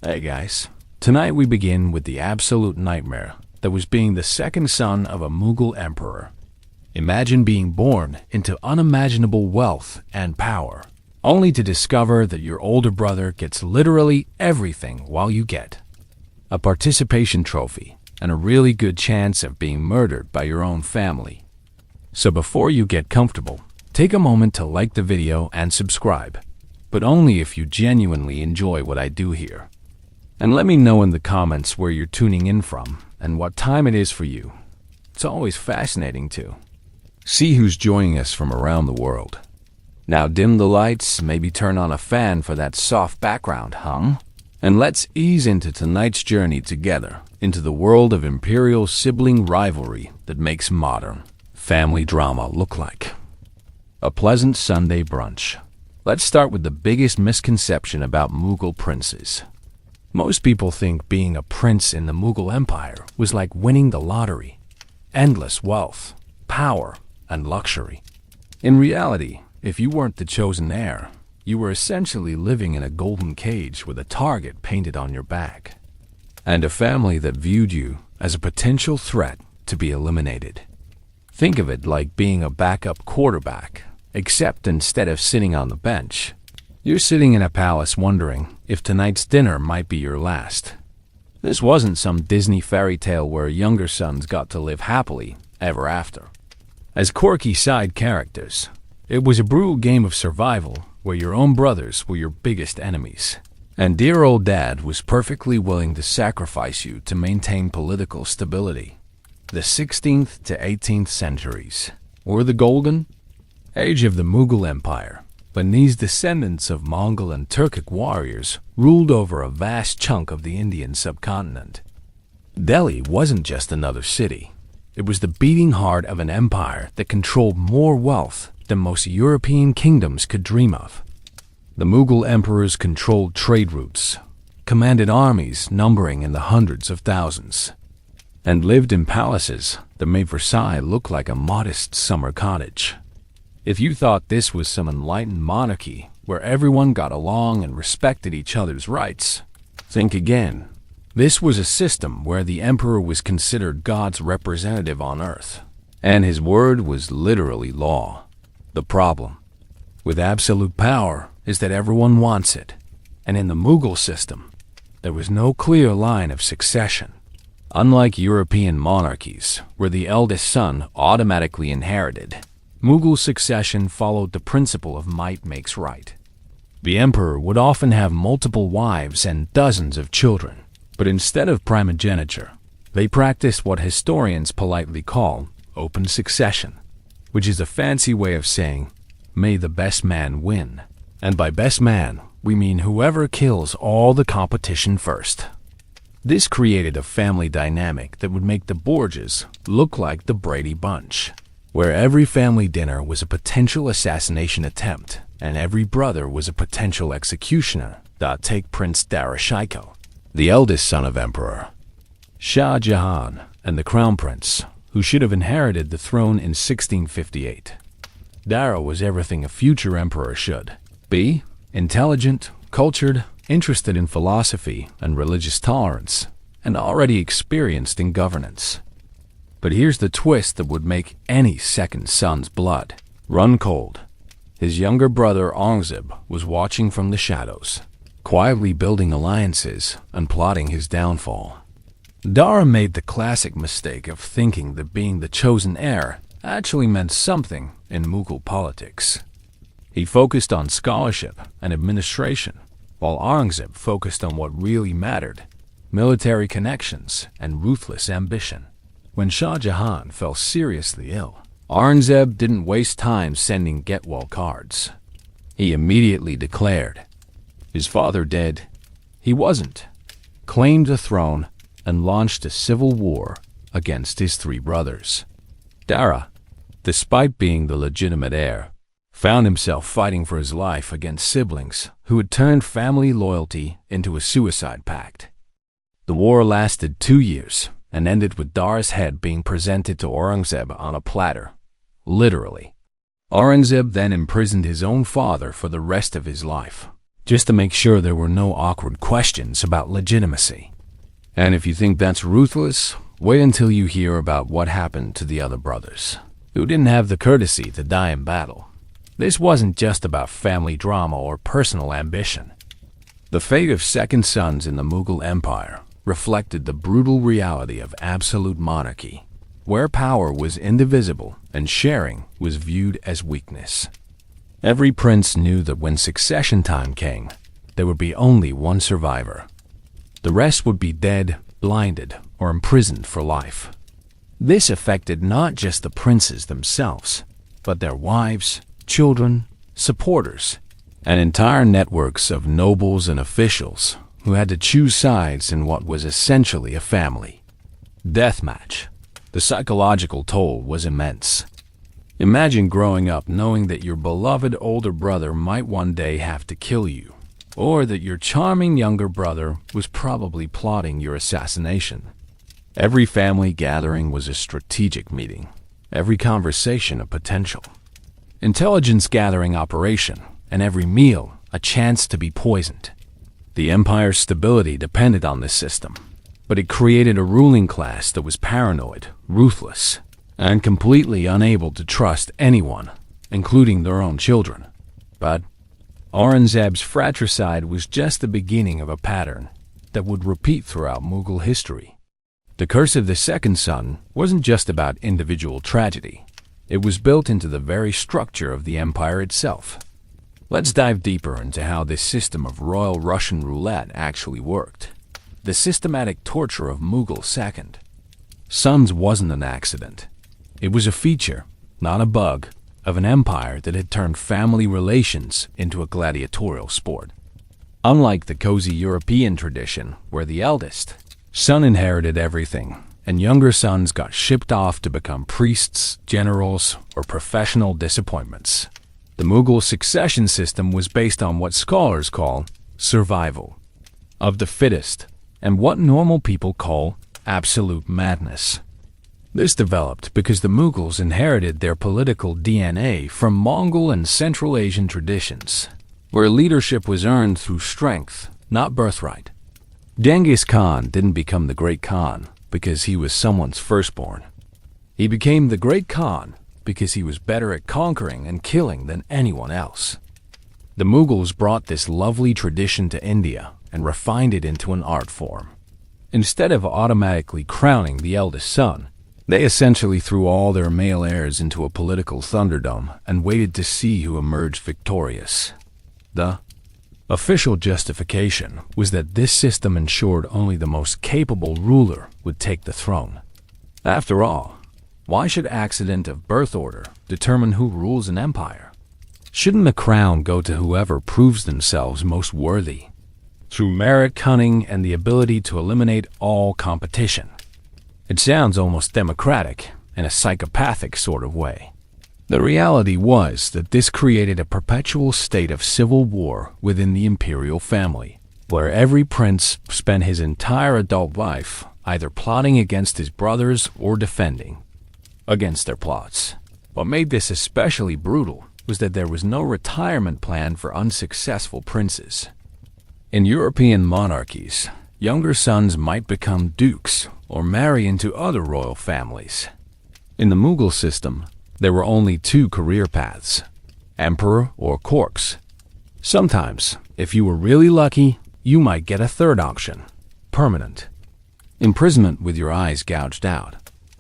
Hey guys, tonight we begin with the absolute nightmare that was being the second son of a Mughal emperor. Imagine being born into unimaginable wealth and power, only to discover that your older brother gets literally everything while you get a participation trophy and a really good chance of being murdered by your own family. So before you get comfortable, take a moment to like the video and subscribe, but only if you genuinely enjoy what I do here. And let me know in the comments where you're tuning in from and what time it is for you. It's always fascinating to see who's joining us from around the world. Now dim the lights, maybe turn on a fan for that soft background hum, and let's ease into tonight's journey together into the world of imperial sibling rivalry that makes modern family drama look like a pleasant Sunday brunch. Let's start with the biggest misconception about Mughal princes. Most people think being a prince in the Mughal Empire was like winning the lottery. Endless wealth, power, and luxury. In reality, if you weren't the chosen heir, you were essentially living in a golden cage with a target painted on your back, and a family that viewed you as a potential threat to be eliminated. Think of it like being a backup quarterback, except instead of sitting on the bench, you're sitting in a palace wondering if tonight's dinner might be your last. This wasn't some Disney fairy tale where younger sons got to live happily ever after as quirky side characters. It was a brutal game of survival where your own brothers were your biggest enemies, and dear old dad was perfectly willing to sacrifice you to maintain political stability. The 16th to 18th centuries, or the golden age of the Mughal Empire, when these descendants of Mongol and Turkic warriors ruled over a vast chunk of the Indian subcontinent. Delhi wasn't just another city. It was the beating heart of an empire that controlled more wealth than most European kingdoms could dream of. The Mughal emperors controlled trade routes, commanded armies numbering in the hundreds of thousands, and lived in palaces that made Versailles look like a modest summer cottage. If you thought this was some enlightened monarchy where everyone got along and respected each other's rights, think again. This was a system where the emperor was considered God's representative on earth, and his word was literally law. The problem with absolute power is that everyone wants it, and in the Mughal system, there was no clear line of succession. Unlike European monarchies, where the eldest son automatically inherited, Mughal succession followed the principle of might makes right. The emperor would often have multiple wives and dozens of children, but instead of primogeniture, they practiced what historians politely call open succession, which is a fancy way of saying, may the best man win. And by best man, we mean whoever kills all the competition first. This created a family dynamic that would make the Borgias look like the Brady Bunch, where every family dinner was a potential assassination attempt, and every brother was a potential executioner. Take Prince Dara Shikoh, the eldest son of Emperor Shah Jahan, and the Crown Prince, who should have inherited the throne in 1658. Dara was everything a future emperor should be: intelligent, cultured, interested in philosophy and religious tolerance, and already experienced in governance. But here's the twist that would make any second son's blood run cold. His younger brother Aurangzeb was watching from the shadows, quietly building alliances and plotting his downfall. Dara made the classic mistake of thinking that being the chosen heir actually meant something in Mughal politics. He focused on scholarship and administration, while Aurangzeb focused on what really mattered: military connections and ruthless ambition. When Shah Jahan fell seriously ill, Aurangzeb didn't waste time sending get-well cards. He immediately declared his father dead. He wasn't, claimed the throne, and launched a civil war against his three brothers. Dara, despite being the legitimate heir, found himself fighting for his life against siblings who had turned family loyalty into a suicide pact. The war lasted 2 years and ended with Dara's head being presented to Aurangzeb on a platter, literally. Aurangzeb then imprisoned his own father for the rest of his life, just to make sure there were no awkward questions about legitimacy. And if you think that's ruthless, wait until you hear about what happened to the other brothers, who didn't have the courtesy to die in battle. This wasn't just about family drama or personal ambition. The fate of second sons in the Mughal Empire reflected the brutal reality of absolute monarchy, where power was indivisible and sharing was viewed as weakness. Every prince knew that when succession time came, there would be only one survivor. The rest would be dead, blinded, or imprisoned for life. This affected not just the princes themselves, but their wives, children, supporters, and entire networks of nobles and officials who had to choose sides in what was essentially a family deathmatch. The psychological toll was immense. Imagine growing up knowing that your beloved older brother might one day have to kill you, or that your charming younger brother was probably plotting your assassination. Every family gathering was a strategic meeting, every conversation a potential intelligence gathering operation, and every meal a chance to be poisoned. The empire's stability depended on this system, but it created a ruling class that was paranoid, ruthless, and completely unable to trust anyone, including their own children. But Aurangzeb's fratricide was just the beginning of a pattern that would repeat throughout Mughal history. The curse of the second son wasn't just about individual tragedy. It was built into the very structure of the empire itself. Let's dive deeper into how this system of royal Russian roulette actually worked. The systematic torture of Mughal second sons wasn't an accident. It was a feature, not a bug, of an empire that had turned family relations into a gladiatorial sport. Unlike the cozy European tradition, where the eldest son inherited everything, and younger sons got shipped off to become priests, generals, or professional disappointments, the Mughal succession system was based on what scholars call survival of the fittest, and what normal people call absolute madness. This developed because the Mughals inherited their political DNA from Mongol and Central Asian traditions, where leadership was earned through strength, not birthright. Genghis Khan didn't become the Great Khan because he was someone's firstborn. He became the Great Khan because he was better at conquering and killing than anyone else. The Mughals brought this lovely tradition to India and refined it into an art form. Instead of automatically crowning the eldest son, they essentially threw all their male heirs into a political thunderdome and waited to see who emerged victorious. The official justification was that this system ensured only the most capable ruler would take the throne. After all, why should accident of birth order determine who rules an empire? Shouldn't the crown go to whoever proves themselves most worthy, through merit, cunning, and the ability to eliminate all competition? It sounds almost democratic in a psychopathic sort of way. The reality was that this created a perpetual state of civil war within the imperial family, where every prince spent his entire adult life either plotting against his brothers or defending against their plots. What made this especially brutal was that there was no retirement plan for unsuccessful princes. In European monarchies, younger sons might become dukes or marry into other royal families. In the Mughal system, there were only two career paths, emperor or corpse. Sometimes, if you were really lucky, you might get a third option, permanent imprisonment with your eyes gouged out,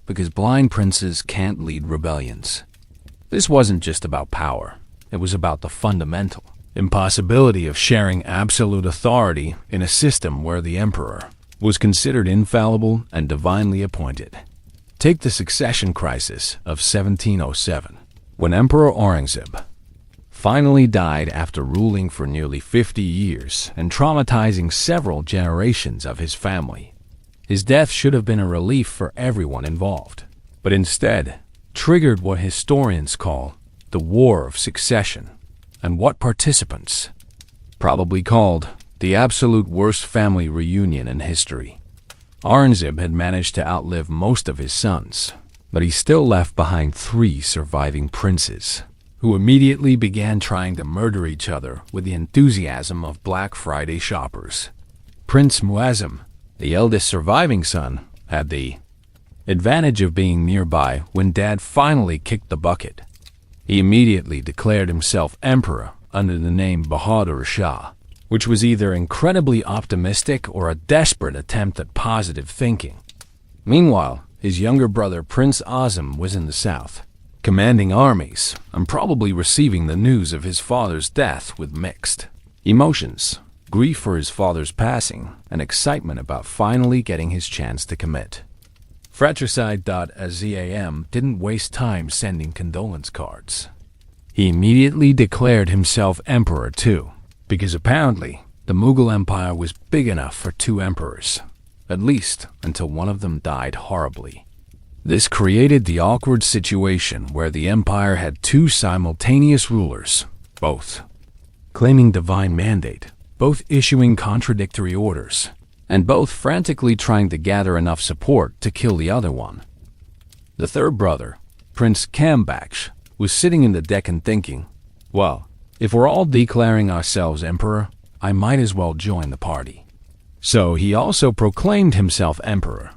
because blind princes can't lead rebellions. This wasn't just about power, it was about the fundamental impossibility of sharing absolute authority in a system where the emperor was considered infallible and divinely appointed. Take the succession crisis of 1707, when Emperor Aurangzeb finally died after ruling for nearly 50 years and traumatizing several generations of his family. His death should have been a relief for everyone involved, but instead triggered what historians call the War of Succession, and what participants probably called the absolute worst family reunion in history. Aurangzeb had managed to outlive most of his sons, but he still left behind 3 surviving princes, who immediately began trying to murder each other with the enthusiasm of Black Friday shoppers. Prince Muazzam, the eldest surviving son, had the advantage of being nearby when Dad finally kicked the bucket. He immediately declared himself emperor under the name Bahadur Shah, which was either incredibly optimistic or a desperate attempt at positive thinking. Meanwhile, his younger brother Prince Azam was in the south, commanding armies and probably receiving the news of his father's death with mixed emotions, grief for his father's passing, and excitement about finally getting his chance to commit. Fratricide.azam didn't waste time sending condolence cards. He immediately declared himself emperor too, because apparently the Mughal Empire was big enough for two emperors, at least until one of them died horribly. This created the awkward situation where the empire had two simultaneous rulers, both claiming divine mandate, both issuing contradictory orders, and both frantically trying to gather enough support to kill the other one. The third brother, Prince Kambaksh, was sitting in the Deccan thinking, well, if we're all declaring ourselves emperor, I might as well join the party. So he also proclaimed himself emperor,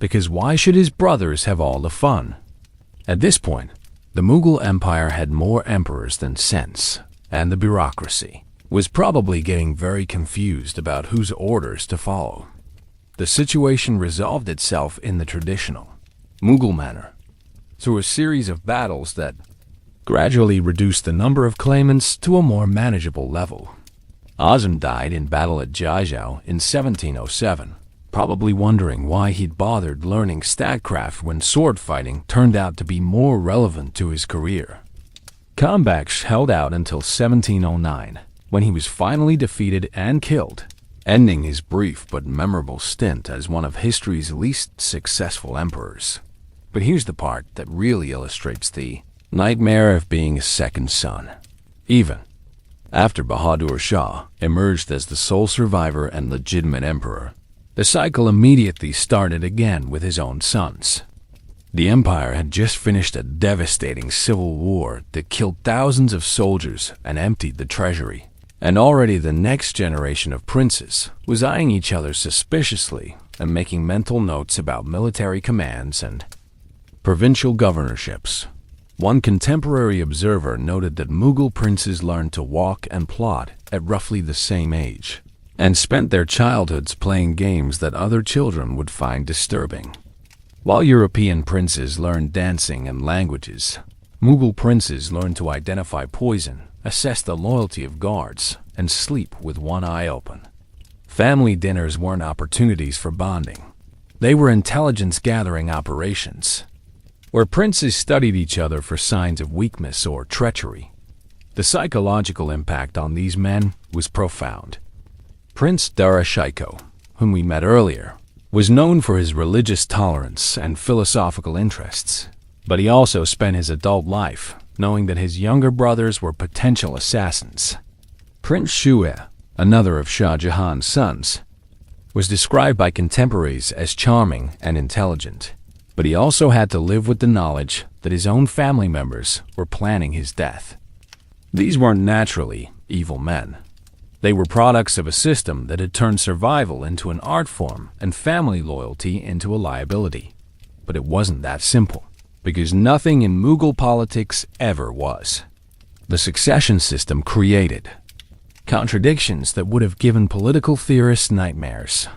because why should his brothers have all the fun? At this point, the Mughal Empire had more emperors than sense, and the bureaucracy was probably getting very confused about whose orders to follow. The situation resolved itself in the traditional Mughal manner, through a series of battles that gradually reduced the number of claimants to a more manageable level. Azam died in battle at Jajau in 1707, probably wondering why he'd bothered learning statcraft when sword fighting turned out to be more relevant to his career. Kambaksh held out until 1709, when he was finally defeated and killed, ending his brief but memorable stint as one of history's least successful emperors. But here's the part that really illustrates the nightmare of being a second son. Even after Bahadur Shah emerged as the sole survivor and legitimate emperor, the cycle immediately started again with his own sons. The empire had just finished a devastating civil war that killed thousands of soldiers and emptied the treasury, and already the next generation of princes was eyeing each other suspiciously and making mental notes about military commands and provincial governorships. One contemporary observer noted that Mughal princes learned to walk and plot at roughly the same age, and spent their childhoods playing games that other children would find disturbing. While European princes learned dancing and languages, Mughal princes learned to identify poison, assess the loyalty of guards, and sleep with one eye open. Family dinners weren't opportunities for bonding. They were intelligence-gathering operations, where princes studied each other for signs of weakness or treachery. The psychological impact on these men was profound. Prince Dara Shikoh, whom we met earlier, was known for his religious tolerance and philosophical interests, but he also spent his adult life knowing that his younger brothers were potential assassins. Prince Shu'e, another of Shah Jahan's sons, was described by contemporaries as charming and intelligent, but he also had to live with the knowledge that his own family members were planning his death. These weren't naturally evil men. They were products of a system that had turned survival into an art form and family loyalty into a liability. But it wasn't that simple, because nothing in Mughal politics ever was. The succession system created contradictions that would have given political theorists nightmares.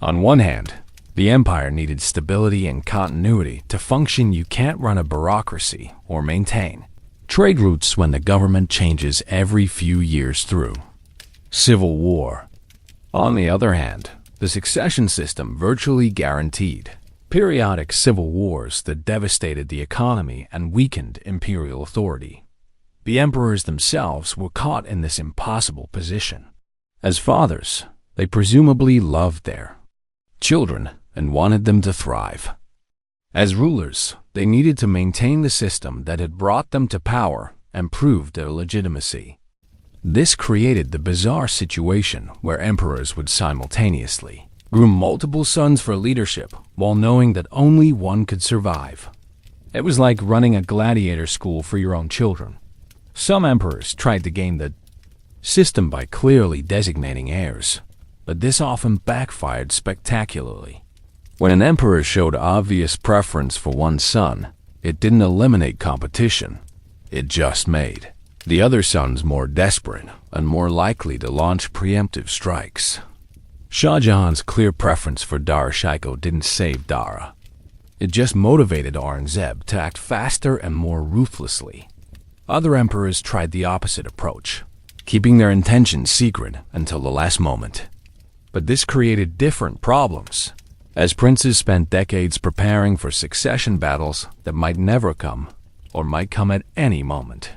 On one hand, the empire needed stability and continuity to function. You can't run a bureaucracy or maintain trade routes when the government changes every few years through civil war. On the other hand, the succession system virtually guaranteed periodic civil wars that devastated the economy and weakened imperial authority. The emperors themselves were caught in this impossible position. As fathers, they presumably loved their children and wanted them to thrive. As rulers, they needed to maintain the system that had brought them to power and proved their legitimacy. This created the bizarre situation where emperors would simultaneously groom multiple sons for leadership while knowing that only one could survive. It was like running a gladiator school for your own children. Some emperors tried to game the system by clearly designating heirs, but this often backfired spectacularly. When an emperor showed obvious preference for one son, it didn't eliminate competition. It just made the other sons more desperate and more likely to launch preemptive strikes. Shah Jahan's clear preference for Dara Shikoh didn't save Dara. It just motivated Aurangzeb to act faster and more ruthlessly. Other emperors tried the opposite approach, keeping their intentions secret until the last moment. But this created different problems, as princes spent decades preparing for succession battles that might never come, or might come at any moment.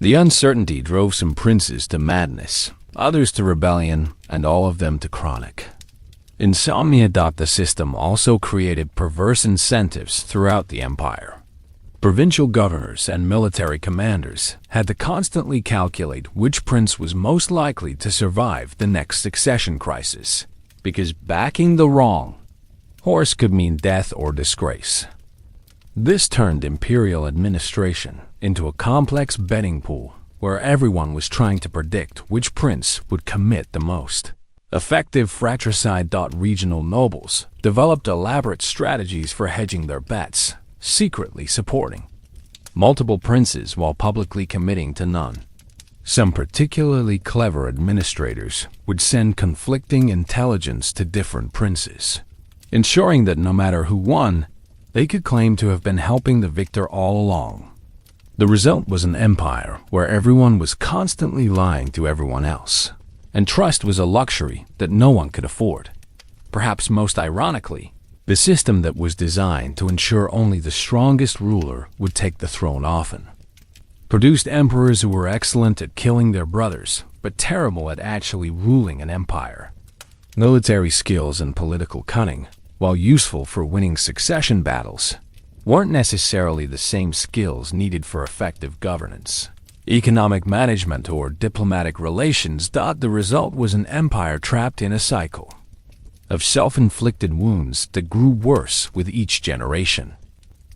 The uncertainty drove some princes to madness, others to rebellion, and all of them to chronic insomnia. The system also created perverse incentives throughout the empire. Provincial governors and military commanders had to constantly calculate which prince was most likely to survive the next succession crisis, because backing the wrong horse could mean death or disgrace. This turned imperial administration into a complex betting pool where everyone was trying to predict which prince would commit the most. Effective fratricide. Regional nobles developed elaborate strategies for hedging their bets, secretly supporting multiple princes while publicly committing to none. Some particularly clever administrators would send conflicting intelligence to different princes, ensuring that no matter who won, they could claim to have been helping the victor all along. The result was an empire where everyone was constantly lying to everyone else, and trust was a luxury that no one could afford. Perhaps most ironically, the system that was designed to ensure only the strongest ruler would take the throne often produced emperors who were excellent at killing their brothers, but terrible at actually ruling an empire. Military skills and political cunning, while useful for winning succession battles, weren't necessarily the same skills needed for effective governance, economic management, or diplomatic relations. The result was an empire trapped in a cycle of self-inflicted wounds that grew worse with each generation.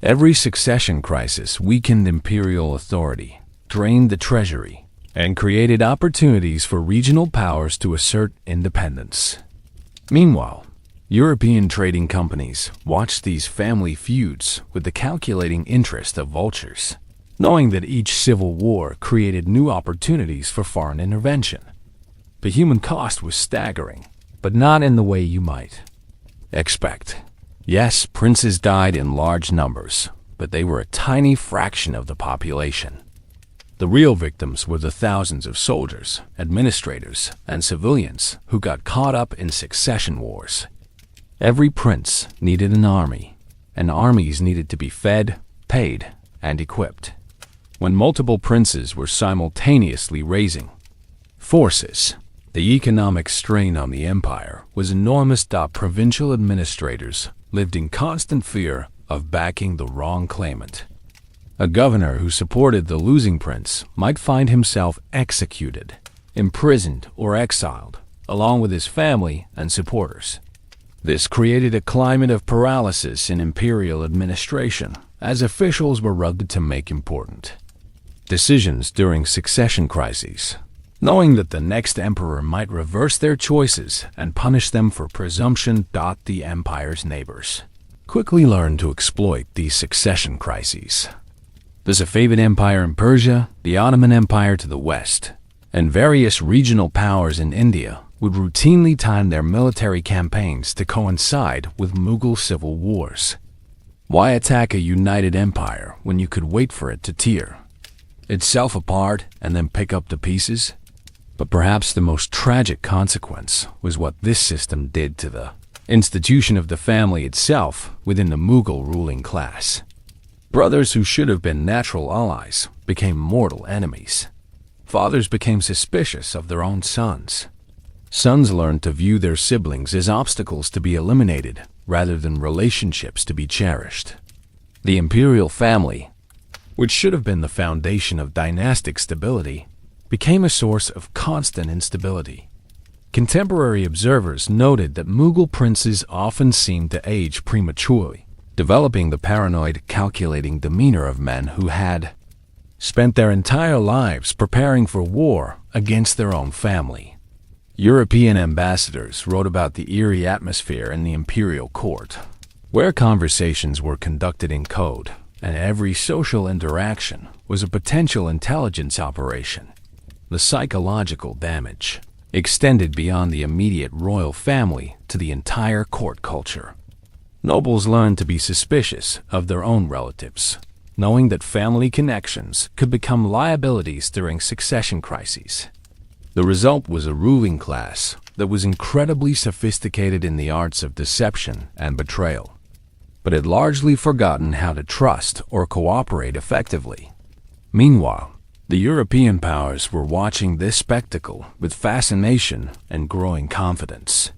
Every succession crisis weakened imperial authority, drained the treasury, and created opportunities for regional powers to assert independence. Meanwhile, European trading companies watched these family feuds with the calculating interest of vultures, knowing that each civil war created new opportunities for foreign intervention. The human cost was staggering, but not in the way you might expect. Yes, princes died in large numbers, but they were a tiny fraction of the population. The real victims were the thousands of soldiers, administrators, and civilians who got caught up in succession wars. Every prince needed an army, and armies needed to be fed, paid, and equipped. When multiple princes were simultaneously raising forces, the economic strain on the empire was enormous. Provincial administrators lived in constant fear of backing the wrong claimant. A governor who supported the losing prince might find himself executed, imprisoned, or exiled, along with his family and supporters. This created a climate of paralysis in imperial administration, as officials were rugged to make important decisions during succession crises, knowing that the next emperor might reverse their choices and punish them for presumption. The empire's neighbors quickly learned to exploit these succession crises. The Safavid Empire in Persia, the Ottoman Empire to the west, and various regional powers in India would routinely time their military campaigns to coincide with Mughal civil wars. Why attack a united empire when you could wait for it to tear itself apart and then pick up the pieces? But perhaps the most tragic consequence was what this system did to the institution of the family itself within the Mughal ruling class. Brothers who should have been natural allies became mortal enemies. Fathers became suspicious of their own sons. Sons learned to view their siblings as obstacles to be eliminated rather than relationships to be cherished. The imperial family, which should have been the foundation of dynastic stability, became a source of constant instability. Contemporary observers noted that Mughal princes often seemed to age prematurely, developing the paranoid, calculating demeanor of men who had spent their entire lives preparing for war against their own family. European ambassadors wrote about the eerie atmosphere in the imperial court, where conversations were conducted in code, and every social interaction was a potential intelligence operation. The psychological damage extended beyond the immediate royal family to the entire court culture. Nobles learned to be suspicious of their own relatives, knowing that family connections could become liabilities during succession crises. The result was a ruling class that was incredibly sophisticated in the arts of deception and betrayal, but had largely forgotten how to trust or cooperate effectively. Meanwhile, the European powers were watching this spectacle with fascination and growing confidence.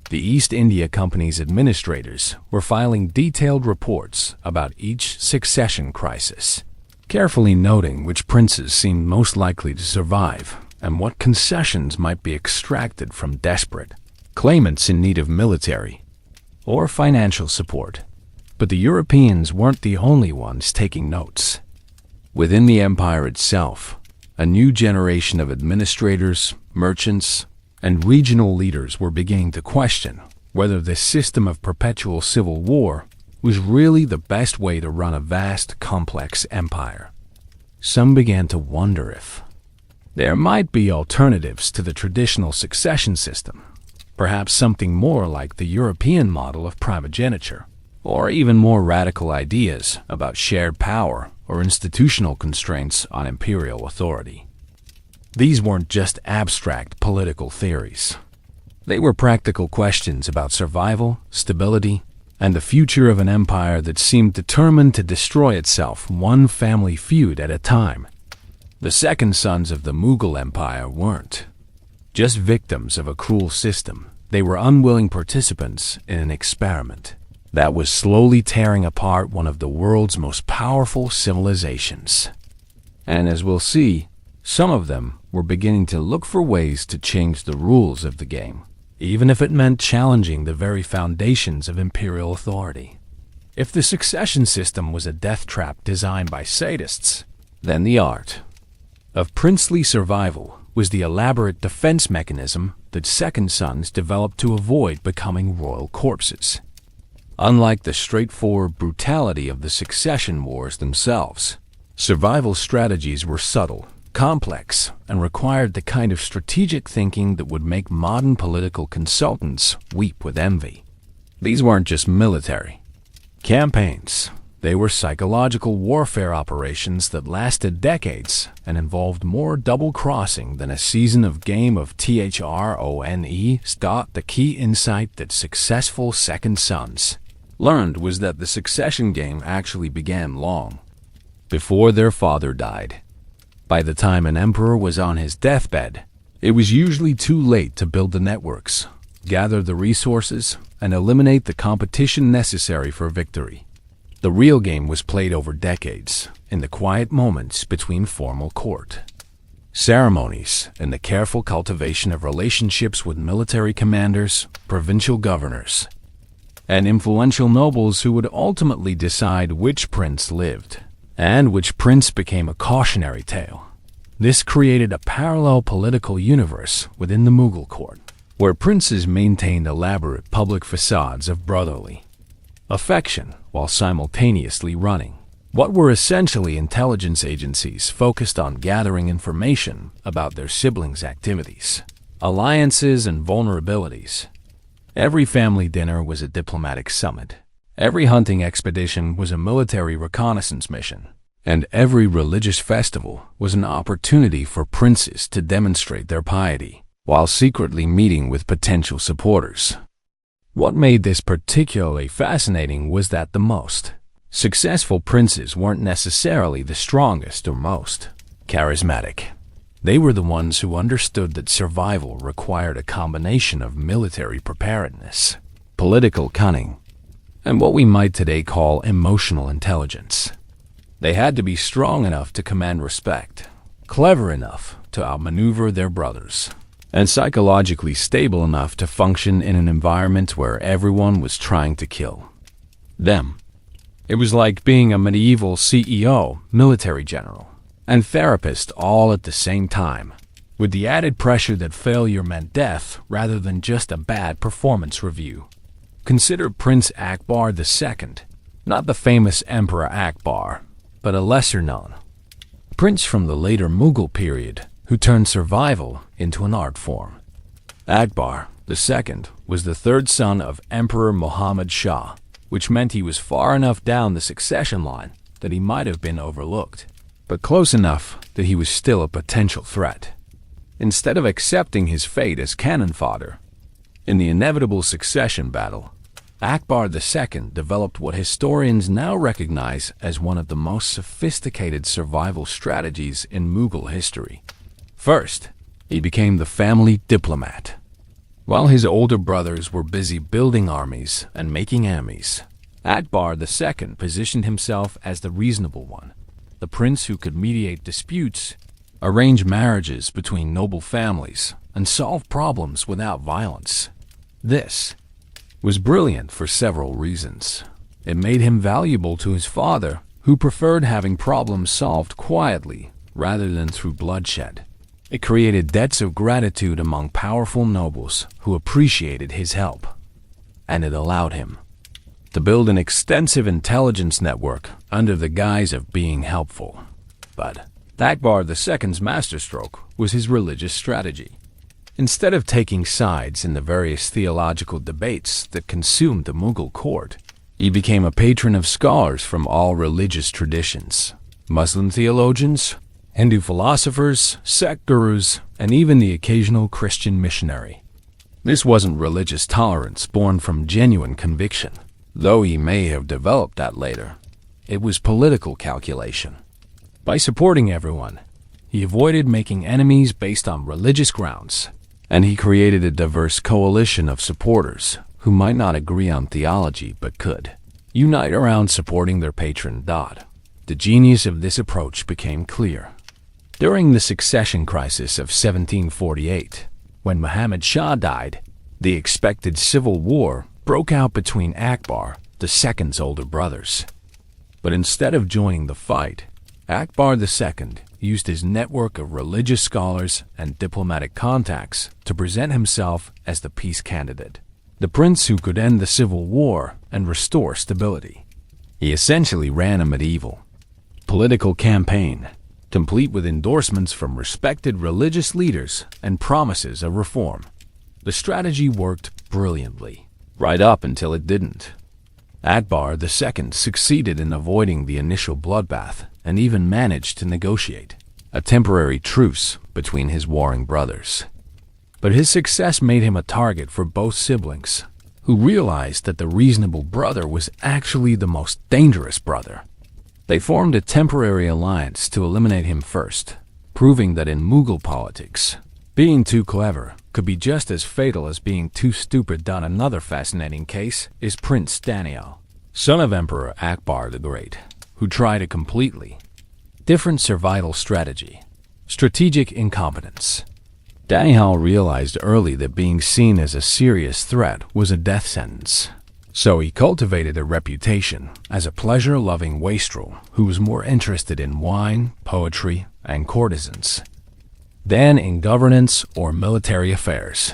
The East India Company's administrators were filing detailed reports about each succession crisis, carefully noting which princes seemed most likely to survive and what concessions might be extracted from desperate claimants in need of military or financial support. But the Europeans weren't the only ones taking notes. Within the empire itself, a new generation of administrators, merchants, and regional leaders were beginning to question whether this system of perpetual civil war was really the best way to run a vast, complex empire. Some began to wonder if there might be alternatives to the traditional succession system, perhaps something more like the European model of primogeniture, or even more radical ideas about shared power or institutional constraints on imperial authority. These weren't just abstract political theories. They were practical questions about survival, stability, and the future of an empire that seemed determined to destroy itself one family feud at a time. The second sons of the Mughal Empire weren't just victims of a cruel system. They were unwilling participants in an experiment that was slowly tearing apart one of the world's most powerful civilizations. And as we'll see, some of them were beginning to look for ways to change the rules of the game, even if it meant challenging the very foundations of imperial authority. If the succession system was a death trap designed by sadists, then the art of princely survival was the elaborate defense mechanism that second sons developed to avoid becoming royal corpses. Unlike the straightforward brutality of the succession wars themselves, survival strategies were subtle, complex, and required the kind of strategic thinking that would make modern political consultants weep with envy. These weren't just military campaigns. They were psychological warfare operations that lasted decades and involved more double-crossing than a season of game of Throne. The key insight that successful second sons learned was that the succession game actually began long before their father died. By the time an emperor was on his deathbed, it was usually too late to build the networks, gather the resources, and eliminate the competition necessary for victory. The real game was played over decades, in the quiet moments between formal court ceremonies and the careful cultivation of relationships with military commanders, provincial governors, and influential nobles who would ultimately decide which prince lived and which prince became a cautionary tale. This created a parallel political universe within the Mughal court, where princes maintained elaborate public facades of brotherly affection while simultaneously running what were essentially intelligence agencies focused on gathering information about their siblings' activities, alliances, and vulnerabilities. Every family dinner was a diplomatic summit. Every hunting expedition was a military reconnaissance mission, and every religious festival was an opportunity for princes to demonstrate their piety while secretly meeting with potential supporters. What made this particularly fascinating was that the most successful princes weren't necessarily the strongest or most charismatic. They were the ones who understood that survival required a combination of military preparedness, political cunning, and what we might today call emotional intelligence. They had to be strong enough to command respect, clever enough to outmaneuver their brothers, and psychologically stable enough to function in an environment where everyone was trying to kill them. It was like being a medieval CEO, military general, and therapist all at the same time, with the added pressure that failure meant death rather than just a bad performance review. Consider Prince Akbar II, not the famous Emperor Akbar, but a lesser-known prince from the later Mughal period who turned survival into an art form. Akbar II was the third son of Emperor Muhammad Shah, which meant he was far enough down the succession line that he might have been overlooked, but close enough that he was still a potential threat. Instead of accepting his fate as cannon fodder, in the inevitable succession battle, Akbar II developed what historians now recognize as one of the most sophisticated survival strategies in Mughal history. First, he became the family diplomat. While his older brothers were busy building armies and making enemies, Akbar II positioned himself as the reasonable one, the prince who could mediate disputes, arrange marriages between noble families, and solve problems without violence. This was brilliant for several reasons. It made him valuable to his father, who preferred having problems solved quietly rather than through bloodshed. It created debts of gratitude among powerful nobles who appreciated his help, and it allowed him to build an extensive intelligence network under the guise of being helpful. But Akbar II's masterstroke was his religious strategy. Instead of taking sides in the various theological debates that consumed the Mughal court, he became a patron of scholars from all religious traditions: Muslim theologians, Hindu philosophers, sect gurus, and even the occasional Christian missionary. This wasn't religious tolerance born from genuine conviction, though he may have developed that later. It was political calculation. By supporting everyone, he avoided making enemies based on religious grounds, and he created a diverse coalition of supporters who might not agree on theology but could unite around supporting their patron god. The genius of this approach became clear during the succession crisis of 1748, when Muhammad Shah died. The expected civil war broke out between Akbar II's older brothers. But instead of joining the fight, Akbar II used his network of religious scholars and diplomatic contacts to present himself as the peace candidate, the prince who could end the civil war and restore stability. He essentially ran a medieval political campaign, complete with endorsements from respected religious leaders and promises of reform. The strategy worked brilliantly, right up until it didn't. Akbar II succeeded in avoiding the initial bloodbath and even managed to negotiate a temporary truce between his warring brothers. But his success made him a target for both siblings, who realized that the reasonable brother was actually the most dangerous brother. They formed a temporary alliance to eliminate him first, proving that in Mughal politics, being too clever could be just as fatal as being too stupid. Another fascinating case is Prince Daniel, son of Emperor Akbar the Great, who tried a completely different survival strategy: strategic incompetence. Daniel realized early that being seen as a serious threat was a death sentence. So he cultivated a reputation as a pleasure-loving wastrel who was more interested in wine, poetry, and courtesans than in governance or military affairs.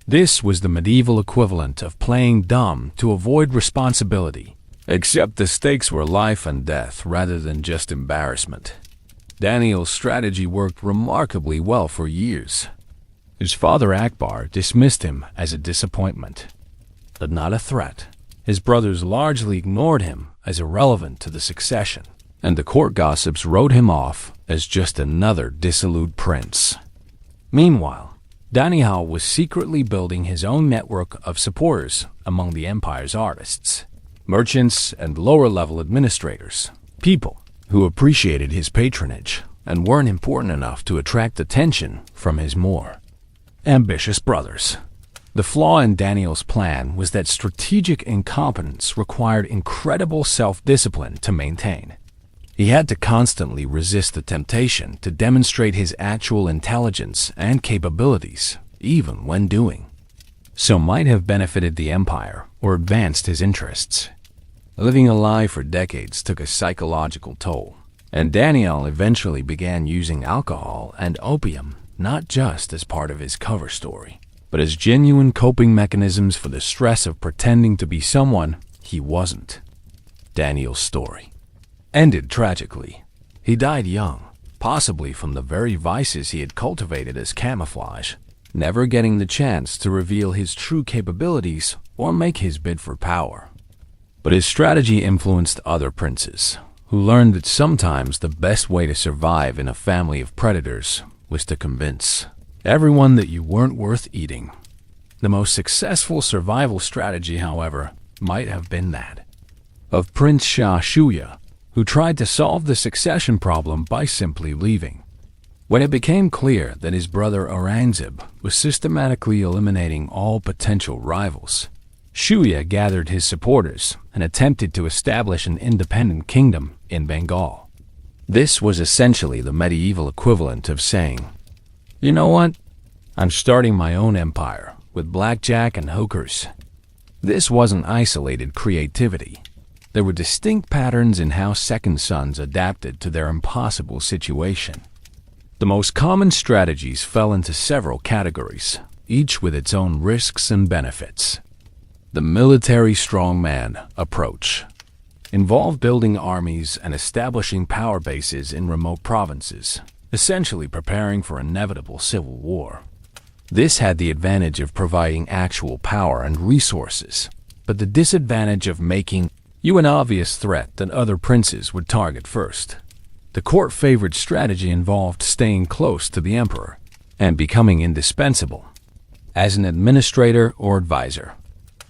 This was the medieval equivalent of playing dumb to avoid responsibility, except the stakes were life and death rather than just embarrassment. Daniel's strategy worked remarkably well for years. His father Akbar dismissed him as a disappointment, but not a threat. His brothers largely ignored him as irrelevant to the succession, and the court gossips wrote him off as just another dissolute prince. Meanwhile, Daniel was secretly building his own network of supporters among the empire's artists, merchants, and lower-level administrators, people who appreciated his patronage and weren't important enough to attract attention from his more ambitious brothers. The flaw in Daniel's plan was that strategic incompetence required incredible self-discipline to maintain. He had to constantly resist the temptation to demonstrate his actual intelligence and capabilities, even when doing so might have benefited the empire or advanced his interests. Living a lie for decades took a psychological toll, And Daniel eventually began using alcohol and opium not just as part of his cover story, but as genuine coping mechanisms for the stress of pretending to be someone he wasn't. Daniel's story ended tragically. He died young, possibly from the very vices he had cultivated as camouflage, never getting the chance to reveal his true capabilities or make his bid for power. But his strategy influenced other princes, who learned that sometimes the best way to survive in a family of predators was to convince everyone that you weren't worth eating. The most successful survival strategy, however, might have been that of Prince Shah Shuja, who tried to solve the succession problem by simply leaving. When it became clear that his brother Aurangzeb was systematically eliminating all potential rivals, Shuja gathered his supporters and attempted to establish an independent kingdom in Bengal. This was essentially the medieval equivalent of saying, "You know what? I'm starting my own empire with blackjack and hookers." This wasn't isolated creativity. There were distinct patterns in how second sons adapted to their impossible situation. The most common strategies fell into several categories, each with its own risks and benefits. The military strongman approach involved building armies and establishing power bases in remote provinces, essentially preparing for inevitable civil war. This had the advantage of providing actual power and resources, but the disadvantage of making you an obvious threat that other princes would target first. The court-favored strategy involved staying close to the emperor and becoming indispensable as an administrator or advisor.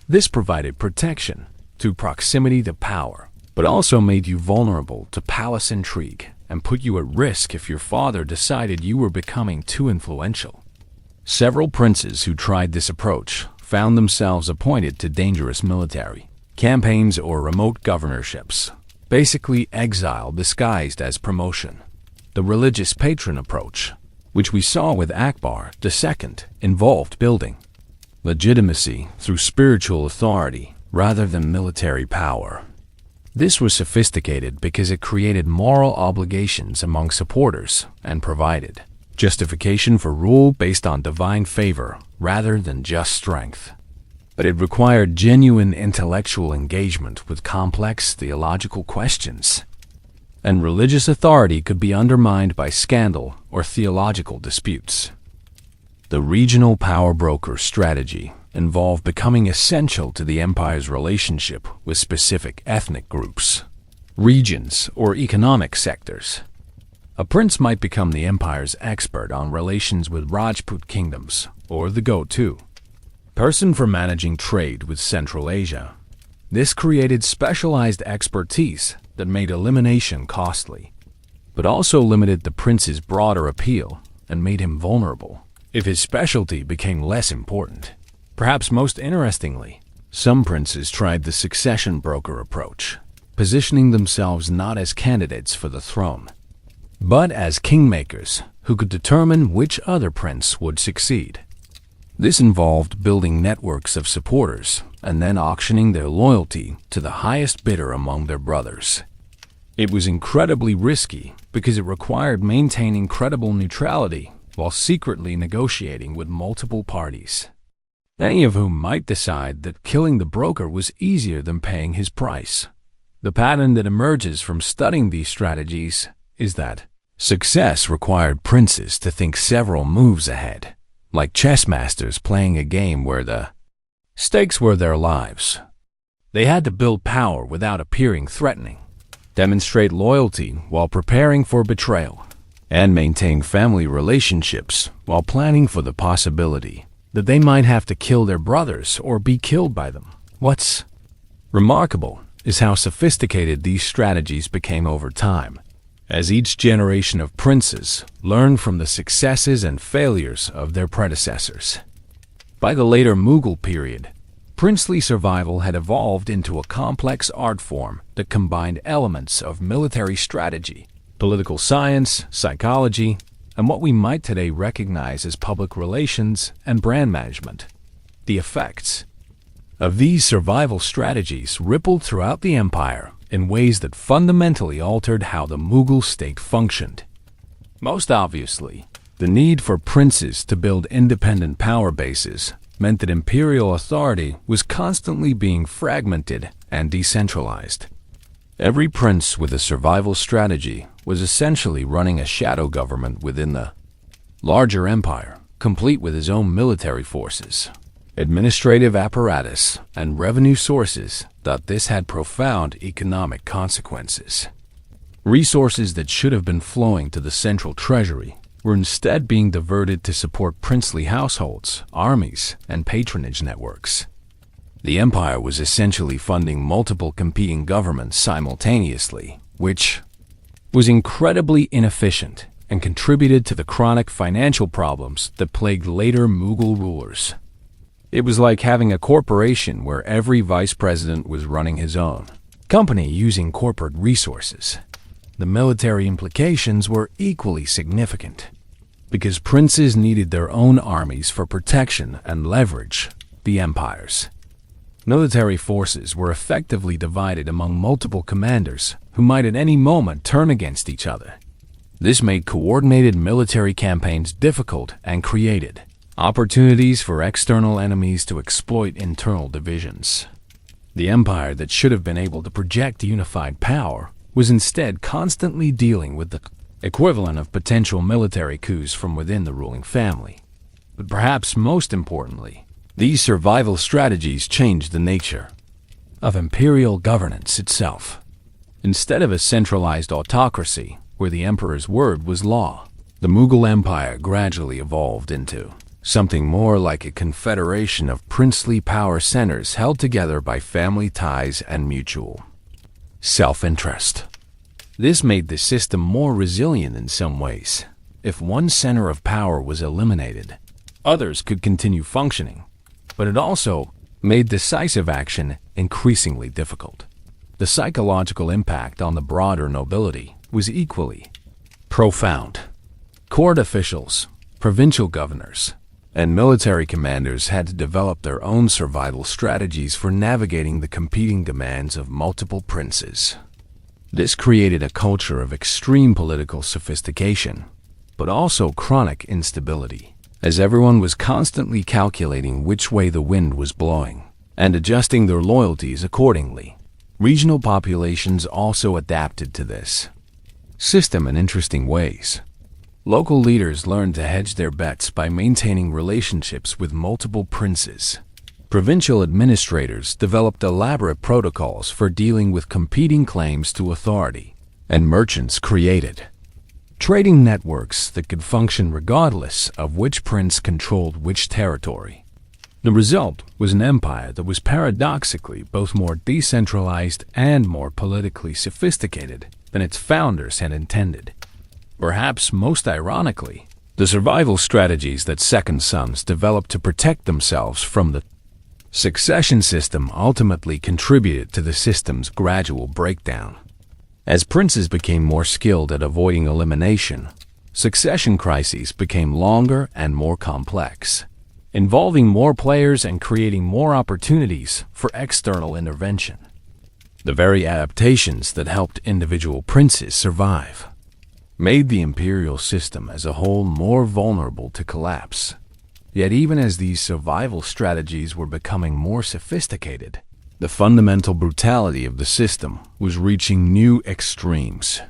This provided protection through proximity to power, but also made you vulnerable to palace intrigue and put you at risk if your father decided you were becoming too influential. Several princes who tried this approach found themselves appointed to dangerous military campaigns or remote governorships, basically exile disguised as promotion. The religious patron approach, which we saw with Akbar II, involved building legitimacy through spiritual authority rather than military power. This was sophisticated because it created moral obligations among supporters and provided justification for rule based on divine favor rather than just strength. But it required genuine intellectual engagement with complex theological questions, and religious authority could be undermined by scandal or theological disputes. The regional power broker strategy involved becoming essential to the empire's relationship with specific ethnic groups, regions, or economic sectors. A prince might become the empire's expert on relations with Rajput kingdoms, or the go-to person for managing trade with Central Asia. This created specialized expertise that made elimination costly, but also limited the prince's broader appeal and made him vulnerable if his specialty became less important. Perhaps most interestingly, some princes tried the succession broker approach, positioning themselves not as candidates for the throne, but as kingmakers who could determine which other prince would succeed. This involved building networks of supporters and then auctioning their loyalty to the highest bidder among their brothers. It was incredibly risky because it required maintaining credible neutrality while secretly negotiating with multiple parties, many of whom might decide that killing the broker was easier than paying his price. The pattern that emerges from studying these strategies is that success required princes to think several moves ahead, like chess masters playing a game where the stakes were their lives. They had to build power without appearing threatening, demonstrate loyalty while preparing for betrayal, and maintain family relationships while planning for the possibility that they might have to kill their brothers or be killed by them. What's remarkable is how sophisticated these strategies became over time, as each generation of princes learned from the successes and failures of their predecessors. By the later Mughal period, princely survival had evolved into a complex art form that combined elements of military strategy, political science, psychology, and what we might today recognize as public relations and brand management. The effects of these survival strategies rippled throughout the empire, in ways that fundamentally altered how the Mughal state functioned. Most obviously, the need for princes to build independent power bases meant that imperial authority was constantly being fragmented and decentralized. Every prince with a survival strategy was essentially running a shadow government within the larger empire, complete with his own military forces, administrative apparatus, and revenue sources. That this had profound economic consequences. Resources that should have been flowing to the central treasury were instead being diverted to support princely households, armies, and patronage networks. The empire was essentially funding multiple competing governments simultaneously, which was incredibly inefficient and contributed to the chronic financial problems that plagued later Mughal rulers. It was like having a corporation where every vice president was running his own company using corporate resources. The military implications were equally significant, because princes needed their own armies for protection and leverage the empires. Military forces were effectively divided among multiple commanders who might at any moment turn against each other. This made coordinated military campaigns difficult and created opportunities for external enemies to exploit internal divisions. The empire that should have been able to project unified power was instead constantly dealing with the equivalent of potential military coups from within the ruling family. But perhaps most importantly, these survival strategies changed the nature of imperial governance itself. Instead of a centralized autocracy where the emperor's word was law, the Mughal Empire gradually evolved into something more like a confederation of princely power centers held together by family ties and mutual self-interest. This made the system more resilient in some ways. If one center of power was eliminated, others could continue functioning, but it also made decisive action increasingly difficult. The psychological impact on the broader nobility was equally profound. Court officials, provincial governors, and military commanders had to develop their own survival strategies for navigating the competing demands of multiple princes. This created a culture of extreme political sophistication, but also chronic instability, as everyone was constantly calculating which way the wind was blowing and adjusting their loyalties accordingly. Regional populations also adapted to this system in interesting ways. Local leaders learned to hedge their bets by maintaining relationships with multiple princes. Provincial administrators developed elaborate protocols for dealing with competing claims to authority, and merchants created trading networks that could function regardless of which prince controlled which territory. The result was an empire that was paradoxically both more decentralized and more politically sophisticated than its founders had intended. Perhaps most ironically, the survival strategies that second sons developed to protect themselves from the succession system ultimately contributed to the system's gradual breakdown. As princes became more skilled at avoiding elimination, succession crises became longer and more complex, involving more players and creating more opportunities for external intervention. The very adaptations that helped individual princes survive made the imperial system as a whole more vulnerable to collapse. Yet even as these survival strategies were becoming more sophisticated, the fundamental brutality of the system was reaching new extremes.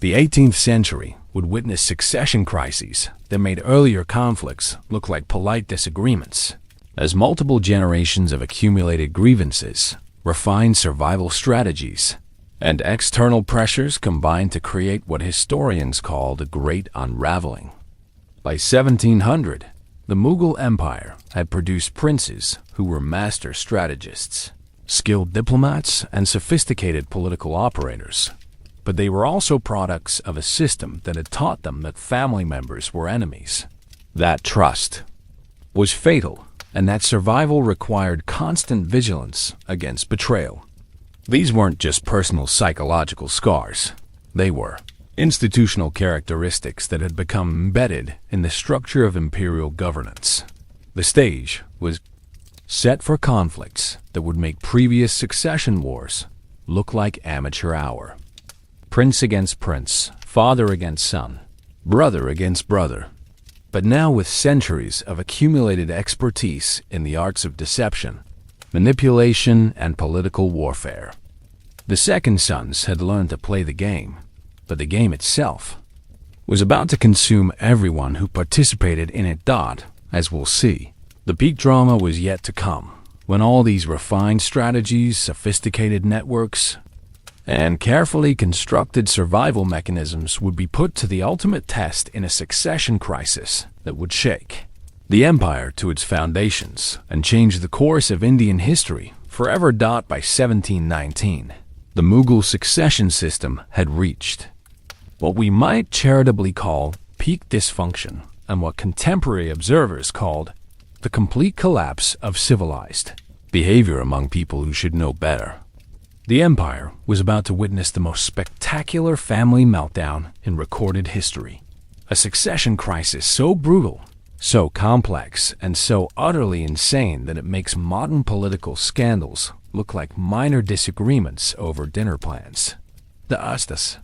The 18th century would witness succession crises that made earlier conflicts look like polite disagreements, as multiple generations of accumulated grievances, refined survival strategies, and external pressures combined to create what historians call the Great Unraveling. By 1700, the Mughal Empire had produced princes who were master strategists, skilled diplomats, and sophisticated political operators. But they were also products of a system that had taught them that family members were enemies, that trust was fatal, and that survival required constant vigilance against betrayal. These weren't just personal psychological scars. They were institutional characteristics that had become embedded in the structure of imperial governance. The stage was set for conflicts that would make previous succession wars look like amateur hour. Prince against prince, father against son, brother against brother. But now with centuries of accumulated expertise in the arts of deception, manipulation, and political warfare, the second sons had learned to play the game, but the game itself was about to consume everyone who participated in it. As we'll see, the peak drama was yet to come, when all these refined strategies, sophisticated networks, and carefully constructed survival mechanisms would be put to the ultimate test in a succession crisis that would shake the empire to its foundations and change the course of Indian history forever. By 1719, the Mughal succession system had reached what we might charitably call peak dysfunction, and what contemporary observers called the complete collapse of civilized behavior among people who should know better. The empire was about to witness the most spectacular family meltdown in recorded history. A succession crisis so brutal, so complex, and so utterly insane that it makes modern political scandals look like minor disagreements over dinner plans. The outlasted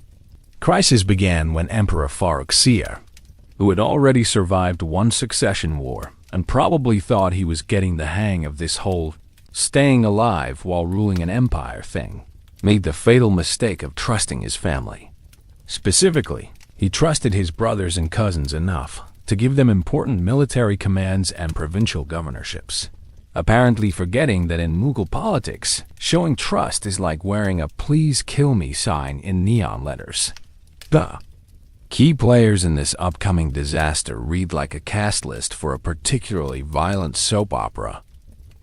crisis began when Emperor Farrukhsiyar, who had already survived one succession war and probably thought he was getting the hang of this whole staying alive while ruling an empire thing, made the fatal mistake of trusting his family. Specifically, he trusted his brothers and cousins enough to give them important military commands and provincial governorships, apparently forgetting that in Mughal politics, showing trust is like wearing a "Please Kill Me" sign in neon letters. The key players in this upcoming disaster read like a cast list for a particularly violent soap opera.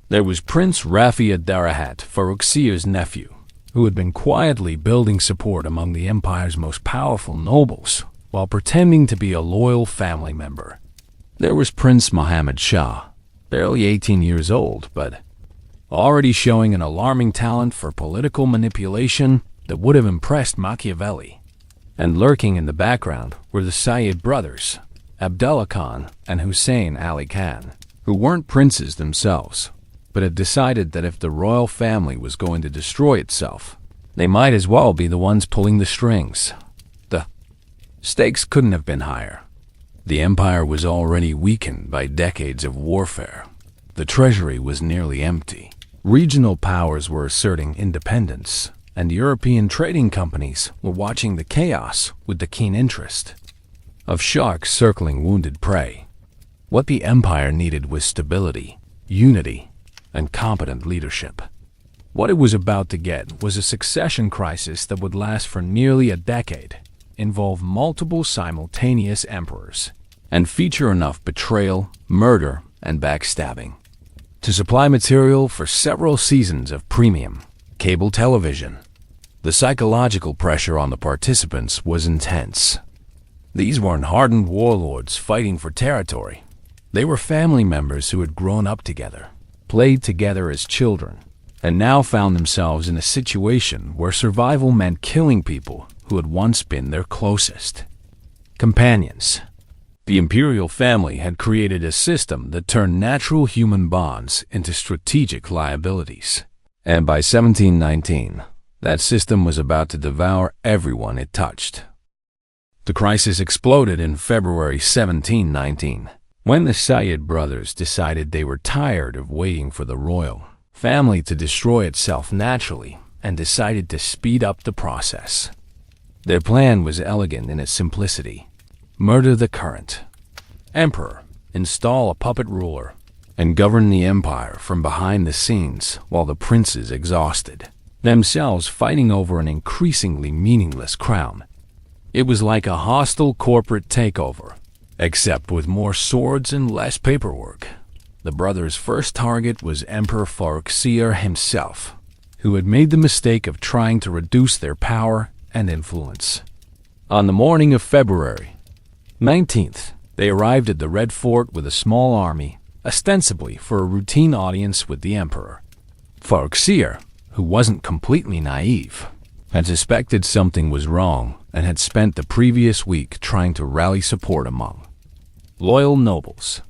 There was Prince Rafiad Darahat, Farrukhsiyar's nephew, who had been quietly building support among the empire's most powerful nobles while pretending to be a loyal family member. There was Prince Muhammad Shah, barely 18 years old, but already showing an alarming talent for political manipulation that would have impressed Machiavelli. And lurking in the background were the Sayyid brothers, Abdullah Khan and Hussein Ali Khan, who weren't princes themselves, but had decided that if the royal family was going to destroy itself, they might as well be the ones pulling the strings. The stakes couldn't have been higher. The empire was already weakened by decades of warfare. The treasury was nearly empty. Regional powers were asserting independence, and European trading companies were watching the chaos with the keen interest of sharks circling wounded prey. What the empire needed was stability, unity, and competent leadership. What it was about to get was a succession crisis that would last for nearly a decade, involve multiple simultaneous emperors, and feature enough betrayal, murder, and backstabbing to supply material for several seasons of premium cable television. The psychological pressure on the participants was intense. These weren't hardened warlords fighting for territory. They were family members who had grown up together, played together as children, and now found themselves in a situation where survival meant killing people who had once been their closest companions. The imperial family had created a system that turned natural human bonds into strategic liabilities. And by 1719, that system was about to devour everyone it touched. The crisis exploded in February 1719, when the Sayyid brothers decided they were tired of waiting for the royal family to destroy itself naturally and decided to speed up the process. Their plan was elegant in its simplicity. Murder the current emperor, install a puppet ruler, and govern the empire from behind the scenes while the princes exhausted themselves fighting over an increasingly meaningless crown. It was like a hostile corporate takeover, except with more swords and less paperwork. The brothers' first target was Emperor Farrukhsiyar himself, who had made the mistake of trying to reduce their power and influence. On the morning of February 19th, they arrived at the Red Fort with a small army, ostensibly for a routine audience with the emperor. Farrukhsiyar, who wasn't completely naive, had suspected something was wrong and had spent the previous week trying to rally support among loyal nobles.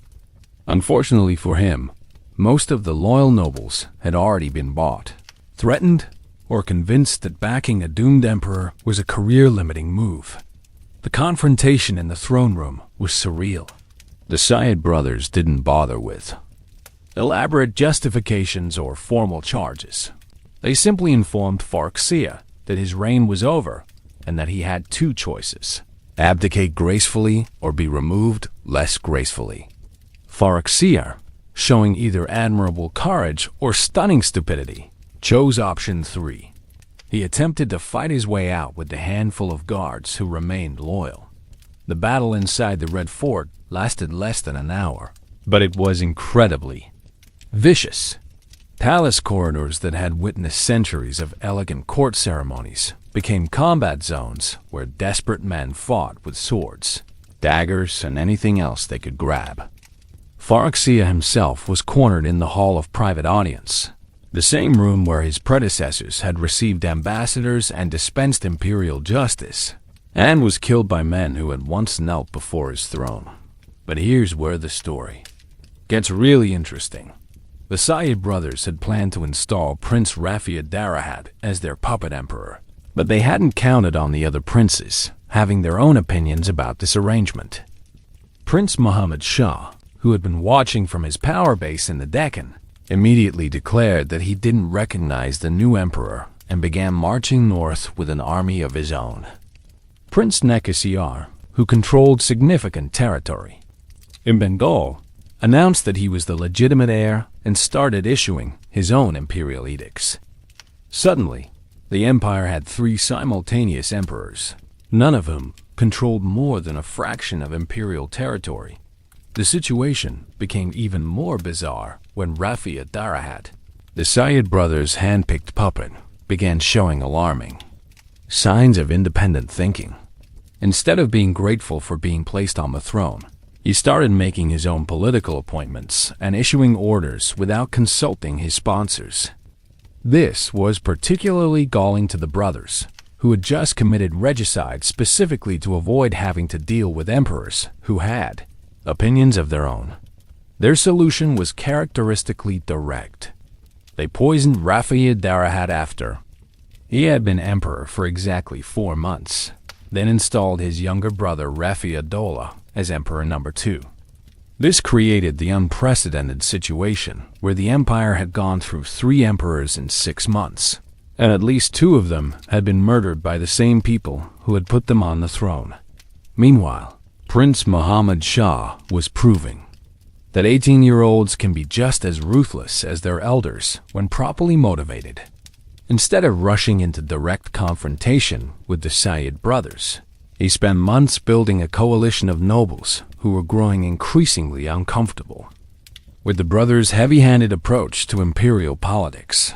Unfortunately for him, most of the loyal nobles had already been bought, threatened, or convinced that backing a doomed emperor was a career-limiting move. The confrontation in the throne room was surreal. The Sayyid brothers didn't bother with elaborate justifications or formal charges. They simply informed Farrukhsiyah that his reign was over and that he had two choices: abdicate gracefully or be removed less gracefully. Farrukhsiyah, showing either admirable courage or stunning stupidity, chose option 3. He attempted to fight his way out with the handful of guards who remained loyal. The battle inside the Red Fort lasted less than an hour, but it was incredibly vicious. Palace corridors that had witnessed centuries of elegant court ceremonies became combat zones where desperate men fought with swords, daggers, and anything else they could grab. Farrukhsiyah himself was cornered in the Hall of Private Audience, the same room where his predecessors had received ambassadors and dispensed imperial justice, and was killed by men who had once knelt before his throne. But here's where the story gets really interesting. The Sayyid brothers had planned to install Prince Rafia Darahat as their puppet emperor, but they hadn't counted on the other princes having their own opinions about this arrangement. Prince Muhammad Shah, who had been watching from his power base in the Deccan, immediately declared that he didn't recognize the new emperor and began marching north with an army of his own. Prince Nekasiar, who controlled significant territory in Bengal, announced that he was the legitimate heir and started issuing his own imperial edicts. Suddenly, the empire had 3 simultaneous emperors, none of whom controlled more than a fraction of imperial territory. The situation became even more bizarre when Rafia Darahat, the Sayyid brothers' hand-picked puppet, began showing alarming signs of independent thinking. Instead of being grateful for being placed on the throne, he started making his own political appointments and issuing orders without consulting his sponsors. This was particularly galling to the brothers, who had just committed regicide specifically to avoid having to deal with emperors who had opinions of their own. Their solution was characteristically direct. They poisoned Rafia Darahat after he had been emperor for exactly 4 months, then installed his younger brother Rafia Dola as emperor number 2. This created the unprecedented situation where the empire had gone through 3 emperors in 6 months, and at least 2 of them had been murdered by the same people who had put them on the throne. Meanwhile, Prince Muhammad Shah was proving that 18-year-olds can be just as ruthless as their elders when properly motivated. Instead of rushing into direct confrontation with the Sayyid brothers, he spent months building a coalition of nobles who were growing increasingly uncomfortable with the brothers' heavy-handed approach to imperial politics.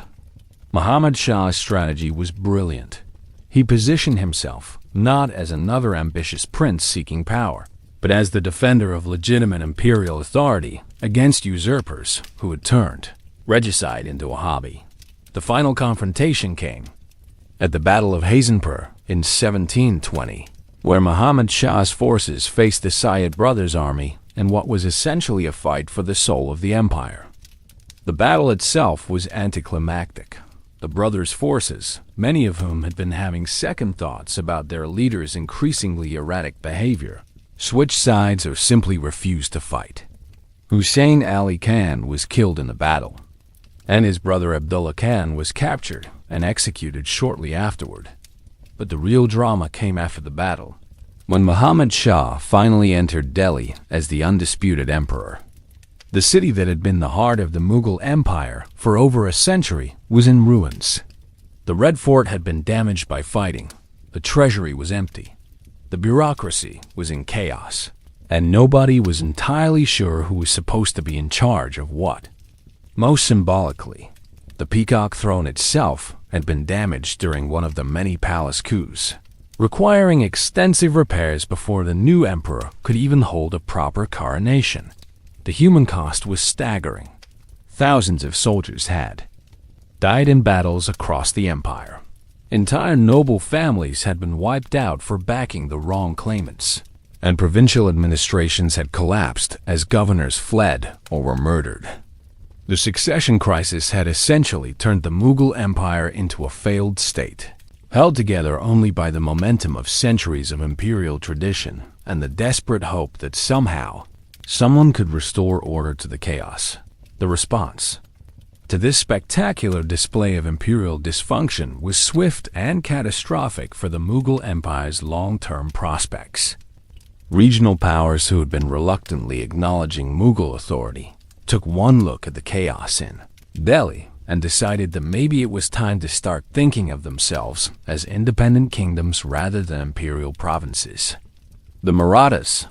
Muhammad Shah's strategy was brilliant. He positioned himself not as another ambitious prince seeking power, but as the defender of legitimate imperial authority against usurpers who had turned regicide into a hobby. The final confrontation came at the Battle of Hazenpur in 1720, where Muhammad Shah's forces faced the Sayyid brothers' army in what was essentially a fight for the soul of the empire. The battle itself was anticlimactic. The brothers' forces, many of whom had been having second thoughts about their leader's increasingly erratic behavior, switched sides or simply refused to fight. Hussein Ali Khan was killed in the battle, and his brother Abdullah Khan was captured and executed shortly afterward. But the real drama came after the battle, when Muhammad Shah finally entered Delhi as the undisputed emperor. The city that had been the heart of the Mughal Empire for over a century was in ruins. The Red Fort had been damaged by fighting, the treasury was empty, the bureaucracy was in chaos, and nobody was entirely sure who was supposed to be in charge of what. Most symbolically, the Peacock Throne itself had been damaged during one of the many palace coups, requiring extensive repairs before the new emperor could even hold a proper coronation. The human cost was staggering. Thousands of soldiers had died in battles across the empire. Entire noble families had been wiped out for backing the wrong claimants, and provincial administrations had collapsed as governors fled or were murdered. The succession crisis had essentially turned the Mughal Empire into a failed state, held together only by the momentum of centuries of imperial tradition and the desperate hope that somehow someone could restore order to the chaos. The response to this spectacular display of imperial dysfunction was swift and catastrophic for the Mughal Empire's long-term prospects. Regional powers who had been reluctantly acknowledging Mughal authority took one look at the chaos in Delhi and decided that maybe it was time to start thinking of themselves as independent kingdoms rather than imperial provinces. The Marathas,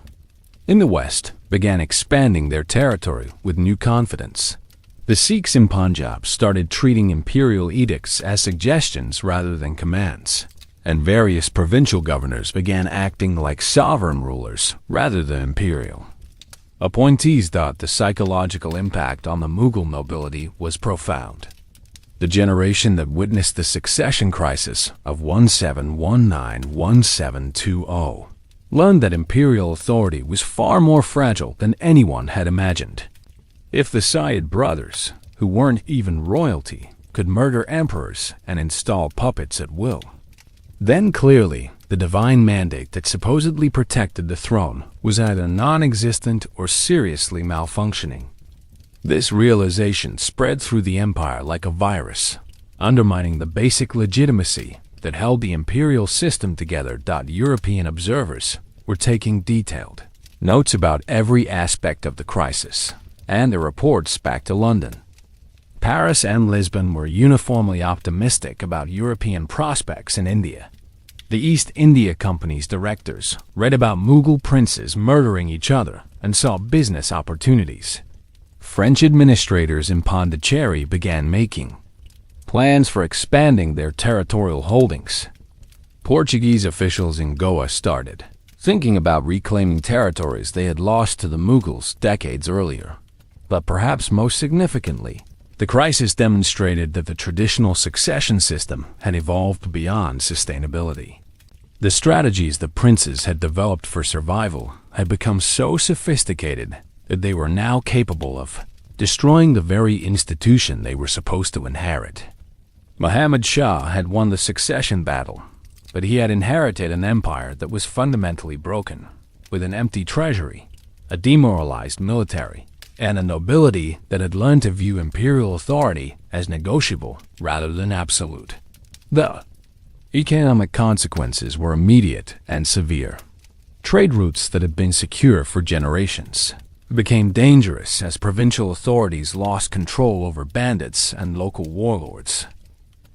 in the west, began expanding their territory with new confidence. The Sikhs in Punjab started treating imperial edicts as suggestions rather than commands, and various provincial governors began acting like sovereign rulers rather than imperial. Appointees thought the psychological impact on the Mughal nobility was profound. The generation that witnessed the succession crisis of 1719-1720 learned that imperial authority was far more fragile than anyone had imagined. If the Syed brothers, who weren't even royalty, could murder emperors and install puppets at will, then clearly the divine mandate that supposedly protected the throne was either non-existent or seriously malfunctioning. This realization spread through the empire like a virus, undermining the basic legitimacy that held the imperial system together. European observers were taking detailed notes about every aspect of the crisis, and their reports back to London. Paris and Lisbon were uniformly optimistic about European prospects in India. The East India Company's directors read about Mughal princes murdering each other and saw business opportunities. French administrators in Pondicherry began making plans for expanding their territorial holdings. Portuguese officials in Goa started thinking about reclaiming territories they had lost to the Mughals decades earlier. But perhaps most significantly, the crisis demonstrated that the traditional succession system had evolved beyond sustainability. The strategies the princes had developed for survival had become so sophisticated that they were now capable of destroying the very institution they were supposed to inherit. Muhammad Shah had won the succession battle, but he had inherited an empire that was fundamentally broken, with an empty treasury, a demoralized military, and a nobility that had learned to view imperial authority as negotiable rather than absolute. The economic consequences were immediate and severe. Trade routes that had been secure for generations became dangerous as provincial authorities lost control over bandits and local warlords.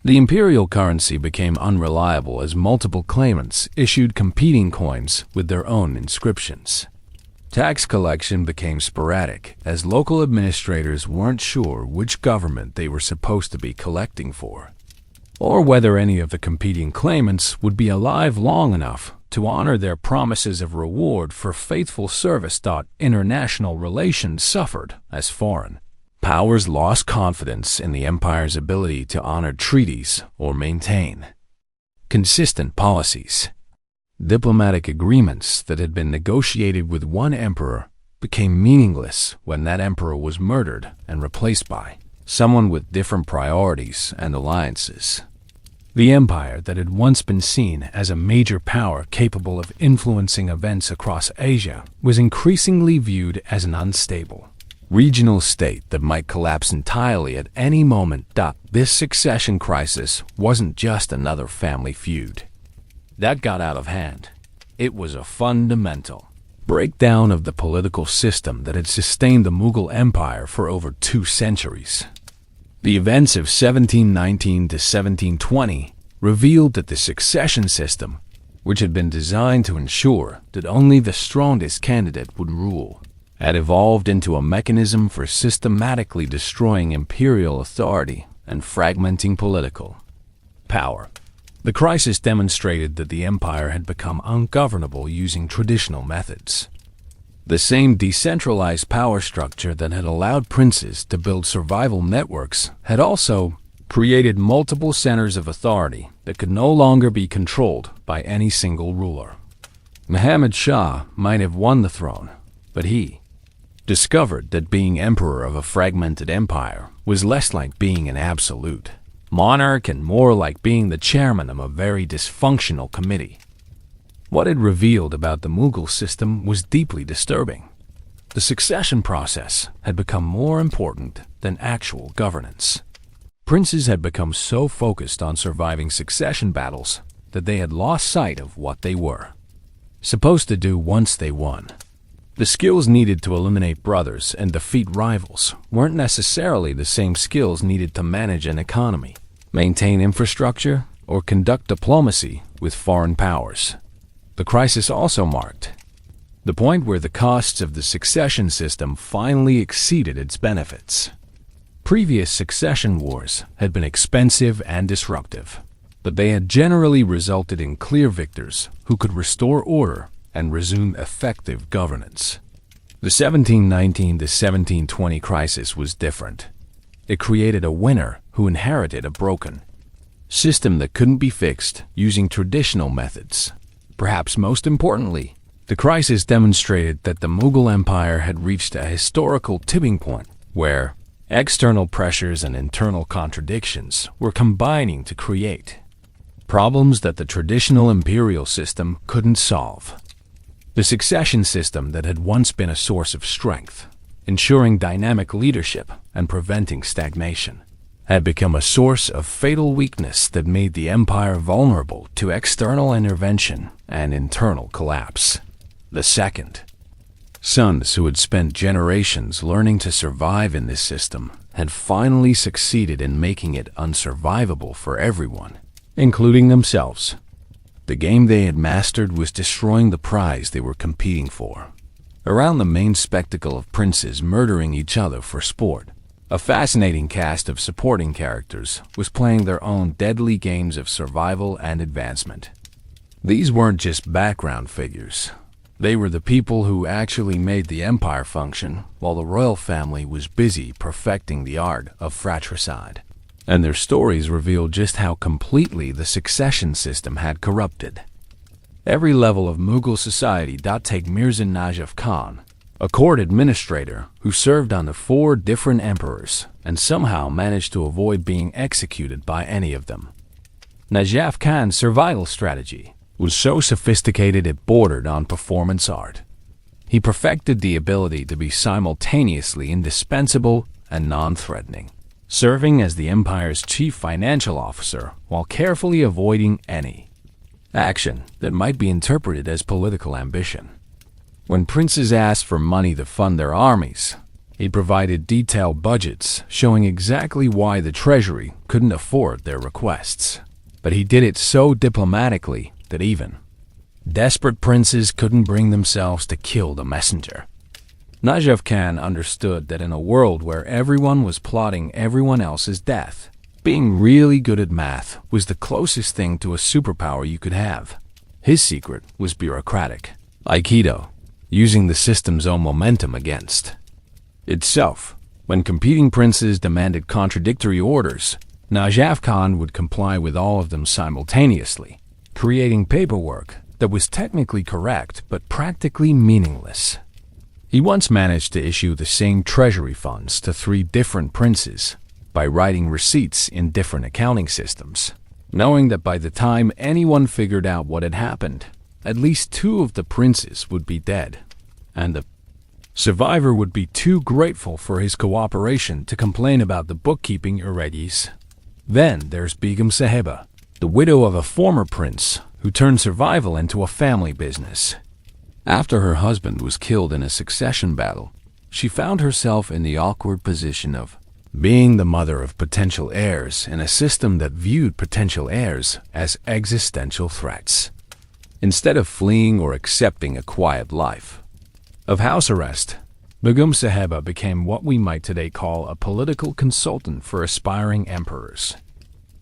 The imperial currency became unreliable as multiple claimants issued competing coins with their own inscriptions. Tax collection became sporadic as local administrators weren't sure which government they were supposed to be collecting for, or whether any of the competing claimants would be alive long enough to honor their promises of reward for faithful service. International relations suffered as foreign powers lost confidence in the empire's ability to honor treaties or maintain consistent policies. Diplomatic agreements that had been negotiated with one emperor became meaningless when that emperor was murdered and replaced by someone with different priorities and alliances. The empire that had once been seen as a major power capable of influencing events across Asia was increasingly viewed as an unstable regional state that might collapse entirely at any moment. This succession crisis wasn't just another family feud that got out of hand. It was a fundamental breakdown of the political system that had sustained the Mughal Empire for over 2 centuries. The events of 1719 to 1720 revealed that the succession system, which had been designed to ensure that only the strongest candidate would rule, had evolved into a mechanism for systematically destroying imperial authority and fragmenting political power. The crisis demonstrated that the empire had become ungovernable using traditional methods. The same decentralized power structure that had allowed princes to build survival networks had also created multiple centers of authority that could no longer be controlled by any single ruler. Muhammad Shah might have won the throne, but he discovered that being emperor of a fragmented empire was less like being an absolute monarch and more like being the chairman of a very dysfunctional committee. What it revealed about the Mughal system was deeply disturbing. The succession process had become more important than actual governance. Princes had become so focused on surviving succession battles that they had lost sight of what they were supposed to do once they won. The skills needed to eliminate brothers and defeat rivals weren't necessarily the same skills needed to manage an economy, maintain infrastructure, or conduct diplomacy with foreign powers. The crisis also marked the point where the costs of the succession system finally exceeded its benefits. Previous succession wars had been expensive and disruptive, but they had generally resulted in clear victors who could restore order and resume effective governance. The 1719 to 1720 crisis was different. It created a winner who inherited a broken system that couldn't be fixed using traditional methods. Perhaps most importantly, the crisis demonstrated that the Mughal Empire had reached a historical tipping point where external pressures and internal contradictions were combining to create problems that the traditional imperial system couldn't solve. The succession system that had once been a source of strength, ensuring dynamic leadership and preventing stagnation, had become a source of fatal weakness that made the empire vulnerable to external intervention and internal collapse. The second sons who had spent generations learning to survive in this system had finally succeeded in making it unsurvivable for everyone, including themselves. The game they had mastered was destroying the prize they were competing for. Around the main spectacle of princes murdering each other for sport, a fascinating cast of supporting characters was playing their own deadly games of survival and advancement. These weren't just background figures. They were the people who actually made the empire function while the royal family was busy perfecting the art of fratricide. And their stories revealed just how completely the succession system had corrupted every level of Mughal society. Take Mirza Najaf Khan, a court administrator who served under 4 different emperors and somehow managed to avoid being executed by any of them. Najaf Khan's survival strategy was so sophisticated it bordered on performance art. He perfected the ability to be simultaneously indispensable and non-threatening, serving as the empire's chief financial officer while carefully avoiding any action that might be interpreted as political ambition. When princes asked for money to fund their armies, he provided detailed budgets showing exactly why the treasury couldn't afford their requests. But he did it so diplomatically that even desperate princes couldn't bring themselves to kill the messenger. Najaf Khan understood that in a world where everyone was plotting everyone else's death, being really good at math was the closest thing to a superpower you could have. His secret was bureaucratic Aikido, using the system's own momentum against itself. When competing princes demanded contradictory orders, Najaf Khan would comply with all of them simultaneously, creating paperwork that was technically correct but practically meaningless. He once managed to issue the same treasury funds to 3 different princes by writing receipts in different accounting systems, knowing that by the time anyone figured out what had happened, at least 2 of the princes would be dead, and the survivor would be too grateful for his cooperation to complain about the bookkeeping irregularities. Then there's Begum Saheba, the widow of a former prince who turned survival into a family business. After her husband was killed in a succession battle, she found herself in the awkward position of being the mother of potential heirs in a system that viewed potential heirs as existential threats. Instead of fleeing or accepting a quiet life of house arrest, Begum Saheba became what we might today call a political consultant for aspiring emperors.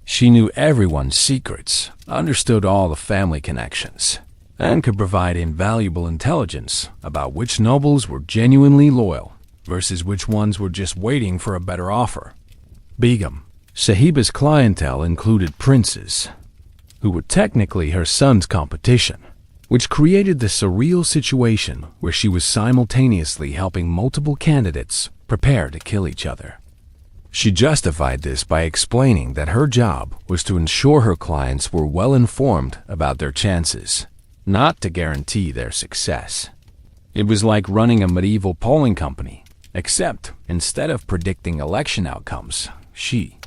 She knew everyone's secrets, understood all the family connections, and could provide invaluable intelligence about which nobles were genuinely loyal versus which ones were just waiting for a better offer. Begum Sahiba's clientele included princes, who were technically her son's competition, which created the surreal situation where she was simultaneously helping multiple candidates prepare to kill each other. She justified this by explaining that her job was to ensure her clients were well informed about their chances, not to guarantee their success. It was like running a medieval polling company, except instead of predicting election outcomes, she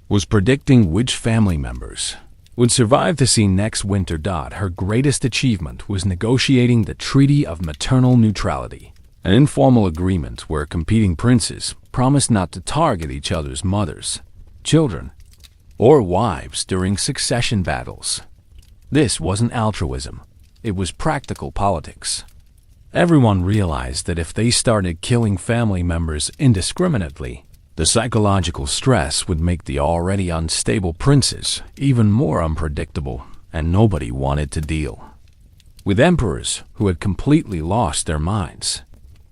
was predicting which family members would survive to see next winter. Her greatest achievement was negotiating the Treaty of Maternal Neutrality, an informal agreement where competing princes promised not to target each other's mothers, children, or wives during succession battles. This wasn't altruism, it was practical politics. Everyone realized that if they started killing family members indiscriminately, the psychological stress would make the already unstable princes even more unpredictable, and nobody wanted to deal with emperors who had completely lost their minds.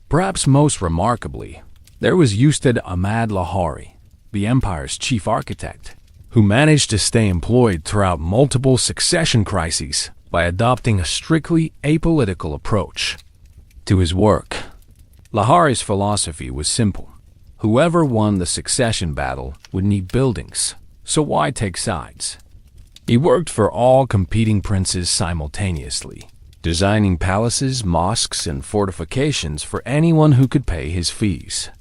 Perhaps most remarkably, there was Ustad Ahmad Lahori, the empire's chief architect, who managed to stay employed throughout multiple succession crises by adopting a strictly apolitical approach to his work. Lahori's philosophy was simple. Whoever won the succession battle would need buildings, so why take sides? He worked for all competing princes simultaneously, designing palaces, mosques, and fortifications for anyone who could pay his fees.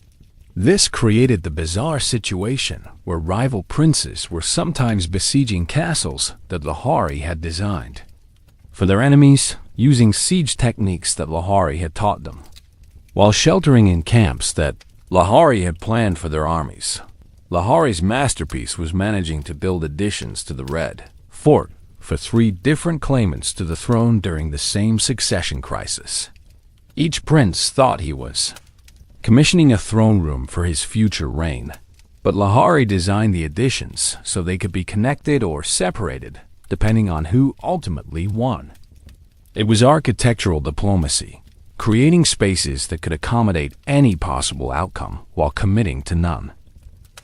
This created the bizarre situation where rival princes were sometimes besieging castles that Lahori had designed for their enemies, using siege techniques that Lahori had taught them, while sheltering in camps that Lahori had planned for their armies. Lahori's masterpiece was managing to build additions to the Red Fort for 3 different claimants to the throne during the same succession crisis. Each prince thought he was commissioning a throne room for his future reign, but Lahori designed the additions so they could be connected or separated, depending on who ultimately won. It was architectural diplomacy, creating spaces that could accommodate any possible outcome while committing to none.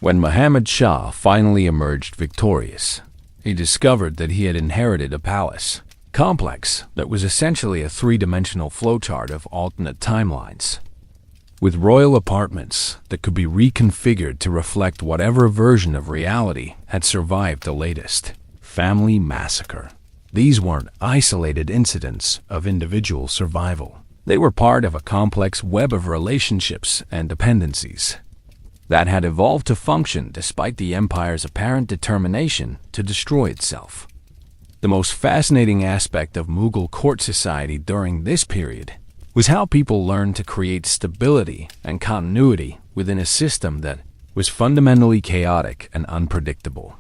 When Muhammad Shah finally emerged victorious, he discovered that he had inherited a palace complex that was essentially a 3-dimensional flowchart of alternate timelines, with royal apartments that could be reconfigured to reflect whatever version of reality had survived the latest family massacre. These weren't isolated incidents of individual survival. They were part of a complex web of relationships and dependencies that had evolved to function despite the empire's apparent determination to destroy itself. The most fascinating aspect of Mughal court society during this period was how people learned to create stability and continuity within a system that was fundamentally chaotic and unpredictable.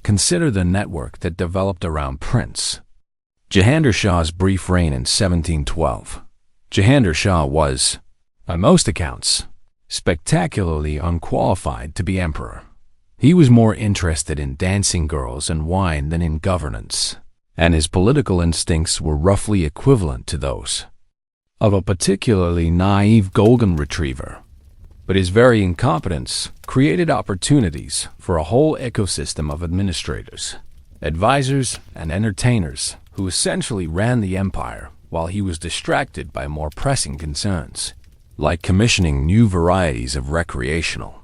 Consider the network that developed around Prince Jahandar Shah's brief reign in 1712. Jahandar Shah was, by most accounts, spectacularly unqualified to be emperor. He was more interested in dancing girls and wine than in governance, and his political instincts were roughly equivalent to those of a particularly naive golden retriever. But his very incompetence created opportunities for a whole ecosystem of administrators, advisors, and entertainers who essentially ran the empire while he was distracted by more pressing concerns, like commissioning new varieties of recreational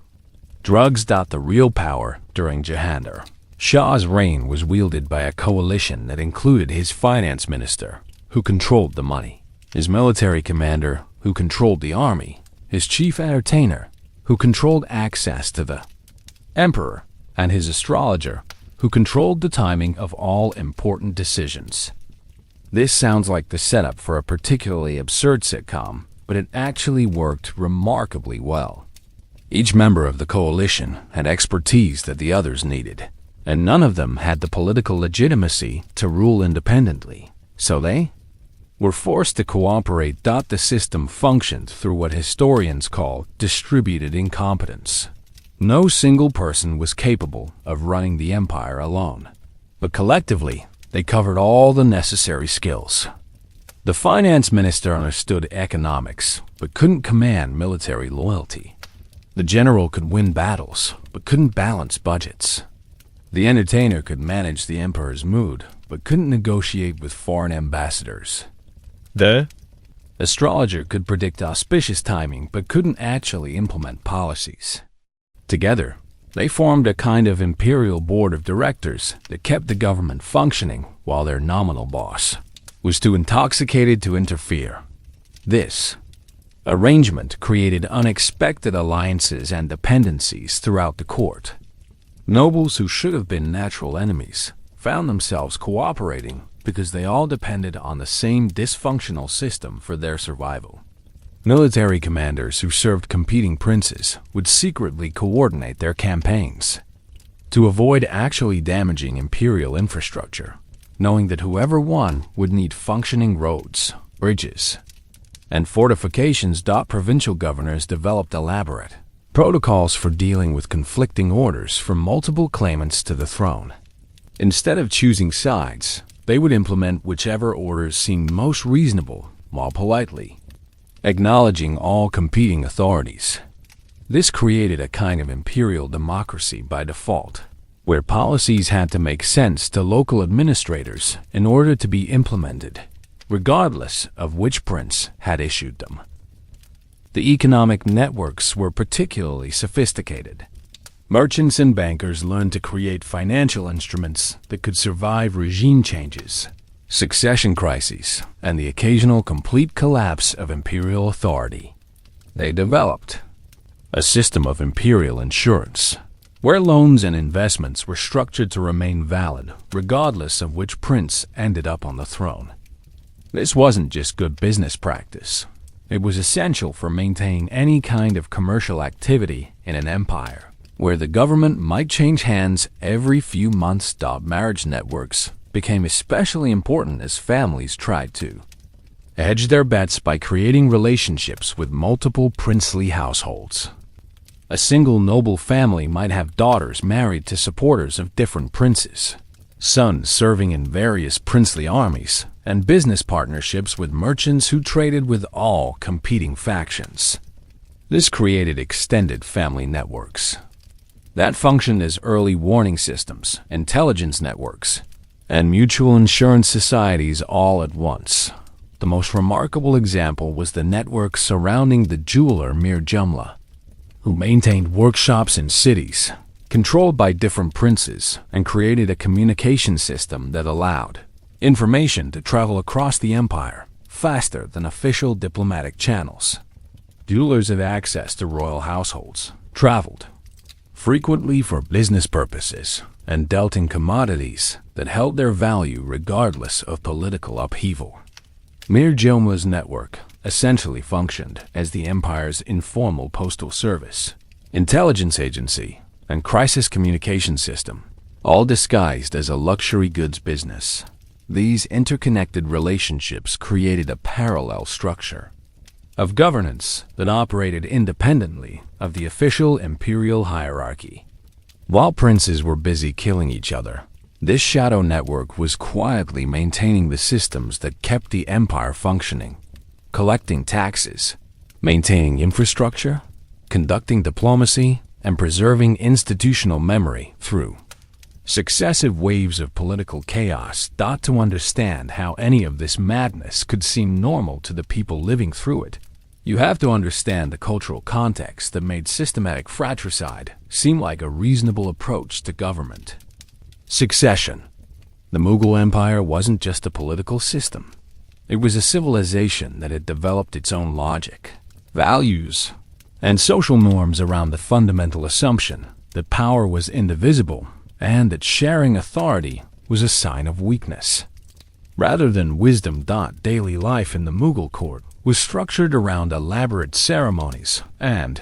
drugs. The real power during Jahandar Shah's reign was wielded by a coalition that included his finance minister, who controlled the money, his military commander, who controlled the army, his chief entertainer, who controlled access to the emperor, and his astrologer, who controlled the timing of all important decisions. This sounds like the setup for a particularly absurd sitcom, but it actually worked remarkably well. Each member of the coalition had expertise that the others needed, and none of them had the political legitimacy to rule independently, so they were forced to cooperate. The system functioned through what historians call distributed incompetence. No single person was capable of running the empire alone, but collectively, they covered all the necessary skills. The finance minister understood economics, but couldn't command military loyalty. The general could win battles, but couldn't balance budgets. The entertainer could manage the emperor's mood, but couldn't negotiate with foreign ambassadors. The astrologer could predict auspicious timing, but couldn't actually implement policies. Together, they formed a kind of imperial board of directors that kept the government functioning while their nominal boss was too intoxicated to interfere. This arrangement created unexpected alliances and dependencies throughout the court. Nobles who should have been natural enemies found themselves cooperating because they all depended on the same dysfunctional system for their survival. Military commanders who served competing princes would secretly coordinate their campaigns to avoid actually damaging imperial infrastructure, knowing that whoever won would need functioning roads, bridges, and fortifications. Provincial governors developed elaborate protocols for dealing with conflicting orders from multiple claimants to the throne. Instead of choosing sides, they would implement whichever orders seemed most reasonable while politely acknowledging all competing authorities. This created a kind of imperial democracy by default, where policies had to make sense to local administrators in order to be implemented, regardless of which prince had issued them. The economic networks were particularly sophisticated. Merchants and bankers learned to create financial instruments that could survive regime changes, succession crises, and the occasional complete collapse of imperial authority. They developed a system of imperial insurance, where loans and investments were structured to remain valid regardless of which prince ended up on the throne. This wasn't just good business practice. It was essential for maintaining any kind of commercial activity in an empire, where the government might change hands every few months. Marriage networks became especially important as families tried to hedge their bets by creating relationships with multiple princely households. A single noble family might have daughters married to supporters of different princes, sons serving in various princely armies, and business partnerships with merchants who traded with all competing factions. This created extended family networks that functioned as early warning systems, intelligence networks, and mutual insurance societies all at once. The most remarkable example was the network surrounding the jeweler Mir Jumla, who maintained workshops in cities controlled by different princes and created a communication system that allowed information to travel across the empire faster than official diplomatic channels. Jewelers had access to royal households, traveled frequently for business purposes, and dealt in commodities that held their value regardless of political upheaval. Mir Jumla's network essentially functioned as the empire's informal postal service, intelligence agency, and crisis communication system, all disguised as a luxury goods business. These interconnected relationships created a parallel structure of governance that operated independently of the official imperial hierarchy. While princes were busy killing each other, this shadow network was quietly maintaining the systems that kept the empire functioning, collecting taxes, maintaining infrastructure, conducting diplomacy, and preserving institutional memory through successive waves of political chaos. To understand how any of this madness could seem normal to the people living through it, you have to understand the cultural context that made systematic fratricide seem like a reasonable approach to government. Succession. The Mughal Empire wasn't just a political system. It was a civilization that had developed its own logic, values, and social norms around the fundamental assumption that power was indivisible and that sharing authority was a sign of weakness. Rather than wisdom. Daily life in the Mughal court was structured around elaborate ceremonies and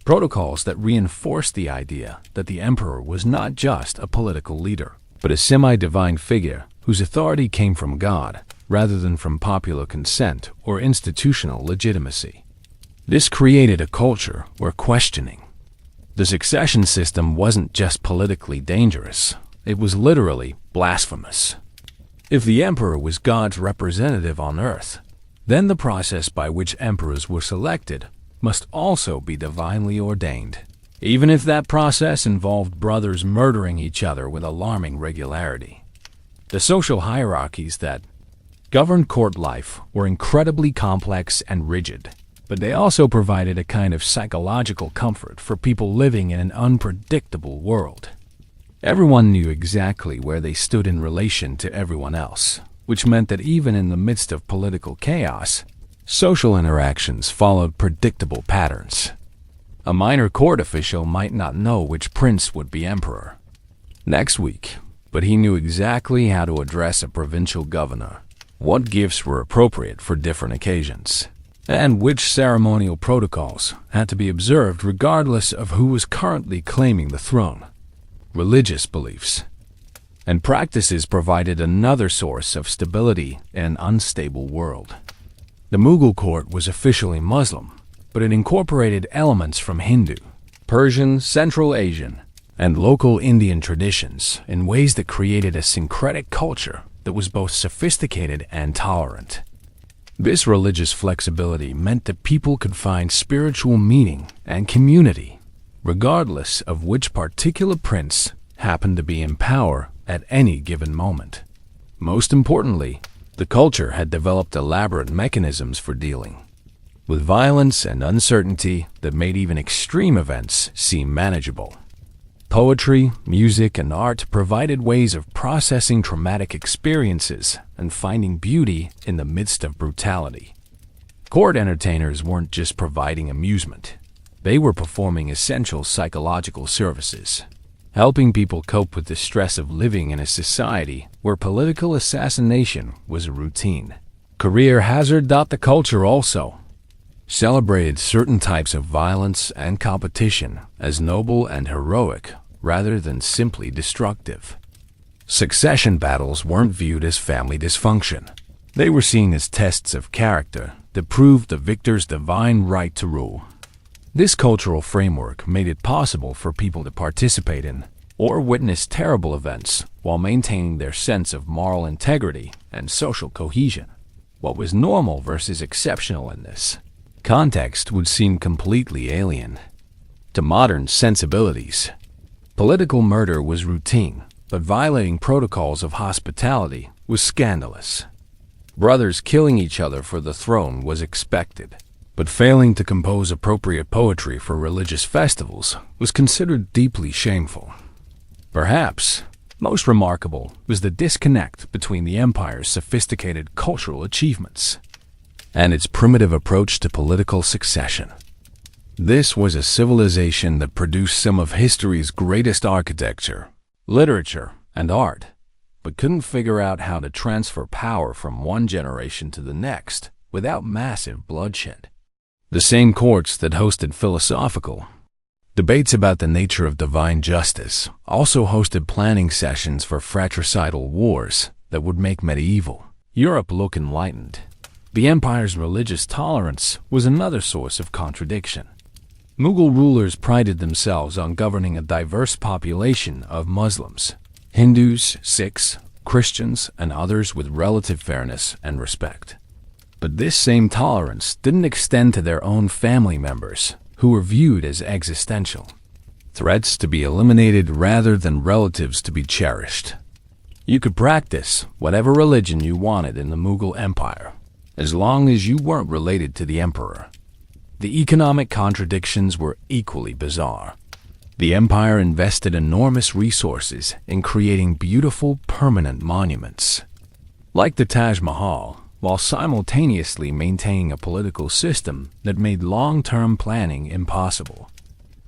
protocols that reinforced the idea that the emperor was not just a political leader, but a semi-divine figure whose authority came from God rather than from popular consent or institutional legitimacy. This created a culture where questioning the succession system wasn't just politically dangerous, it was literally blasphemous. If the emperor was God's representative on earth, then the process by which emperors were selected must also be divinely ordained. even if that process involved brothers murdering each other with alarming regularity. The social hierarchies that governed court life were incredibly complex and rigid, but they also provided a kind of psychological comfort for people living in an unpredictable world. Everyone knew exactly where they stood in relation to everyone else, which meant that even in the midst of political chaos, social interactions followed predictable patterns. A minor court official might not know which prince would be emperor next week, but he knew exactly how to address a provincial governor, what gifts were appropriate for different occasions, and which ceremonial protocols had to be observed regardless of who was currently claiming the throne. Religious beliefs and practices provided another source of stability in an unstable world. The Mughal court was officially Muslim, but it incorporated elements from Hindu, Persian, Central Asian, and local Indian traditions in ways that created a syncretic culture that was both sophisticated and tolerant. This religious flexibility meant that people could find spiritual meaning and community, regardless of which particular prince happened to be in power at any given moment. Most importantly, the culture had developed elaborate mechanisms for dealing with violence and uncertainty that made even extreme events seem manageable. Poetry, music, and art provided ways of processing traumatic experiences and finding beauty in the midst of brutality. Court entertainers weren't just providing amusement. They were performing essential psychological services, helping people cope with the stress of living in a society where political assassination was a routine. Career hazard. The culture also celebrated certain types of violence and competition as noble and heroic rather than simply destructive. Succession battles weren't viewed as family dysfunction. They were seen as tests of character that proved the victor's divine right to rule. This cultural framework made it possible for people to participate in or witness terrible events while maintaining their sense of moral integrity and social cohesion. What was normal versus exceptional in this context would seem completely alien to modern sensibilities. Political murder was routine, but violating protocols of hospitality was scandalous. Brothers killing each other for the throne was expected, but failing to compose appropriate poetry for religious festivals was considered deeply shameful. Perhaps most remarkable was the disconnect between the empire's sophisticated cultural achievements and its primitive approach to political succession. This was a civilization that produced some of history's greatest architecture, literature, and art, but couldn't figure out how to transfer power from one generation to the next without massive bloodshed. The same courts that hosted philosophical debates about the nature of divine justice also hosted planning sessions for fratricidal wars that would make medieval Europe look enlightened. The empire's religious tolerance was another source of contradiction. Mughal rulers prided themselves on governing a diverse population of Muslims, Hindus, Sikhs, Christians, and others with relative fairness and respect. But this same tolerance didn't extend to their own family members, who were viewed as existential threats to be eliminated rather than relatives to be cherished. You could practice whatever religion you wanted in the Mughal Empire, as long as you weren't related to the emperor. The economic contradictions were equally bizarre. The empire invested enormous resources in creating beautiful permanent monuments, like the Taj Mahal, while simultaneously maintaining a political system that made long-term planning impossible.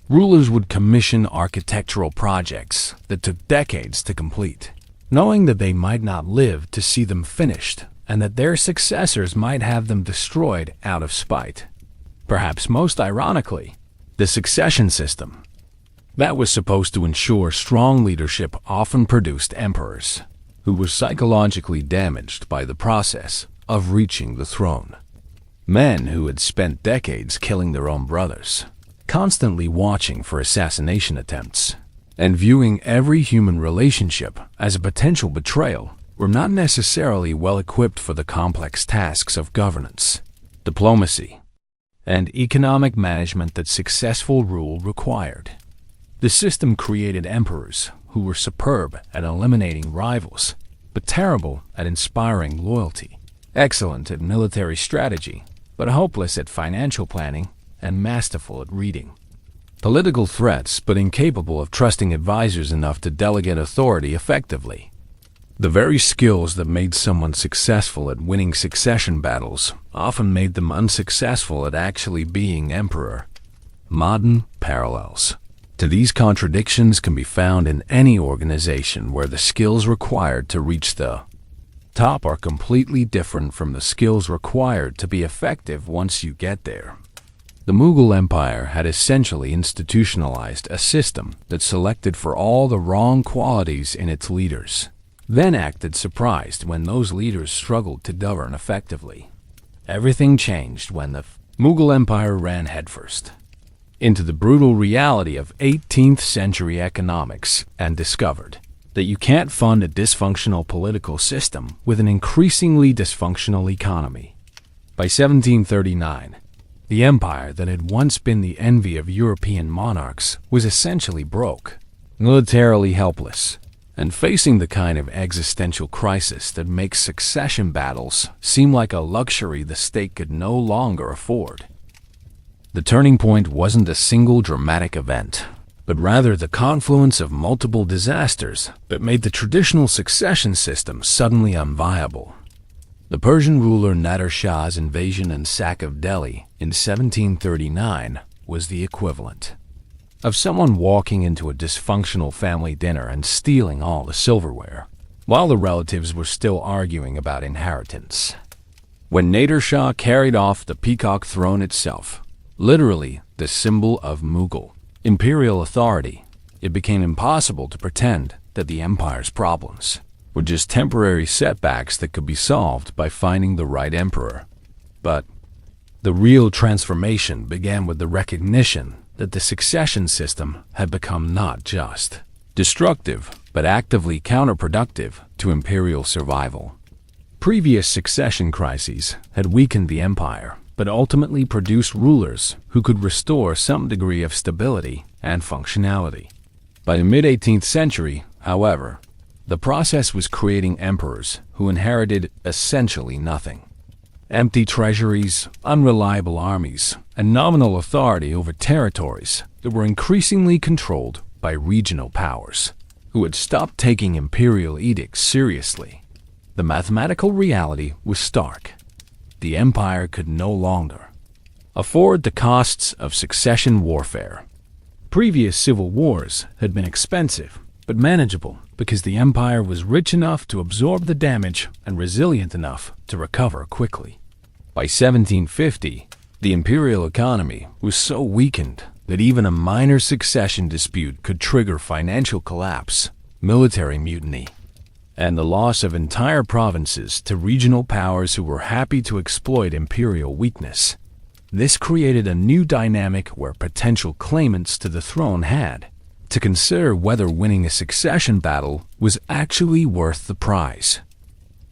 Rulers would commission architectural projects that took decades to complete, knowing that they might not live to see them finished and that their successors might have them destroyed out of spite. Perhaps most ironically, the succession system that was supposed to ensure strong leadership often produced emperors who were psychologically damaged by the process of reaching the throne. Men who had spent decades killing their own brothers, constantly watching for assassination attempts, and viewing every human relationship as a potential betrayal were not necessarily well equipped for the complex tasks of governance, diplomacy, and economic management that successful rule required. The system created emperors who were superb at eliminating rivals, but terrible at inspiring loyalty, excellent at military strategy, but hopeless at financial planning, and masterful at reading political threats, but incapable of trusting advisors enough to delegate authority effectively. The very skills that made someone successful at winning succession battles often made them unsuccessful at actually being emperor. Modern parallels to these contradictions can be found in any organization where the skills required to reach the top are completely different from the skills required to be effective once you get there. The Mughal Empire had essentially institutionalized a system that selected for all the wrong qualities in its leaders, then acted surprised when those leaders struggled to govern effectively. Everything changed when the Mughal Empire ran headfirst into the brutal reality of 18th century economics and discovered that you can't fund a dysfunctional political system with an increasingly dysfunctional economy. By 1739, the empire that had once been the envy of European monarchs was essentially broke, militarily helpless, and facing the kind of existential crisis that makes succession battles seem like a luxury the state could no longer afford. The turning point wasn't a single dramatic event, but rather the confluence of multiple disasters that made the traditional succession system suddenly unviable. The Persian ruler Nader Shah's invasion and sack of Delhi in 1739 was the equivalent of someone walking into a dysfunctional family dinner and stealing all the silverware, while the relatives were still arguing about inheritance. When Nader Shah carried off the peacock throne itself, literally the symbol of Mughal imperial authority, it became impossible to pretend that the empire's problems were just temporary setbacks that could be solved by finding the right emperor. But the real transformation began with the recognition that the succession system had become not just destructive, but actively counterproductive to imperial survival. Previous succession crises had weakened the empire, but ultimately produced rulers who could restore some degree of stability and functionality. By the mid-18th century, however, the process was creating emperors who inherited essentially nothing. Empty treasuries, unreliable armies, and nominal authority over territories that were increasingly controlled by regional powers, who had stopped taking imperial edicts seriously. The mathematical reality was stark. The empire could no longer afford the costs of succession warfare. Previous civil wars had been expensive, but manageable because the empire was rich enough to absorb the damage and resilient enough to recover quickly. By 1750, the imperial economy was so weakened that even a minor succession dispute could trigger financial collapse, military mutiny, and the loss of entire provinces to regional powers who were happy to exploit imperial weakness. This created a new dynamic where potential claimants to the throne had to consider whether winning a succession battle was actually worth the prize.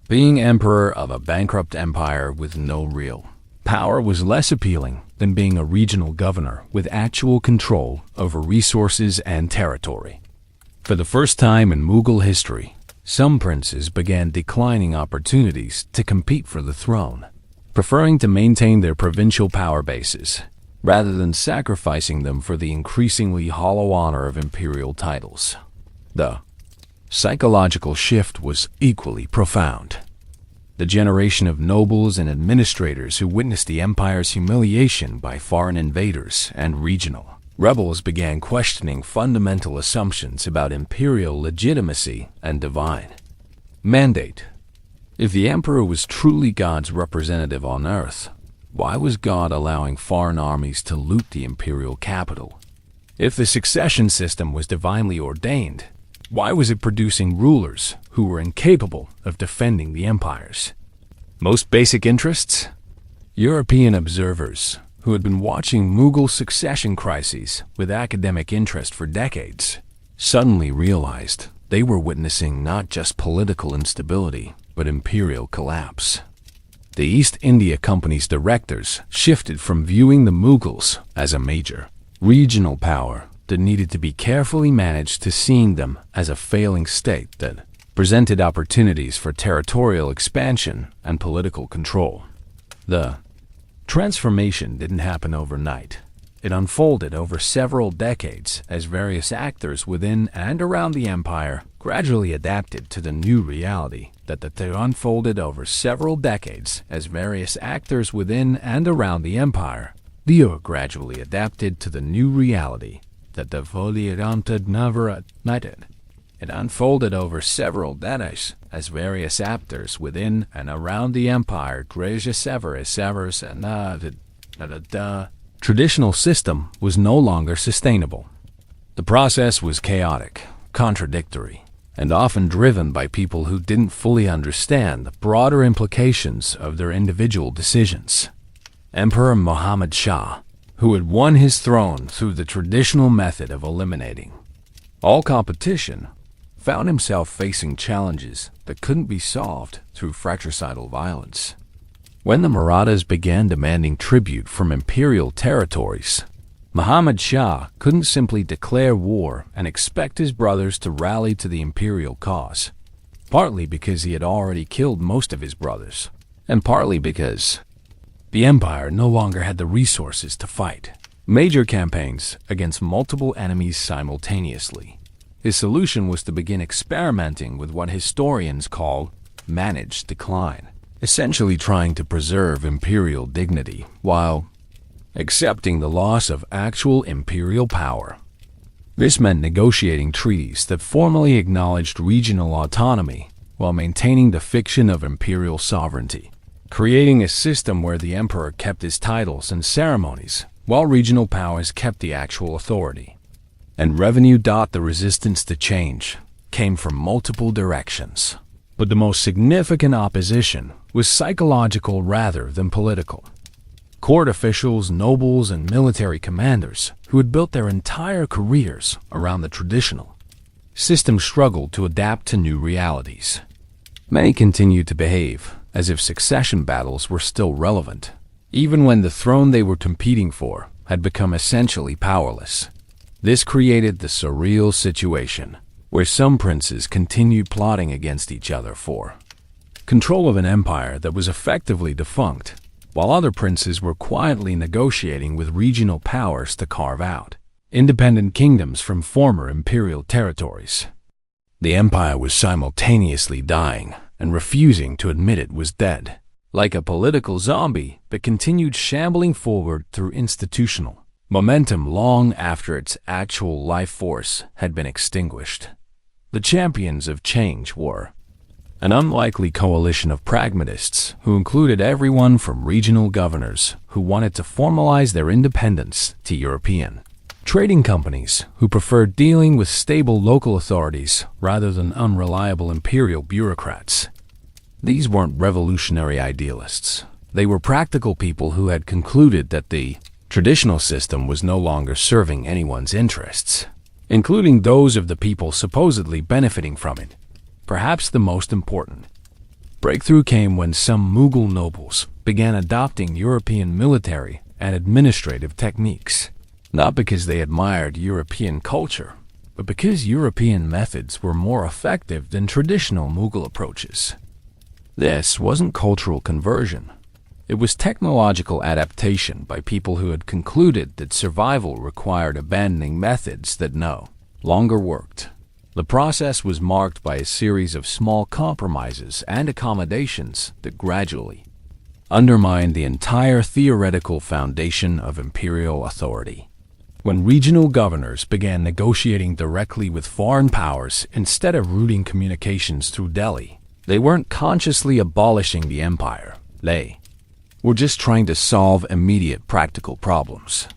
Being emperor of a bankrupt empire with no real power was less appealing than being a regional governor with actual control over resources and territory. For the first time in Mughal history, some princes began declining opportunities to compete for the throne, preferring to maintain their provincial power bases rather than sacrificing them for the increasingly hollow honor of imperial titles. The psychological shift was equally profound. The generation of nobles and administrators who witnessed the empire's humiliation by foreign invaders and regional rebels began questioning fundamental assumptions about imperial legitimacy and divine mandate. If the emperor was truly God's representative on earth, why was God allowing foreign armies to loot the imperial capital? If the succession system was divinely ordained, why was it producing rulers who were incapable of defending the empire's most basic interests? European observers who had been watching Mughal succession crises with academic interest for decades suddenly realized they were witnessing not just political instability, but imperial collapse. The East India Company's directors shifted from viewing the Mughals as a major regional power that needed to be carefully managed to seeing them as a failing state that presented opportunities for territorial expansion and political control. The transformation didn't happen overnight. It unfolded over several decades as various actors within and around the empire gradually adapted to the new reality unfolded over several decades as various actors within and around the empire gradually adapted to the new reality that the untold never united. It unfolded over several decades as various actors within and around the empire traditional system was no longer sustainable. The process was chaotic, contradictory, and often driven by people who didn't fully understand the broader implications of their individual decisions. Emperor Muhammad Shah, who had won his throne through the traditional method of eliminating all competition, found himself facing challenges that couldn't be solved through fratricidal violence. When the Marathas began demanding tribute from imperial territories, Muhammad Shah couldn't simply declare war and expect his brothers to rally to the imperial cause, partly because he had already killed most of his brothers, and partly because the empire no longer had the resources to fight major campaigns against multiple enemies simultaneously. His solution was to begin experimenting with what historians call managed decline, essentially trying to preserve imperial dignity while accepting the loss of actual imperial power. This meant negotiating treaties that formally acknowledged regional autonomy while maintaining the fiction of imperial sovereignty, creating a system where the emperor kept his titles and ceremonies while regional powers kept the actual authority. And revenue. The resistance to change came from multiple directions, but the most significant opposition was psychological rather than political. Court officials, nobles, and military commanders who had built their entire careers around the traditional system struggled to adapt to new realities. Many continued to behave as if succession battles were still relevant, even when the throne they were competing for had become essentially powerless. This created the surreal situation where some princes continued plotting against each other for control of an empire that was effectively defunct, while other princes were quietly negotiating with regional powers to carve out independent kingdoms from former imperial territories. The empire was simultaneously dying and refusing to admit it was dead, like a political zombie that continued shambling forward through institutional momentum long after its actual life force had been extinguished. The champions of change were an unlikely coalition of pragmatists who included everyone from regional governors who wanted to formalize their independence to European trading companies who preferred dealing with stable local authorities rather than unreliable imperial bureaucrats. These weren't revolutionary idealists. They were practical people who had concluded that the traditional system was no longer serving anyone's interests, including those of the people supposedly benefiting from it. Perhaps the most important breakthrough came when some Mughal nobles began adopting European military and administrative techniques, not because they admired European culture, but because European methods were more effective than traditional Mughal approaches. This wasn't cultural conversion. It was technological adaptation by people who had concluded that survival required abandoning methods that no longer worked. The process was marked by a series of small compromises and accommodations that gradually undermined the entire theoretical foundation of imperial authority. When regional governors began negotiating directly with foreign powers instead of routing communications through Delhi, they weren't consciously abolishing the empire. They were just trying to solve immediate practical problems.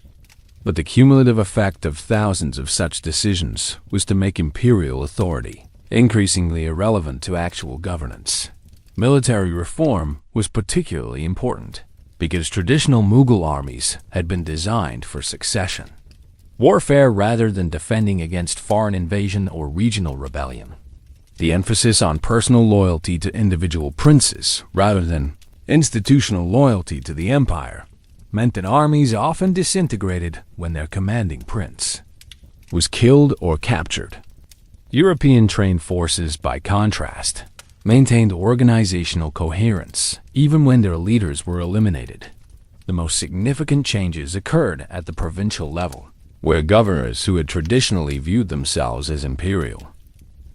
But the cumulative effect of thousands of such decisions was to make imperial authority increasingly irrelevant to actual governance. Military reform was particularly important because traditional Mughal armies had been designed for succession warfare rather than defending against foreign invasion or regional rebellion. The emphasis on personal loyalty to individual princes rather than institutional loyalty to the empire meant that armies often disintegrated when their commanding prince was killed or captured. European trained forces, by contrast, maintained organizational coherence even when their leaders were eliminated. The most significant changes occurred at the provincial level, where governors who had traditionally viewed themselves as imperial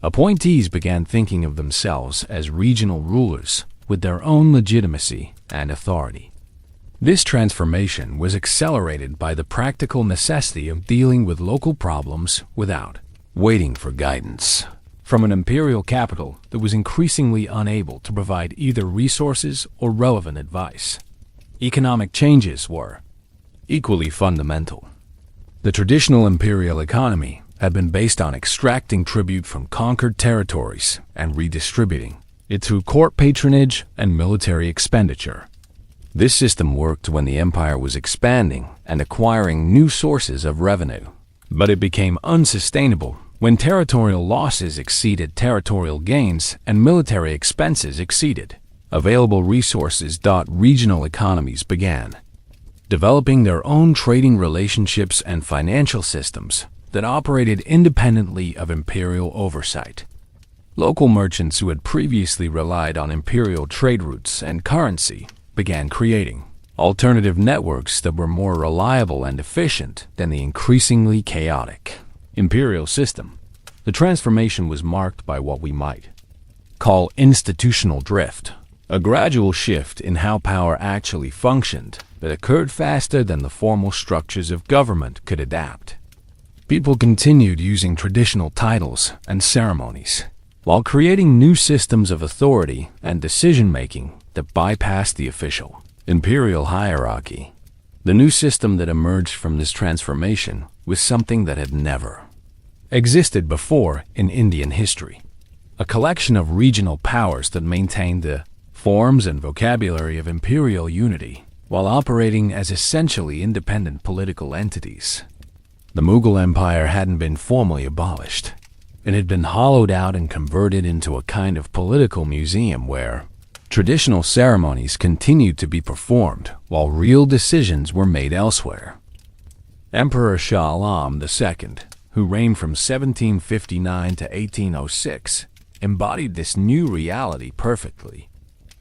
appointees began thinking of themselves as regional rulers with their own legitimacy and authority. This transformation was accelerated by the practical necessity of dealing with local problems without waiting for guidance from an imperial capital that was increasingly unable to provide either resources or relevant advice. Economic changes were equally fundamental. The traditional imperial economy had been based on extracting tribute from conquered territories and redistributing it through court patronage and military expenditure. This system worked when the empire was expanding and acquiring new sources of revenue, but it became unsustainable when territorial losses exceeded territorial gains and military expenses exceeded available resources. Regional economies began developing their own trading relationships and financial systems that operated independently of imperial oversight. Local merchants who had previously relied on imperial trade routes and currency began creating alternative networks that were more reliable and efficient than the increasingly chaotic imperial system. The transformation was marked by what we might call institutional drift, a gradual shift in how power actually functioned that occurred faster than the formal structures of government could adapt. People continued using traditional titles and ceremonies, while creating new systems of authority and decision-making that bypassed the official imperial hierarchy. The new system that emerged from this transformation was something that had never existed before in Indian history, a collection of regional powers that maintained the forms and vocabulary of imperial unity while operating as essentially independent political entities. The Mughal Empire hadn't been formally abolished. It had been hollowed out and converted into a kind of political museum where traditional ceremonies continued to be performed while real decisions were made elsewhere. Emperor Shah Alam II, who reigned from 1759 to 1806, embodied this new reality perfectly.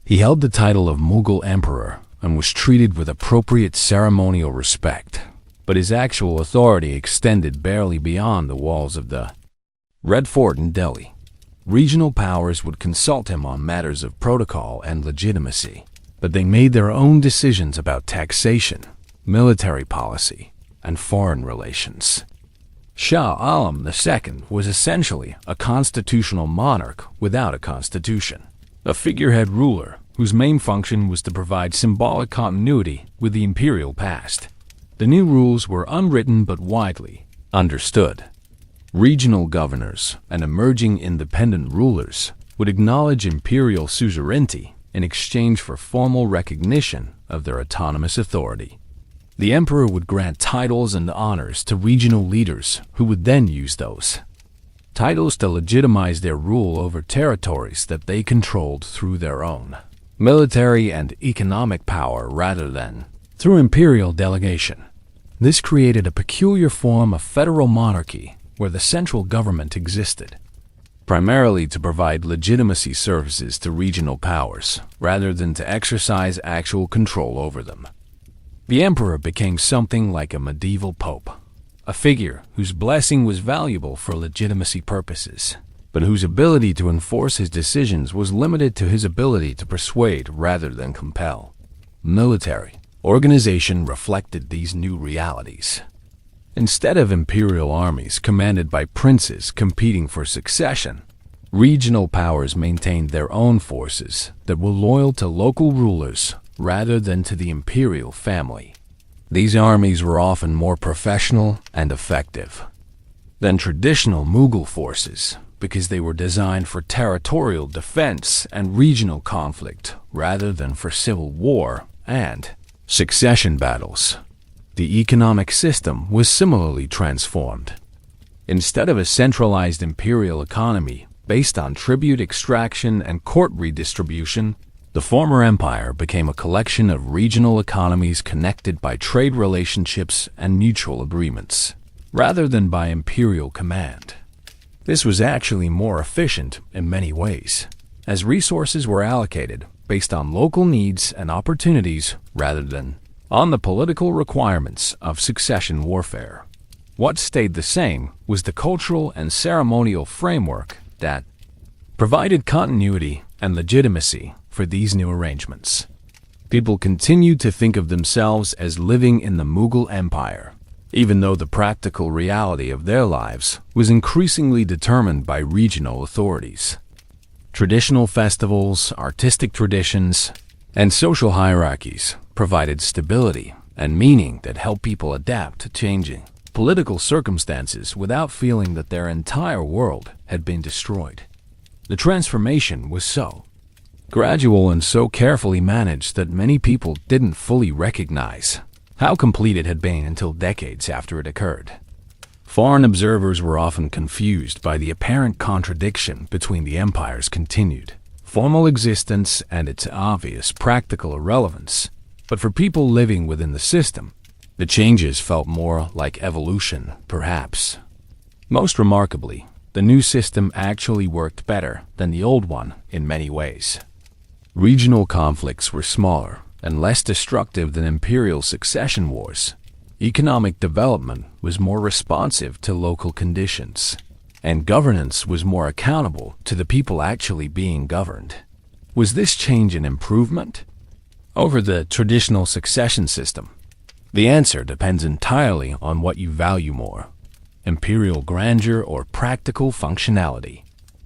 He held the title of Mughal Emperor and was treated with appropriate ceremonial respect, but his actual authority extended barely beyond the walls of the Red Fort in Delhi. Regional powers would consult him on matters of protocol and legitimacy, but they made their own decisions about taxation, military policy, and foreign relations. Shah Alam II was essentially a constitutional monarch without a constitution, a figurehead ruler whose main function was to provide symbolic continuity with the imperial past. The new rules were unwritten but widely understood. Regional governors and emerging independent rulers would acknowledge imperial suzerainty in exchange for formal recognition of their autonomous authority. The emperor would grant titles and honors to regional leaders who would then use those titles to legitimize their rule over territories that they controlled through their own military and economic power rather than through imperial delegation. This created a peculiar form of federal monarchy where the central government existed, primarily to provide legitimacy services to regional powers rather than to exercise actual control over them. The emperor became something like a medieval pope, a figure whose blessing was valuable for legitimacy purposes, but whose ability to enforce his decisions was limited to his ability to persuade rather than compel. Military organization reflected these new realities. Instead of imperial armies commanded by princes competing for succession, regional powers maintained their own forces that were loyal to local rulers rather than to the imperial family. These armies were often more professional and effective than traditional Mughal forces because they were designed for territorial defense and regional conflict rather than for civil war and succession battles. The economic system was similarly transformed. Instead of a centralized imperial economy based on tribute extraction and court redistribution, the former empire became a collection of regional economies connected by trade relationships and mutual agreements. rather than by imperial command. This was actually more efficient in many ways, as resources were allocated based on local needs and opportunities rather than on the political requirements of succession warfare. What stayed the same was the cultural and ceremonial framework that provided continuity and legitimacy for these new arrangements. People continued to think of themselves as living in the Mughal Empire, even though the practical reality of their lives was increasingly determined by regional authorities. Traditional festivals, artistic traditions, and social hierarchies provided stability and meaning that helped people adapt to changing political circumstances without feeling that their entire world had been destroyed. The transformation was so gradual and so carefully managed that many people didn't fully recognize how complete it had been until decades after it occurred. Foreign observers were often confused by the apparent contradiction between the empire's continued formal existence and its obvious practical irrelevance. But for people living within the system, the changes felt more like evolution, perhaps. Most remarkably, the new system actually worked better than the old one in many ways. Regional conflicts were smaller and less destructive than imperial succession wars. Economic development was more responsive to local conditions, and governance was more accountable to the people actually being governed. Was this change an improvement over the traditional succession system? The answer depends entirely on what you value more: imperial grandeur or practical functionality.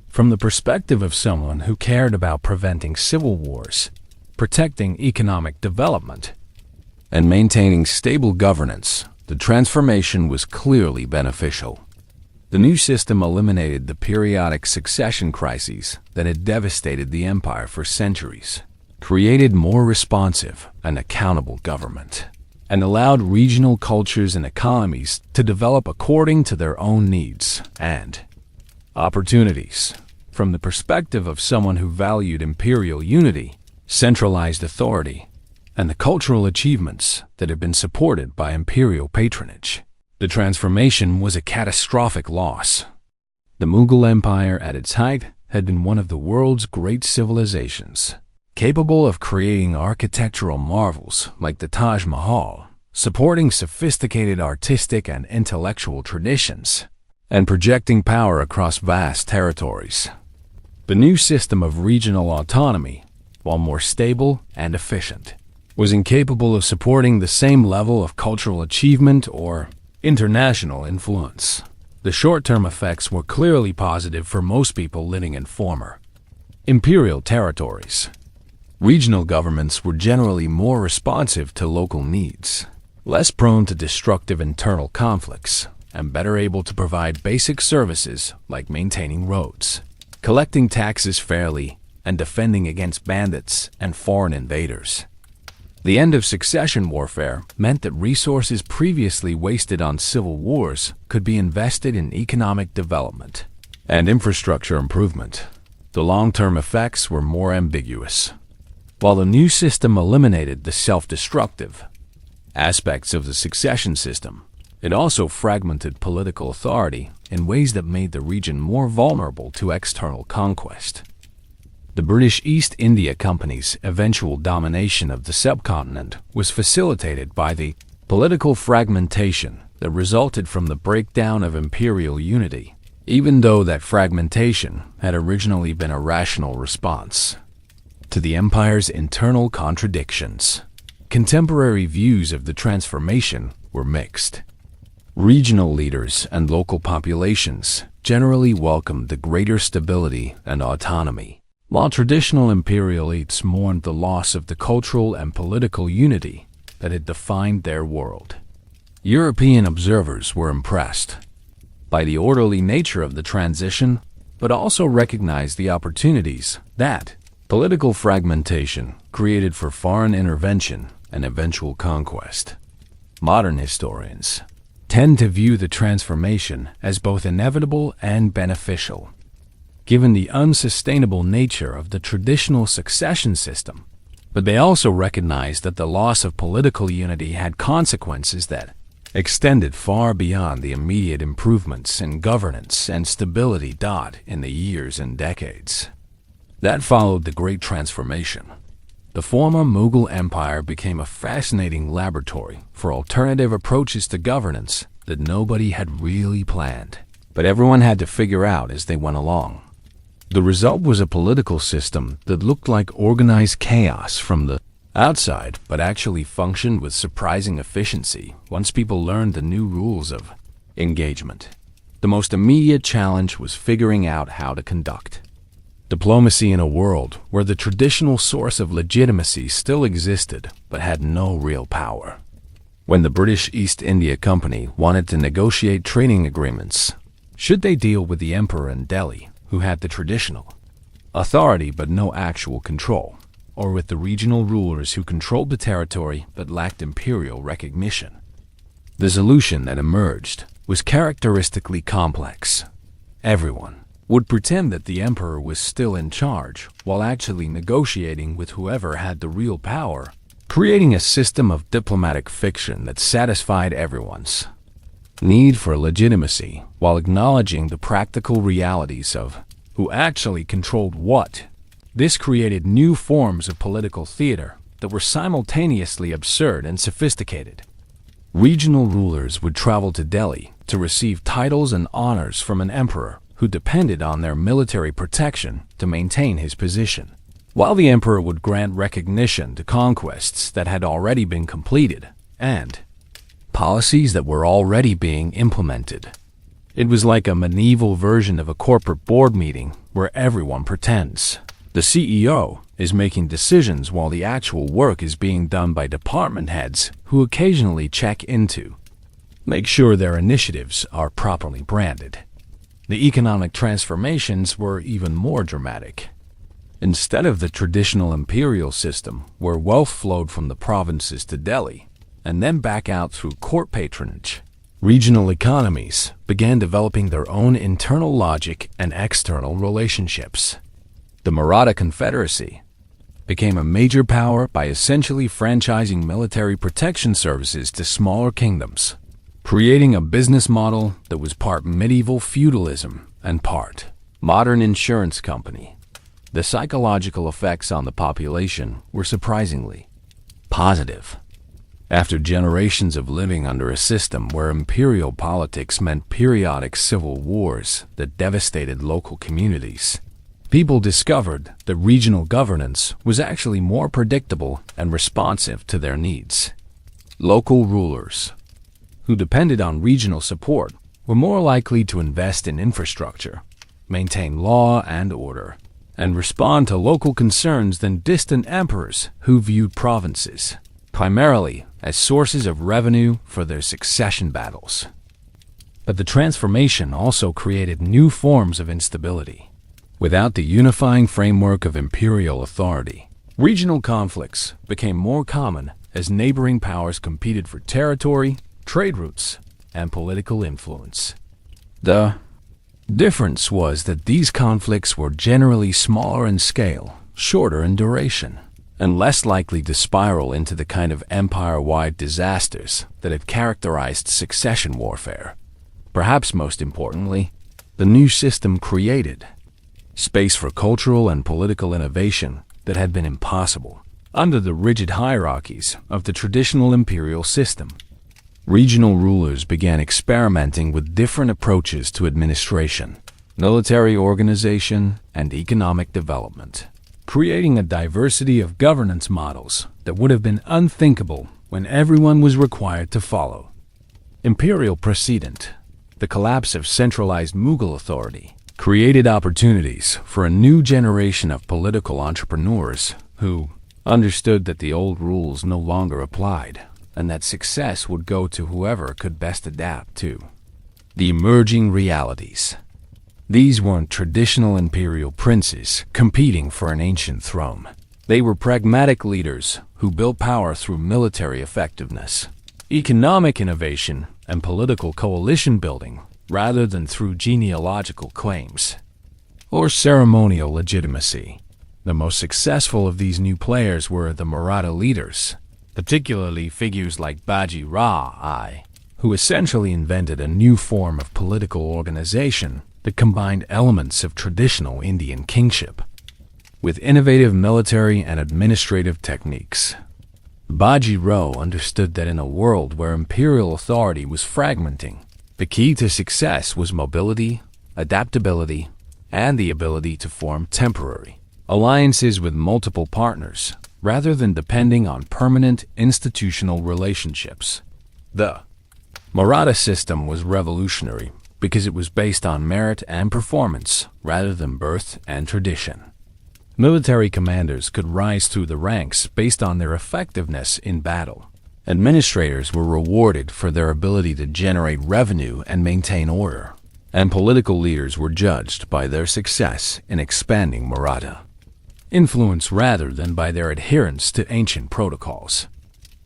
From the perspective of someone who cared about preventing civil wars, protecting economic development, and maintaining stable governance, the transformation was clearly beneficial. The new system eliminated the periodic succession crises that had devastated the empire for centuries, created more responsive and accountable government, and allowed regional cultures and economies to develop according to their own needs and opportunities. From the perspective of someone who valued imperial unity, centralized authority, and the cultural achievements that had been supported by imperial patronage, the transformation was a catastrophic loss. The Mughal Empire at its height had been one of the world's great civilizations, capable of creating architectural marvels like the Taj Mahal, supporting sophisticated artistic and intellectual traditions, and projecting power across vast territories. The new system of regional autonomy, while more stable and efficient, was incapable of supporting the same level of cultural achievement or international influence. The short-term effects were clearly positive for most people living in former imperial territories. Regional governments were generally more responsive to local needs, less prone to destructive internal conflicts, and better able to provide basic services like maintaining roads, collecting taxes fairly, and defending against bandits and foreign invaders. The end of succession warfare meant that resources previously wasted on civil wars could be invested in economic development and infrastructure improvement. The long-term effects were more ambiguous. While the new system eliminated the self-destructive aspects of the succession system, it also fragmented political authority in ways that made the region more vulnerable to external conquest. The British East India Company's eventual domination of the subcontinent was facilitated by the political fragmentation that resulted from the breakdown of imperial unity, even though that fragmentation had originally been a rational response to the empire's internal contradictions. Contemporary views of the transformation were mixed. Regional leaders and local populations generally welcomed the greater stability and autonomy, while traditional imperial elites mourned the loss of the cultural and political unity that had defined their world. European observers were impressed by the orderly nature of the transition, but also recognized the opportunities that political fragmentation created for foreign intervention and eventual conquest. Modern historians tend to view the transformation as both inevitable and beneficial, given the unsustainable nature of the traditional succession system, but they also recognize that the loss of political unity had consequences that extended far beyond the immediate improvements in governance and stability in the years and decades that followed the Great Transformation. The former Mughal Empire became a fascinating laboratory for alternative approaches to governance that nobody had really planned, but everyone had to figure out as they went along. The result was a political system that looked like organized chaos from the outside, but actually functioned with surprising efficiency once people learned the new rules of engagement. The most immediate challenge was figuring out how to conduct diplomacy in a world where the traditional source of legitimacy still existed but had no real power. When the British East India Company wanted to negotiate trading agreements, should they deal with the emperor in Delhi, who had the traditional authority but no actual control, or with the regional rulers who controlled the territory but lacked imperial recognition? The solution that emerged was characteristically complex. Everyone would pretend that the emperor was still in charge while actually negotiating with whoever had the real power, creating a system of diplomatic fiction that satisfied everyone's need for legitimacy while acknowledging the practical realities of who actually controlled what. This created new forms of political theater that were simultaneously absurd and sophisticated. Regional rulers would travel to Delhi to receive titles and honors from an emperor who depended on their military protection to maintain his position, while the emperor would grant recognition to conquests that had already been completed and policies that were already being implemented. It was like a medieval version of a corporate board meeting where everyone pretends the CEO is making decisions while the actual work is being done by department heads who occasionally check in to make sure their initiatives are properly branded. The economic transformations were even more dramatic. Instead of the traditional imperial system, where wealth flowed from the provinces to Delhi and then back out through court patronage, regional economies began developing their own internal logic and external relationships. The Maratha Confederacy became a major power by essentially franchising military protection services to smaller kingdoms, creating a business model that was part medieval feudalism and part modern insurance company. The psychological effects on the population were surprisingly positive. After generations of living under a system where imperial politics meant periodic civil wars that devastated local communities, people discovered that regional governance was actually more predictable and responsive to their needs. Local rulers who depended on regional support were more likely to invest in infrastructure, maintain law and order, and respond to local concerns than distant emperors who viewed provinces primarily as sources of revenue for their succession battles. But the transformation also created new forms of instability. Without the unifying framework of imperial authority, regional conflicts became more common as neighboring powers competed for territory, trade routes, and political influence. The difference was that these conflicts were generally smaller in scale, shorter in duration, and less likely to spiral into the kind of empire-wide disasters that had characterized succession warfare. Perhaps most importantly, the new system created space for cultural and political innovation that had been impossible under the rigid hierarchies of the traditional imperial system. Regional rulers began experimenting with different approaches to administration, military organization, and economic development, creating a diversity of governance models that would have been unthinkable when everyone was required to follow imperial precedent. The collapse of centralized Mughal authority created opportunities for a new generation of political entrepreneurs who understood that the old rules no longer applied, and that success would go to whoever could best adapt to the emerging realities. These weren't traditional imperial princes competing for an ancient throne. They were pragmatic leaders who built power through military effectiveness, economic innovation, and political coalition building, rather than through genealogical claims or ceremonial legitimacy. The most successful of these new players were the Maratha leaders, particularly figures like Baji Rao I, who essentially invented a new form of political organization that combined elements of traditional Indian kingship with innovative military and administrative techniques. Baji Rao understood that in a world where imperial authority was fragmenting, the key to success was mobility, adaptability, and the ability to form temporary alliances with multiple partners, rather than depending on permanent institutional relationships. The Maratha system was revolutionary because it was based on merit and performance rather than birth and tradition. Military commanders could rise through the ranks based on their effectiveness in battle. Administrators were rewarded for their ability to generate revenue and maintain order, and political leaders were judged by their success in expanding Maratha influence rather than by their adherence to ancient protocols.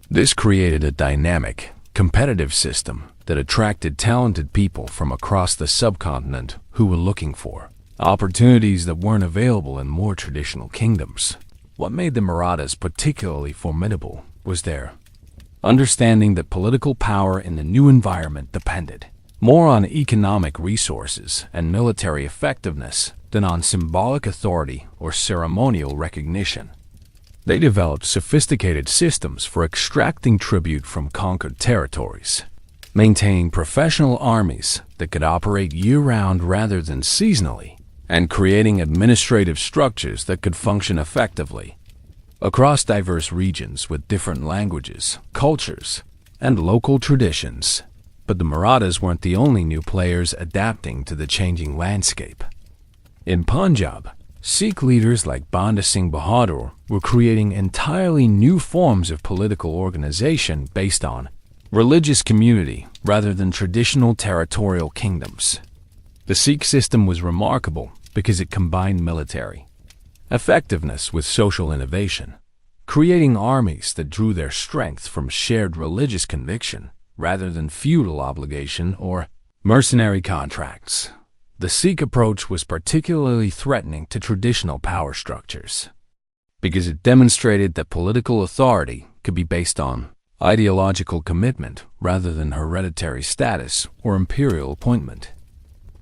This created a dynamic, competitive system that attracted talented people from across the subcontinent who were looking for opportunities that weren't available in more traditional kingdoms. What made the Marathas particularly formidable was their understanding that political power in the new environment depended more on economic resources and military effectiveness than on symbolic authority or ceremonial recognition. They developed sophisticated systems for extracting tribute from conquered territories, maintaining professional armies that could operate year-round rather than seasonally, and creating administrative structures that could function effectively across diverse regions with different languages, cultures, and local traditions. But the Marathas weren't the only new players adapting to the changing landscape. In Punjab, Sikh leaders like Banda Singh Bahadur were creating entirely new forms of political organization based on religious community rather than traditional territorial kingdoms. The Sikh system was remarkable because it combined military effectiveness with social innovation, creating armies that drew their strength from shared religious conviction rather than feudal obligation or mercenary contracts. The Sikh approach was particularly threatening to traditional power structures because it demonstrated that political authority could be based on ideological commitment rather than hereditary status or imperial appointment.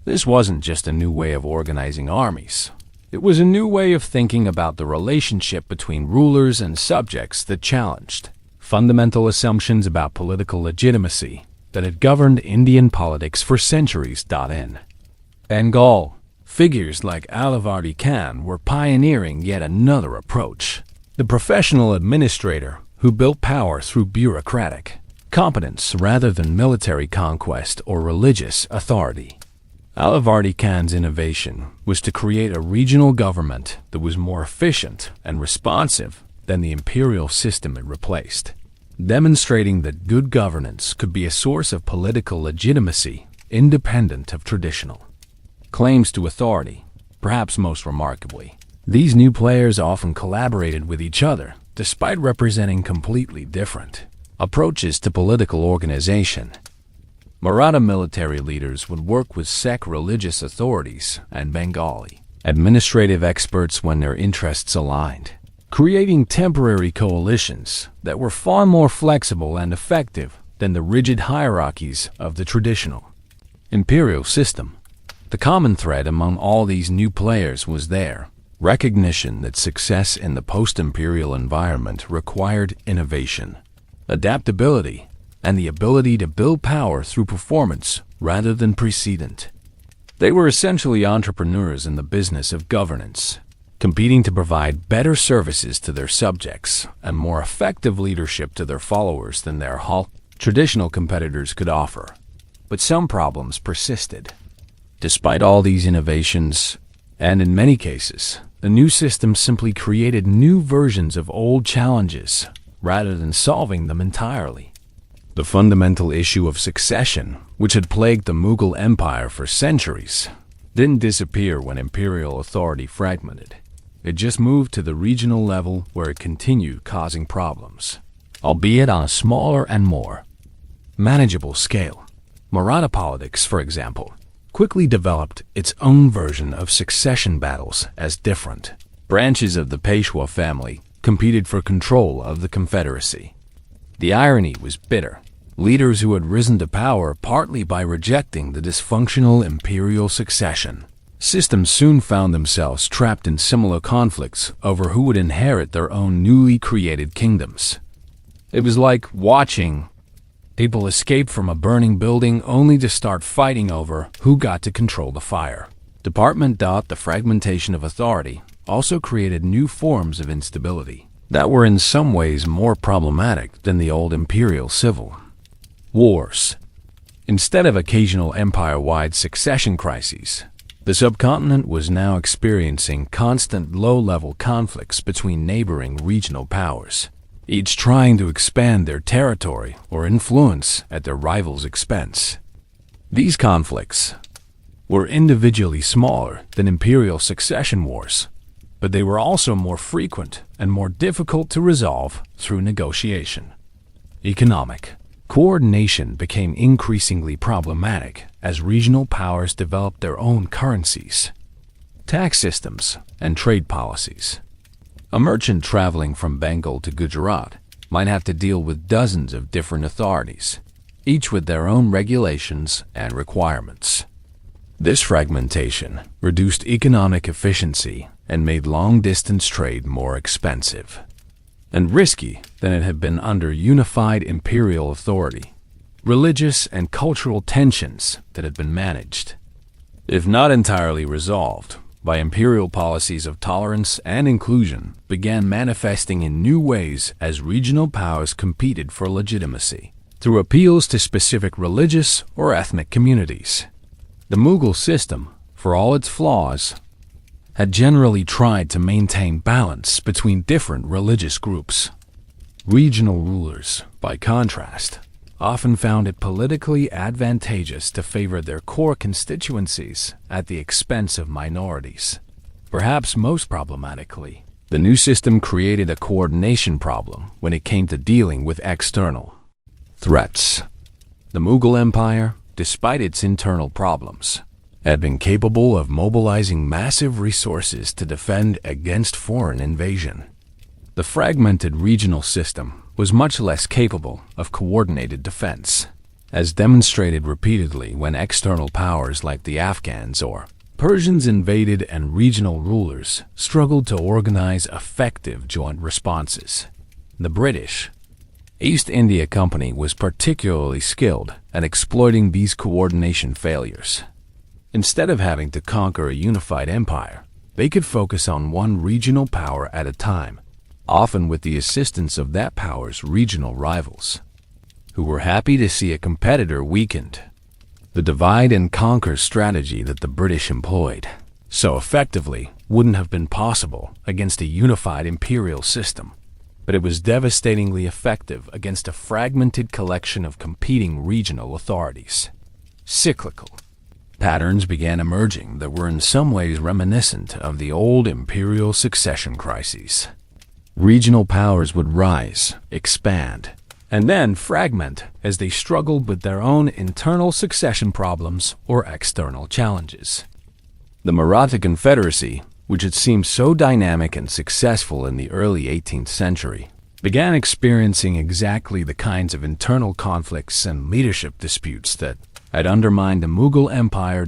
This wasn't just a new way of organizing armies. It was a new way of thinking about the relationship between rulers and subjects that challenged fundamental assumptions about political legitimacy that had governed Indian politics for centuries. In Bengal, figures like Alavardi Khan were pioneering yet another approach, the professional administrator who built power through bureaucratic competence rather than military conquest or religious authority. Alavardi Khan's innovation was to create a regional government that was more efficient and responsive than the imperial system it replaced, demonstrating that good governance could be a source of political legitimacy independent of traditional claims to authority. Perhaps most remarkably, these new players often collaborated with each other despite representing completely different approaches to political organization. Maratha military leaders would work with Sikh religious authorities and Bengali administrative experts when their interests aligned, creating temporary coalitions that were far more flexible and effective than the rigid hierarchies of the traditional imperial system. The common thread among all these new players was their recognition that success in the post-imperial environment required innovation, adaptability, and the ability to build power through performance rather than precedent. They were essentially entrepreneurs in the business of governance, competing to provide better services to their subjects and more effective leadership to their followers than their traditional competitors could offer. But some problems persisted. Despite all these innovations, and in many cases, the new system simply created new versions of old challenges rather than solving them entirely. The fundamental issue of succession, which had plagued the Mughal Empire for centuries, didn't disappear when imperial authority fragmented. It just moved to the regional level where it continued causing problems, albeit on a smaller and more manageable scale. Maratha politics, for example, quickly developed its own version of succession battles as different branches of the Peshwa family competed for control of the confederacy. The irony was bitter. leaders who had risen to power partly by rejecting the dysfunctional imperial succession systems soon found themselves trapped in similar conflicts over who would inherit their own newly created kingdoms. It was like watching people escape from a burning building only to start fighting over who got to control the fire. The fragmentation of authority also created new forms of instability that were in some ways more problematic than the old imperial civil wars. Instead of occasional empire-wide succession crises, the subcontinent was now experiencing constant low-level conflicts between neighboring regional powers, each trying to expand their territory or influence at their rivals' expense. These conflicts were individually smaller than imperial succession wars, but they were also more frequent and more difficult to resolve through negotiation. Economic coordination became increasingly problematic as regional powers developed their own currencies, tax systems, and trade policies. A merchant traveling from Bengal to Gujarat might have to deal with dozens of different authorities, each with their own regulations and requirements. This fragmentation reduced economic efficiency and made long-distance trade more expensive and risky than it had been under unified imperial authority. Religious and cultural tensions that had been managed, if not entirely resolved, by imperial policies of tolerance and inclusion, began manifesting in new ways as regional powers competed for legitimacy through appeals to specific religious or ethnic communities. The Mughal system, for all its flaws, had generally tried to maintain balance between different religious groups. Regional rulers, by contrast, often found it politically advantageous to favor their core constituencies at the expense of minorities. Perhaps most problematically, the new system created a coordination problem when it came to dealing with external threats. The Mughal Empire, despite its internal problems, had been capable of mobilizing massive resources to defend against foreign invasion. The fragmented regional system was much less capable of coordinated defense, as demonstrated repeatedly when external powers like the Afghans or Persians invaded and regional rulers struggled to organize effective joint responses. The British East India Company was particularly skilled at exploiting these coordination failures. Instead of having to conquer a unified empire, they could focus on one regional power at a time, often with the assistance of that power's regional rivals, who were happy to see a competitor weakened. The divide-and-conquer strategy that the British employed so effectively wouldn't have been possible against a unified imperial system, but it was devastatingly effective against a fragmented collection of competing regional authorities. Cyclical patterns began emerging that were in some ways reminiscent of the old imperial succession crises. Regional powers would rise, expand, and then fragment as they struggled with their own internal succession problems or external challenges. The Maratha Confederacy, which had seemed so dynamic and successful in the early 18th century, began experiencing exactly the kinds of internal conflicts and leadership disputes that had undermined the Mughal Empire.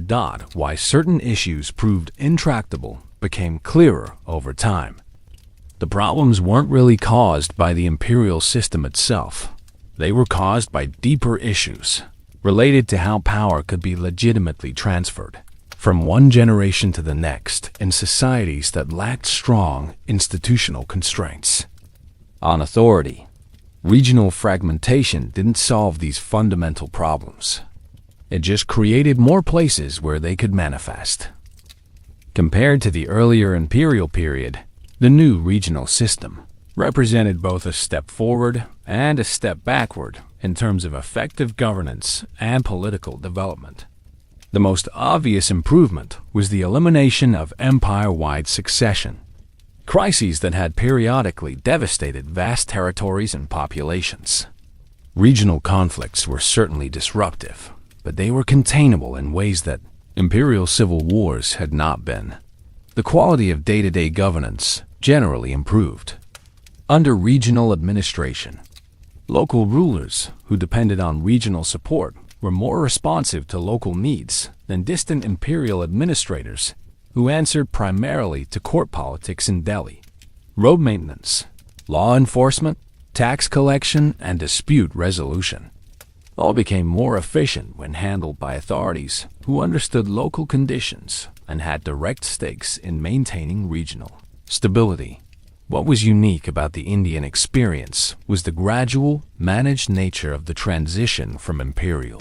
Why certain issues proved intractable became clearer over time. The problems weren't really caused by the imperial system itself. They were caused by deeper issues related to how power could be legitimately transferred from one generation to the next in societies that lacked strong institutional constraints on authority. Regional fragmentation didn't solve these fundamental problems. It just created more places where they could manifest. Compared to the earlier imperial period, the new regional system represented both a step forward and a step backward in terms of effective governance and political development. The most obvious improvement was the elimination of empire-wide succession, crises that had periodically devastated vast territories and populations. Regional conflicts were certainly disruptive, but they were containable in ways that imperial civil wars had not been. The quality of day-to-day governance generally improved. Under regional administration, Local rulers, who depended on regional support, were more responsive to local needs than distant imperial administrators, who answered primarily to court politics in Delhi. Road maintenance, law enforcement, tax collection, and dispute resolution all became more efficient when handled by authorities who understood local conditions and had direct stakes in maintaining regional stability. What was unique about the Indian experience was the gradual, managed nature of the transition from imperial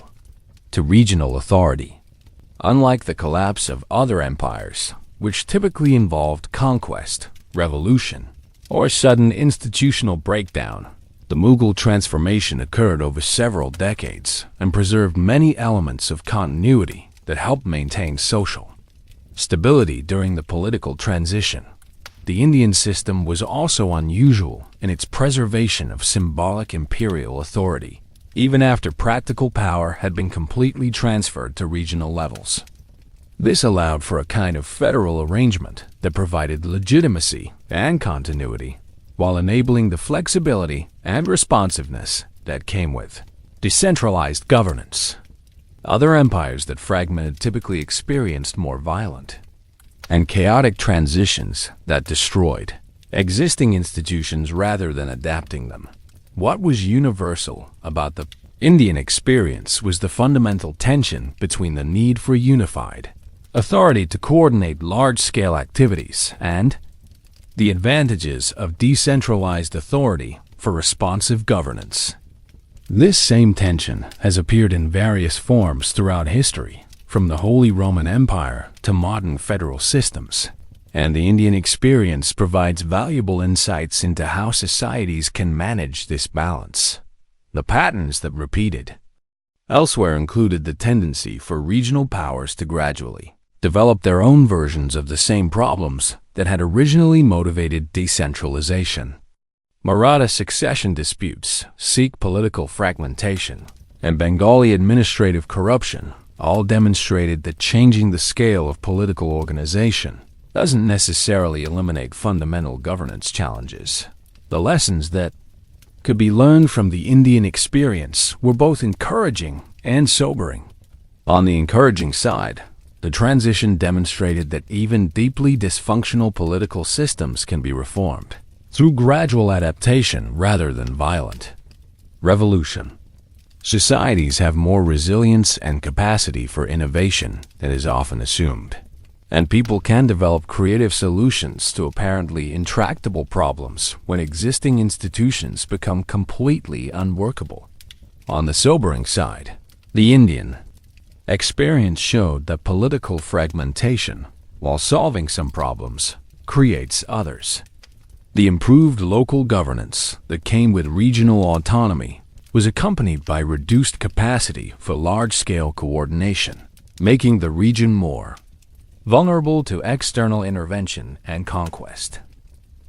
to regional authority. Unlike the collapse of other empires, which typically involved conquest, revolution, or sudden institutional breakdown, the Mughal transformation occurred over several decades and preserved many elements of continuity that helped maintain social stability during the political transition. The Indian system was also unusual in its preservation of symbolic imperial authority, even after practical power had been completely transferred to regional levels. This allowed for a kind of federal arrangement that provided legitimacy and continuity, while enabling the flexibility and responsiveness that came with decentralized governance. Other empires that fragmented typically experienced more violent and chaotic transitions that destroyed existing institutions rather than adapting them. What was universal about the Indian experience was the fundamental tension between the need for unified authority to coordinate large-scale activities and the advantages of decentralized authority for responsive governance. This same tension has appeared in various forms throughout history, from the Holy Roman Empire to modern federal systems, and the Indian experience provides valuable insights into how societies can manage this balance. The patterns that repeated elsewhere included the tendency for regional powers to gradually develop their own versions of the same problems that had originally motivated decentralization. Maratha succession disputes, Sikh political fragmentation, and Bengali administrative corruption all demonstrated that changing the scale of political organization doesn't necessarily eliminate fundamental governance challenges. The lessons that could be learned from the Indian experience were both encouraging and sobering. On the encouraging side, the transition demonstrated that even deeply dysfunctional political systems can be reformed through gradual adaptation rather than violent revolution. Societies have more resilience and capacity for innovation than is often assumed, and people can develop creative solutions to apparently intractable problems when existing institutions become completely unworkable. On the sobering side, the Indian experience showed that political fragmentation, while solving some problems, creates others. The improved local governance that came with regional autonomy was accompanied by reduced capacity for large-scale coordination, making the region more vulnerable to external intervention and conquest.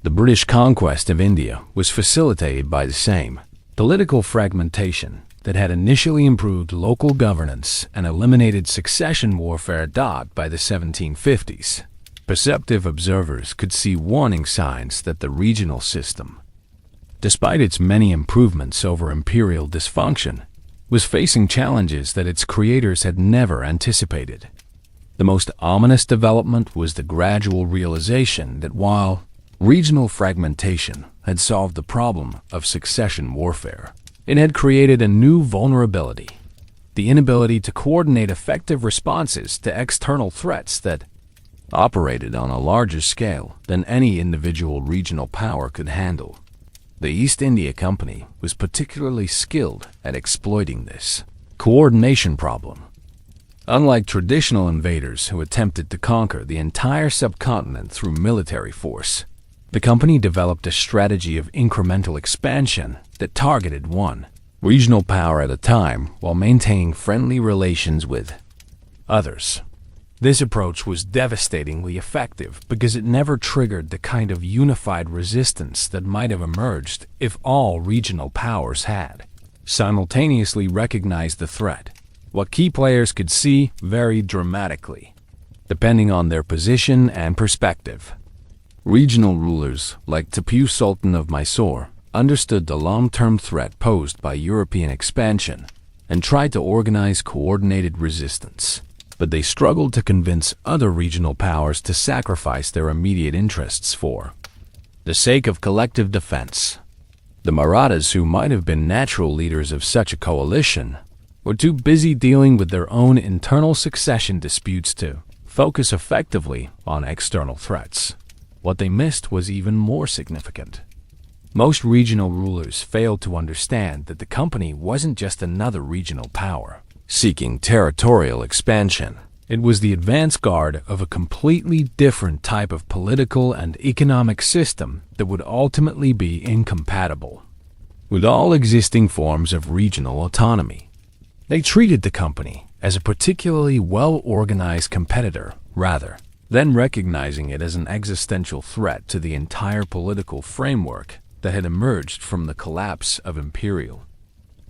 The British conquest of India was facilitated by the same political fragmentation that had initially improved local governance and eliminated succession warfare. By the 1750s, perceptive observers could see warning signs that the regional system, despite its many improvements over imperial dysfunction, was facing challenges that its creators had never anticipated. The most ominous development was the gradual realization that while regional fragmentation had solved the problem of succession warfare, it had created a new vulnerability: the inability to coordinate effective responses to external threats that operated on a larger scale than any individual regional power could handle. The East India Company was particularly skilled at exploiting this coordination problem. Unlike traditional invaders who attempted to conquer the entire subcontinent through military force, the company developed a strategy of incremental expansion that targeted one regional power at a time while maintaining friendly relations with others. This approach was devastatingly effective because it never triggered the kind of unified resistance that might have emerged if all regional powers had simultaneously recognized the threat. What key players could see varied dramatically, depending on their position and perspective. Regional rulers like Tipu Sultan of Mysore understood the long-term threat posed by European expansion and tried to organize coordinated resistance. But they struggled to convince other regional powers to sacrifice their immediate interests for the sake of collective defense. The Marathas, who might have been natural leaders of such a coalition, were too busy dealing with their own internal succession disputes to focus effectively on external threats. What they missed was even more significant. Most regional rulers failed to understand that the company wasn't just another regional power seeking territorial expansion. It was the advance guard of a completely different type of political and economic system that would ultimately be incompatible with all existing forms of regional autonomy. They treated the company as a particularly well-organized competitor rather than recognizing it as an existential threat to the entire political framework that had emerged from the collapse of imperial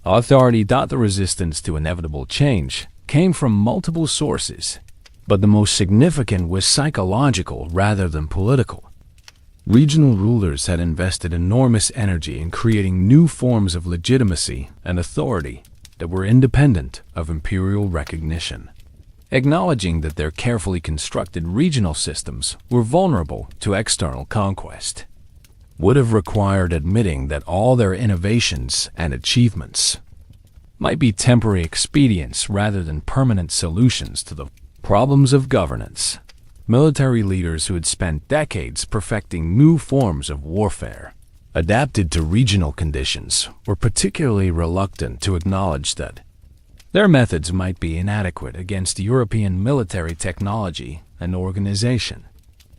authority. The resistance to inevitable change came from multiple sources, but the most significant was psychological rather than political. Regional rulers had invested enormous energy in creating new forms of legitimacy and authority that were independent of imperial recognition. Acknowledging that their carefully constructed regional systems were vulnerable to external conquest would have required admitting that all their innovations and achievements might be temporary expedients rather than permanent solutions to the problems of governance. Military leaders who had spent decades perfecting new forms of warfare adapted to regional conditions were particularly reluctant to acknowledge that their methods might be inadequate against European military technology and organization.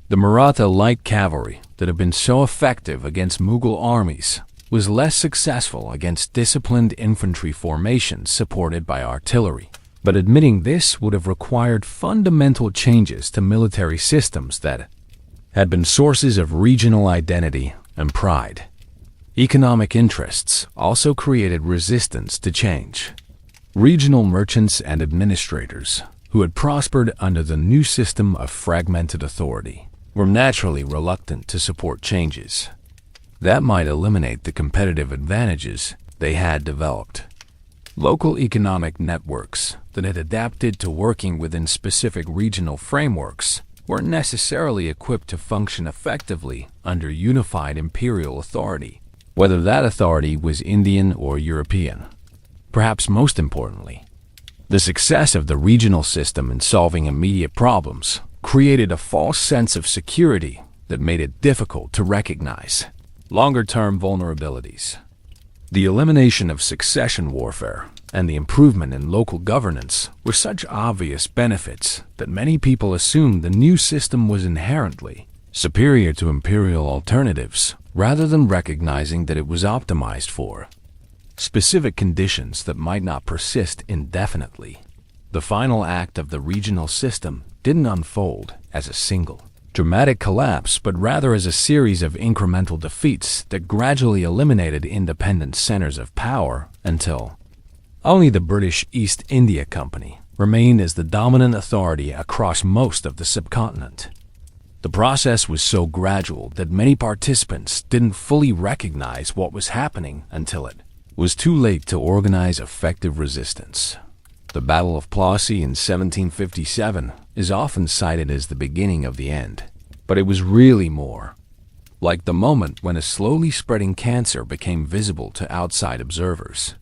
The Maratha light cavalry that had been so effective against Mughal armies was less successful against disciplined infantry formations supported by artillery. But admitting this would have required fundamental changes to military systems that had been sources of regional identity and pride. Economic interests also created resistance to change. Regional merchants and administrators, who had prospered under the new system of fragmented authority, were naturally reluctant to support changes that might eliminate the competitive advantages they had developed. Local economic networks that had adapted to working within specific regional frameworks weren't necessarily equipped to function effectively under unified imperial authority, whether that authority was Indian or European. Perhaps most importantly, the success of the regional system in solving immediate problems created a false sense of security that made it difficult to recognize longer-term vulnerabilities. The elimination of succession warfare and the improvement in local governance were such obvious benefits that many people assumed the new system was inherently superior to imperial alternatives, rather than recognizing that it was optimized for specific conditions that might not persist indefinitely. The final act of the regional system didn't unfold as a single dramatic collapse, but rather as a series of incremental defeats that gradually eliminated independent centers of power until only the British East India Company remained as the dominant authority across most of the subcontinent. The process was so gradual that many participants didn't fully recognize what was happening until it was too late to organize effective resistance. The Battle of Plassey in 1757 is often cited as the beginning of the end, but it was really more like the moment when a slowly spreading cancer became visible to outside observers.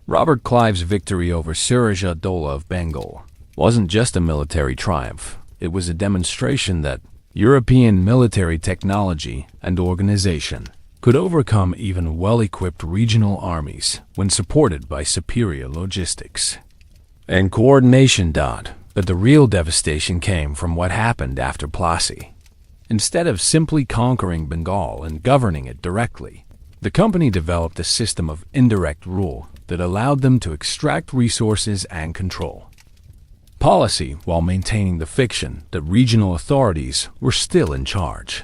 Robert Clive's victory over Suraj Ad-Doula of Bengal wasn't just a military triumph. It was a demonstration that European military technology and organization could overcome even well-equipped regional armies when supported by superior logistics and coordination. But the real devastation came from what happened after Plassey. Instead of simply conquering Bengal and governing it directly, the company developed a system of indirect rule that allowed them to extract resources and control policy while maintaining the fiction that regional authorities were still in charge.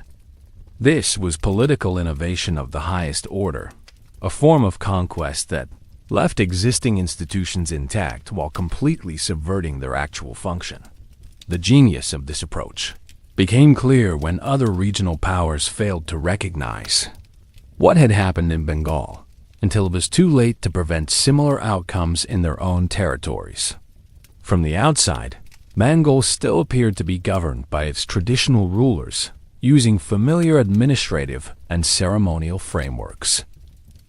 This was political innovation of the highest order, a form of conquest that left existing institutions intact while completely subverting their actual function. The genius of this approach became clear when other regional powers failed to recognize what had happened in Bengal until it was too late to prevent similar outcomes in their own territories. From the outside, Bengal still appeared to be governed by its traditional rulers, using familiar administrative and ceremonial frameworks.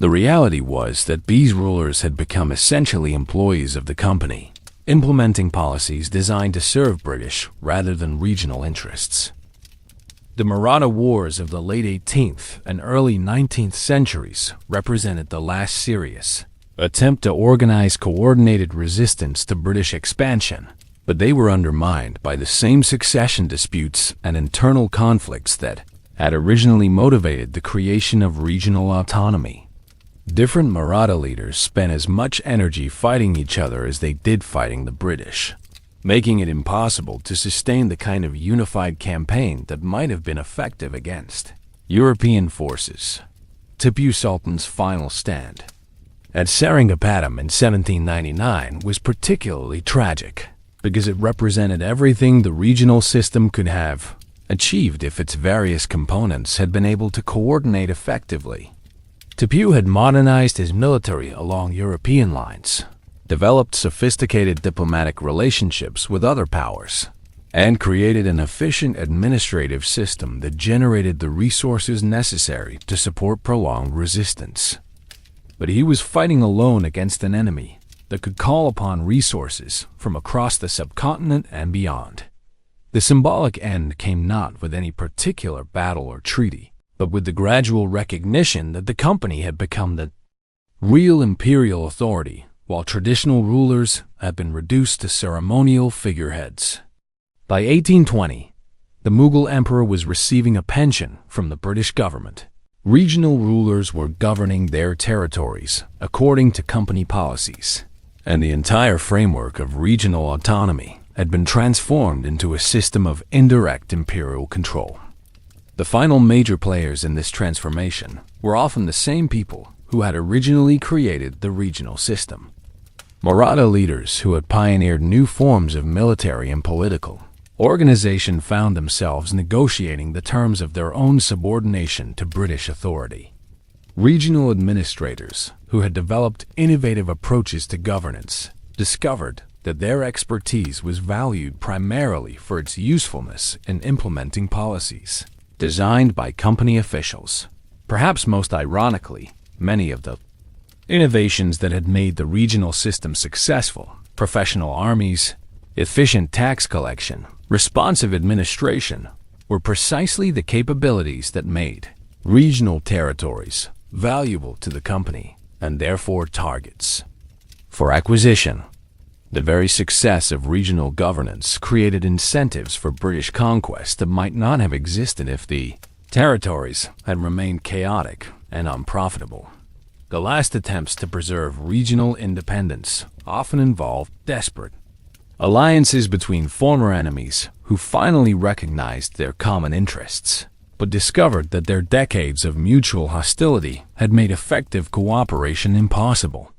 The reality was that these rulers had become essentially employees of the company, implementing policies designed to serve British rather than regional interests. The Maratha Wars of the late 18th and early 19th centuries represented the last serious attempt to organize coordinated resistance to British expansion, but they were undermined by the same succession disputes and internal conflicts that had originally motivated the creation of regional autonomy. Different Maratha leaders spent as much energy fighting each other as they did fighting the British, making it impossible to sustain the kind of unified campaign that might have been effective against European forces. Tipu Sultan's final stand at Seringapatam in 1799 was particularly tragic because it represented everything the regional system could have achieved if its various components had been able to coordinate effectively. Tipu had modernized his military along European lines, developed sophisticated diplomatic relationships with other powers, and created an efficient administrative system that generated the resources necessary to support prolonged resistance. But he was fighting alone against an enemy that could call upon resources from across the subcontinent and beyond. The symbolic end came not with any particular battle or treaty, but with the gradual recognition that the company had become the real imperial authority, while traditional rulers had been reduced to ceremonial figureheads. By 1820, the Mughal emperor was receiving a pension from the British government. Regional rulers were governing their territories according to company policies, and the entire framework of regional autonomy had been transformed into a system of indirect imperial control. The final major players in this transformation were often the same people who had originally created the regional system. Maratha leaders who had pioneered new forms of military and political organization found themselves negotiating the terms of their own subordination to British authority. Regional administrators who had developed innovative approaches to governance discovered that their expertise was valued primarily for its usefulness in implementing policies designed by company officials. Perhaps most ironically, many of the innovations that had made the regional system successful, professional armies, efficient tax collection, responsive administration, were precisely the capabilities that made regional territories valuable to the company and therefore targets for acquisition. The very success of regional governance created incentives for British conquest that might not have existed if the territories had remained chaotic and unprofitable. The last attempts to preserve regional independence often involved desperate alliances between former enemies who finally recognized their common interests, but discovered that their decades of mutual hostility had made effective cooperation impossible.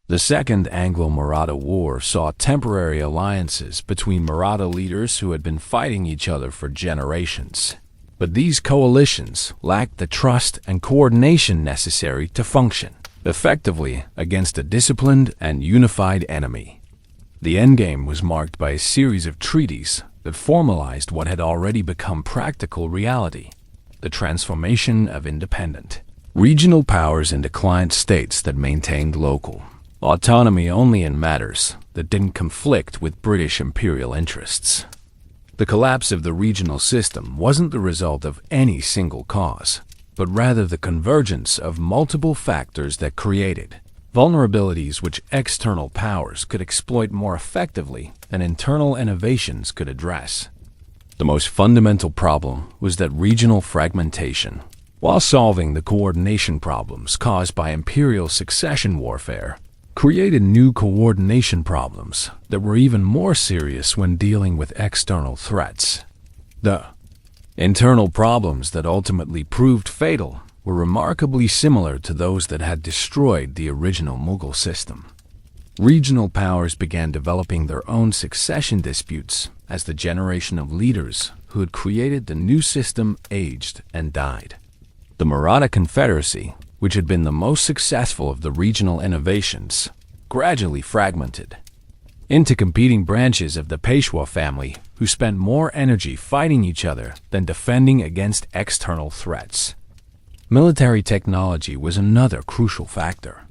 The Second Anglo-Maratha War saw temporary alliances between Maratha leaders who had been fighting each other for generations, but these coalitions lacked the trust and coordination necessary to function effectively against a disciplined and unified enemy. The endgame was marked by a series of treaties that formalized what had already become practical reality: the transformation of independent regional powers into client states that maintained local autonomy only in matters that didn't conflict with British imperial interests. The collapse of the regional system wasn't the result of any single cause, but rather the convergence of multiple factors that created vulnerabilities which external powers could exploit more effectively than internal innovations could address. The most fundamental problem was that regional fragmentation, while solving the coordination problems caused by imperial succession warfare, created new coordination problems that were even more serious when dealing with external threats. The internal problems that ultimately proved fatal were remarkably similar to those that had destroyed the original Mughal system. Regional powers began developing their own succession disputes as the generation of leaders who had created the new system aged and died. The Maratha Confederacy, which had been the most successful of the regional innovations, gradually fragmented into competing branches of the Peshwa family who spent more energy fighting each other than defending against external threats. Military technology was another crucial factor.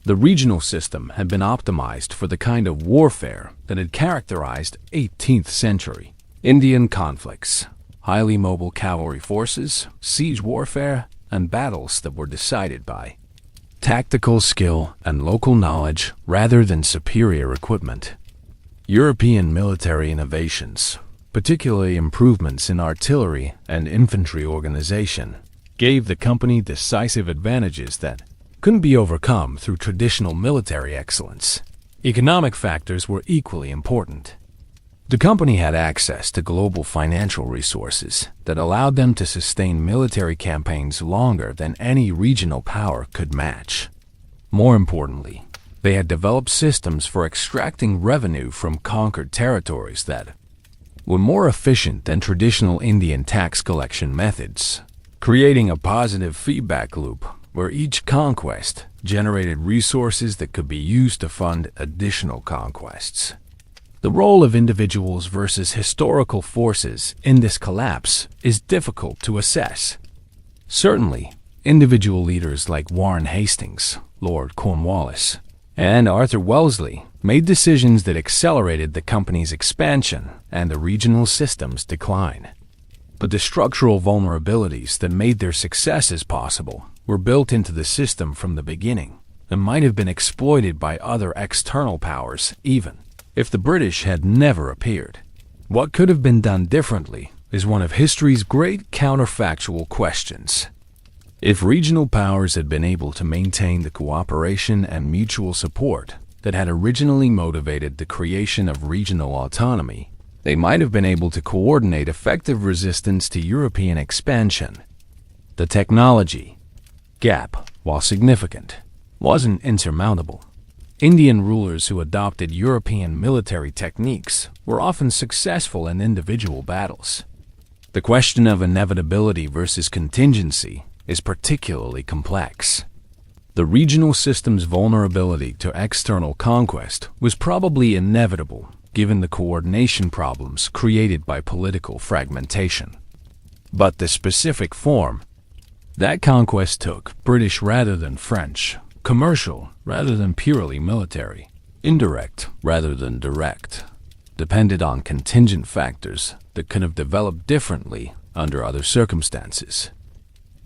The regional system had been optimized for the kind of warfare that had characterized 18th century Indian conflicts: highly mobile cavalry forces, siege warfare, and battles that were decided by tactical skill and local knowledge rather than superior equipment. European military innovations, particularly improvements in artillery and infantry organization, gave the company decisive advantages that couldn't be overcome through traditional military excellence. Economic factors were equally important. The company had access to global financial resources that allowed them to sustain military campaigns longer than any regional power could match. More importantly, they had developed systems for extracting revenue from conquered territories that were more efficient than traditional Indian tax collection methods, creating a positive feedback loop where each conquest generated resources that could be used to fund additional conquests. The role of individuals versus historical forces in this collapse is difficult to assess. Certainly, individual leaders like Warren Hastings, Lord Cornwallis, and Arthur Wellesley made decisions that accelerated the company's expansion and the regional system's decline. But the structural vulnerabilities that made their successes possible were built into the system from the beginning and might have been exploited by other external powers even if the British had never appeared. What could have been done differently is one of history's great counterfactual questions. If regional powers had been able to maintain the cooperation and mutual support that had originally motivated the creation of regional autonomy, they might have been able to coordinate effective resistance to European expansion. The technology gap, while significant, wasn't insurmountable. Indian rulers who adopted European military techniques were often successful in individual battles. The question of inevitability versus contingency is particularly complex. The regional system's vulnerability to external conquest was probably inevitable given the coordination problems created by political fragmentation. But the specific form that conquest took, British rather than French, commercial rather than purely military, indirect rather than direct, depended on contingent factors that could have developed differently under other circumstances.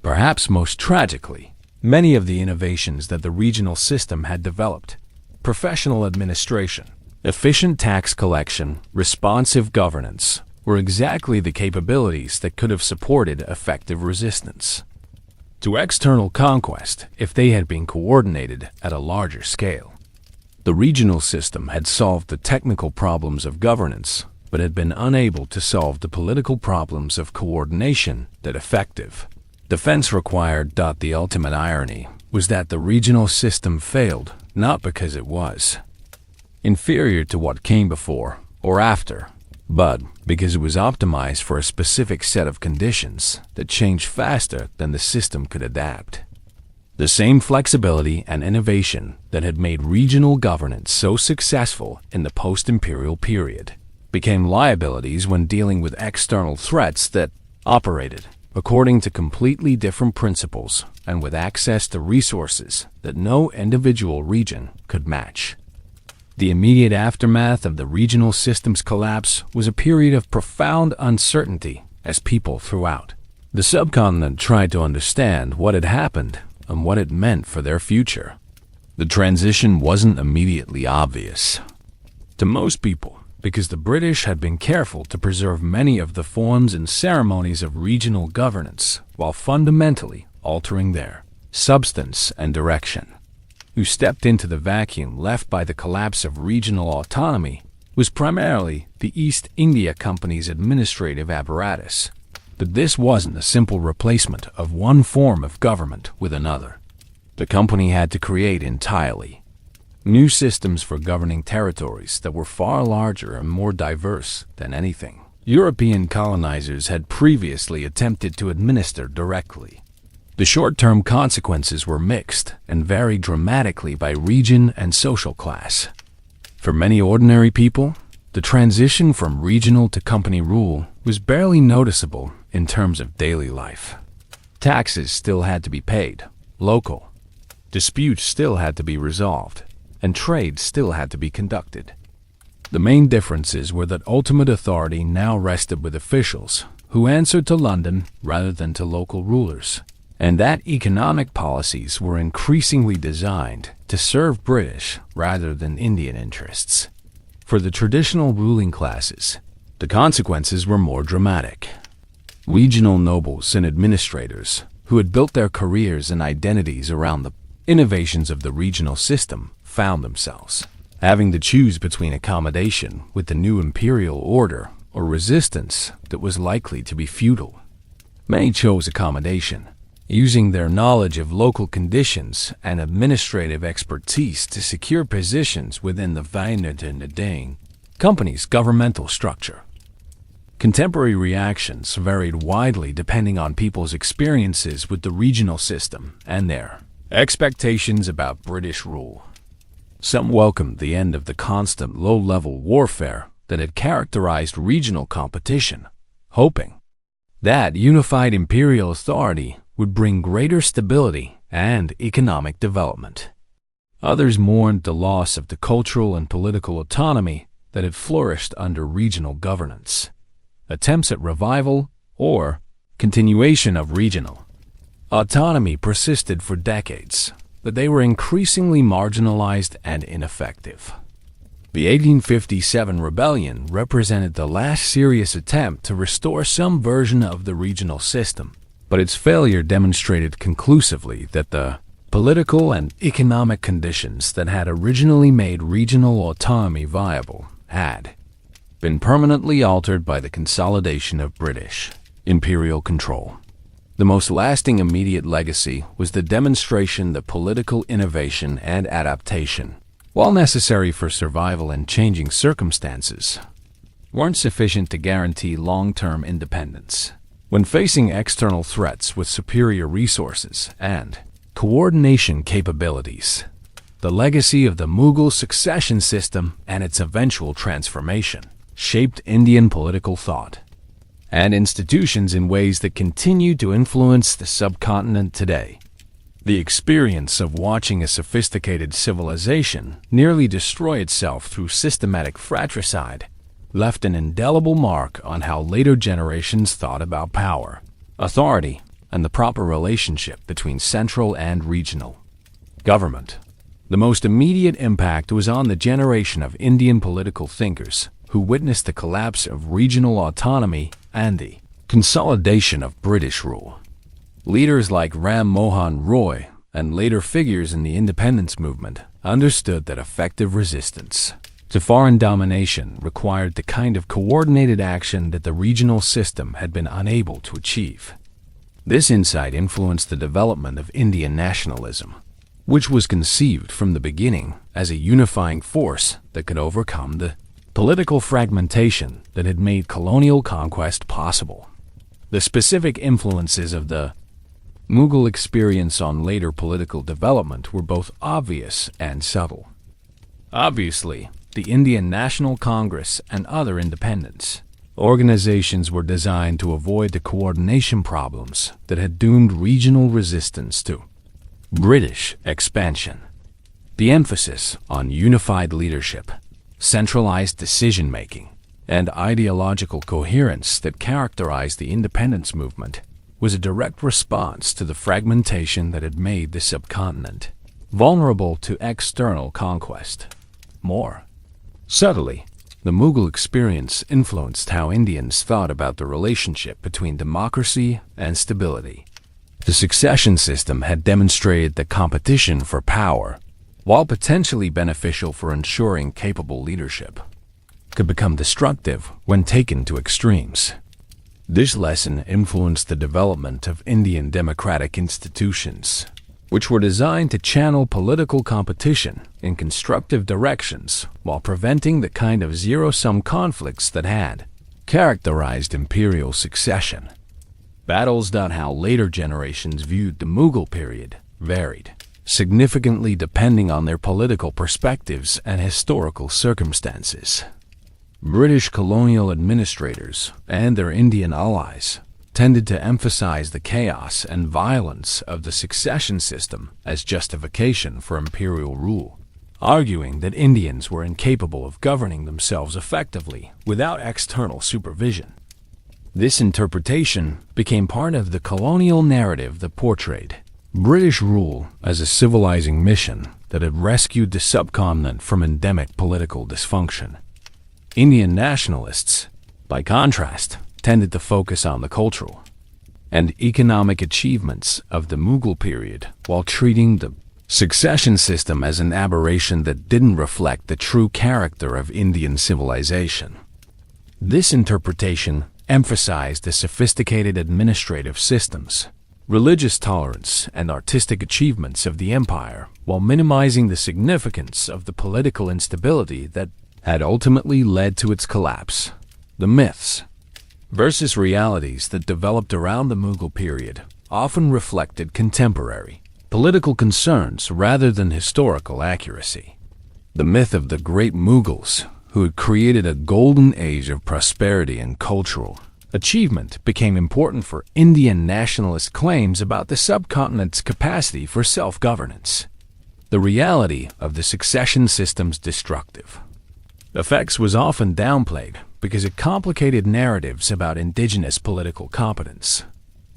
Perhaps most tragically, many of the innovations that the regional system had developed, professional administration, efficient tax collection, responsive governance, were exactly the capabilities that could have supported effective resistance to external conquest if they had been coordinated at a larger scale. The regional system had solved the technical problems of governance, but had been unable to solve the political problems of coordination that effective defense required. The ultimate irony was that the regional system failed not because it was inferior to what came before or after, but because it was optimized for a specific set of conditions that changed faster than the system could adapt. The same flexibility and innovation that had made regional governance so successful in the post-imperial period became liabilities when dealing with external threats that operated according to completely different principles and with access to resources that no individual region could match. The immediate aftermath of the regional system's collapse was a period of profound uncertainty as people throughout the subcontinent tried to understand what had happened and what it meant for their future. The transition wasn't immediately obvious to most people because the British had been careful to preserve many of the forms and ceremonies of regional governance while fundamentally altering their substance and direction. Who stepped into the vacuum left by the collapse of regional autonomy was primarily the East India Company's administrative apparatus. But this wasn't a simple replacement of one form of government with another. The company had to create entirely new systems for governing territories that were far larger and more diverse than anything European colonizers had previously attempted to administer directly. The short-term consequences were mixed and varied dramatically by region and social class. For many ordinary people, the transition from regional to company rule was barely noticeable in terms of daily life. Taxes still had to be paid, local. Disputes still had to be resolved, and trade still had to be conducted. The main differences were that ultimate authority now rested with officials who answered to London rather than to local rulers, and that economic policies were increasingly designed to serve British rather than Indian interests. For the traditional ruling classes, the consequences were more dramatic. Regional nobles and administrators, who had built their careers and identities around the innovations of the regional system, found themselves having to choose between accommodation with the new imperial order or resistance that was likely to be futile. Many chose accommodation, using their knowledge of local conditions and administrative expertise to secure positions within the Verenigde Company's governmental structure. Contemporary reactions varied widely depending on people's experiences with the regional system and their expectations about British rule. Some welcomed the end of the constant low-level warfare that had characterized regional competition, hoping that unified imperial authority would bring greater stability and economic development. Others mourned the loss of the cultural and political autonomy that had flourished under regional governance. Attempts at revival or continuation of regional autonomy persisted for decades, but they were increasingly marginalized and ineffective. The 1857 rebellion represented the last serious attempt to restore some version of the regional system, but its failure demonstrated conclusively that the political and economic conditions that had originally made regional autonomy viable had been permanently altered by the consolidation of British imperial control. The most lasting immediate legacy was the demonstration that political innovation and adaptation, while necessary for survival in changing circumstances, weren't sufficient to guarantee long-term independence. When facing external threats with superior resources and coordination capabilities, the legacy of the Mughal succession system and its eventual transformation shaped Indian political thought and institutions in ways that continue to influence the subcontinent today. The experience of watching a sophisticated civilization nearly destroy itself through systematic fratricide left an indelible mark on how later generations thought about power, authority, and the proper relationship between central and regional government. The most immediate impact was on the generation of Indian political thinkers who witnessed the collapse of regional autonomy and the consolidation of British rule. Leaders like Ram Mohan Roy and later figures in the independence movement understood that effective resistance to foreign domination required the kind of coordinated action that the regional system had been unable to achieve. This insight influenced the development of Indian nationalism, which was conceived from the beginning as a unifying force that could overcome the political fragmentation that had made colonial conquest possible. The specific influences of the Mughal experience on later political development were both obvious and subtle. Obviously, the Indian National Congress and other independence organizations were designed to avoid the coordination problems that had doomed regional resistance to British expansion. The emphasis on unified leadership, centralized decision-making, and ideological coherence that characterized the independence movement was a direct response to the fragmentation that had made the subcontinent vulnerable to external conquest. More subtly, the Mughal experience influenced how Indians thought about the relationship between democracy and stability. The succession system had demonstrated that competition for power, while potentially beneficial for ensuring capable leadership, could become destructive when taken to extremes. This lesson influenced the development of Indian democratic institutions, which were designed to channel political competition in constructive directions while preventing the kind of zero-sum conflicts that had characterized imperial succession. Battles. How later generations viewed the Mughal period varied significantly depending on their political perspectives and historical circumstances. British colonial administrators and their Indian allies tended to emphasize the chaos and violence of the succession system as justification for imperial rule, arguing that Indians were incapable of governing themselves effectively without external supervision. This interpretation became part of the colonial narrative that portrayed British rule as a civilizing mission that had rescued the subcontinent from endemic political dysfunction. Indian nationalists, by contrast, tended to focus on the cultural and economic achievements of the Mughal period while treating the succession system as an aberration that didn't reflect the true character of Indian civilization. This interpretation emphasized the sophisticated administrative systems, religious tolerance, and artistic achievements of the empire, while minimizing the significance of the political instability that had ultimately led to its collapse. The myths versus realities that developed around the Mughal period often reflected contemporary political concerns rather than historical accuracy. The myth of the great Mughals, who had created a golden age of prosperity and cultural achievement, became important for Indian nationalist claims about the subcontinent's capacity for self-governance. The reality of the succession system's destructive effects was often downplayed because it complicated narratives about indigenous political competence.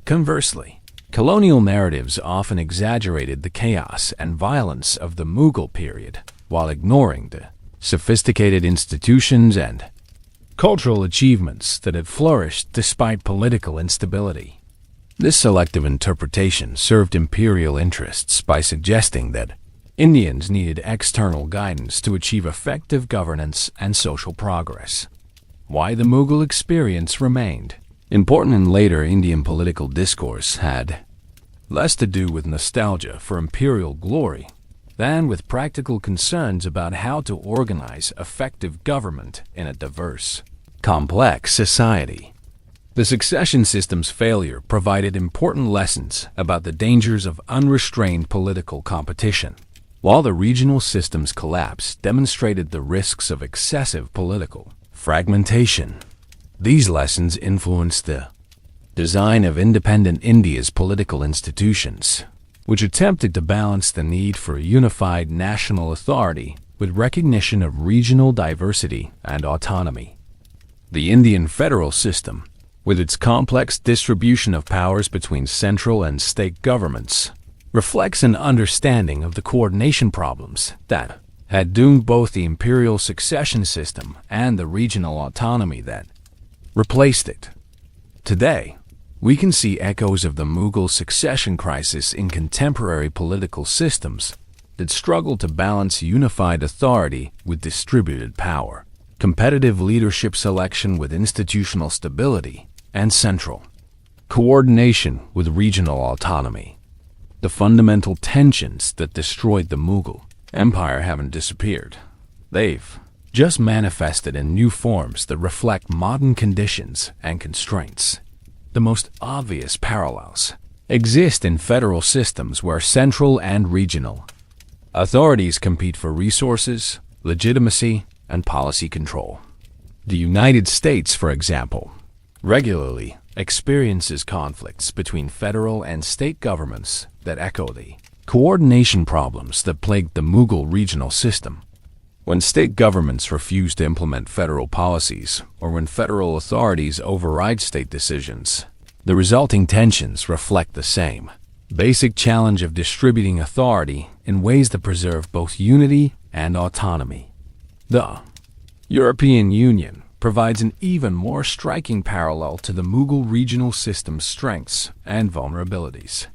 Conversely, colonial narratives often exaggerated the chaos and violence of the Mughal period while ignoring the sophisticated institutions and cultural achievements that had flourished despite political instability. This selective interpretation served imperial interests by suggesting that Indians needed external guidance to achieve effective governance and social progress. Why the Mughal experience remained important in later Indian political discourse had less to do with nostalgia for imperial glory than with practical concerns about how to organize effective government in a diverse, complex society. The succession system's failure provided important lessons about the dangers of unrestrained political competition, while the regional system's collapse demonstrated the risks of excessive political fragmentation. These lessons influenced the design of independent India's political institutions, which attempted to balance the need for a unified national authority with recognition of regional diversity and autonomy. The Indian federal system, with its complex distribution of powers between central and state governments, reflects an understanding of the coordination problems that had doomed both the imperial succession system and the regional autonomy that replaced it. Today, we can see echoes of the Mughal succession crisis in contemporary political systems that struggle to balance unified authority with distributed power, competitive leadership selection with institutional stability, and central coordination with regional autonomy. The fundamental tensions that destroyed the Mughal Empire haven't disappeared. They've just manifested in new forms that reflect modern conditions and constraints. The most obvious parallels exist in federal systems where central and regional authorities compete for resources, legitimacy, and policy control. The United States, for example, regularly experiences conflicts between federal and state governments that echo the coordination problems that plagued the Mughal regional system. When state governments refuse to implement federal policies, or when federal authorities override state decisions, the resulting tensions reflect the same basic challenge of distributing authority in ways that preserve both unity and autonomy. The European Union provides an even more striking parallel to the Mughal regional system's strengths and vulnerabilities.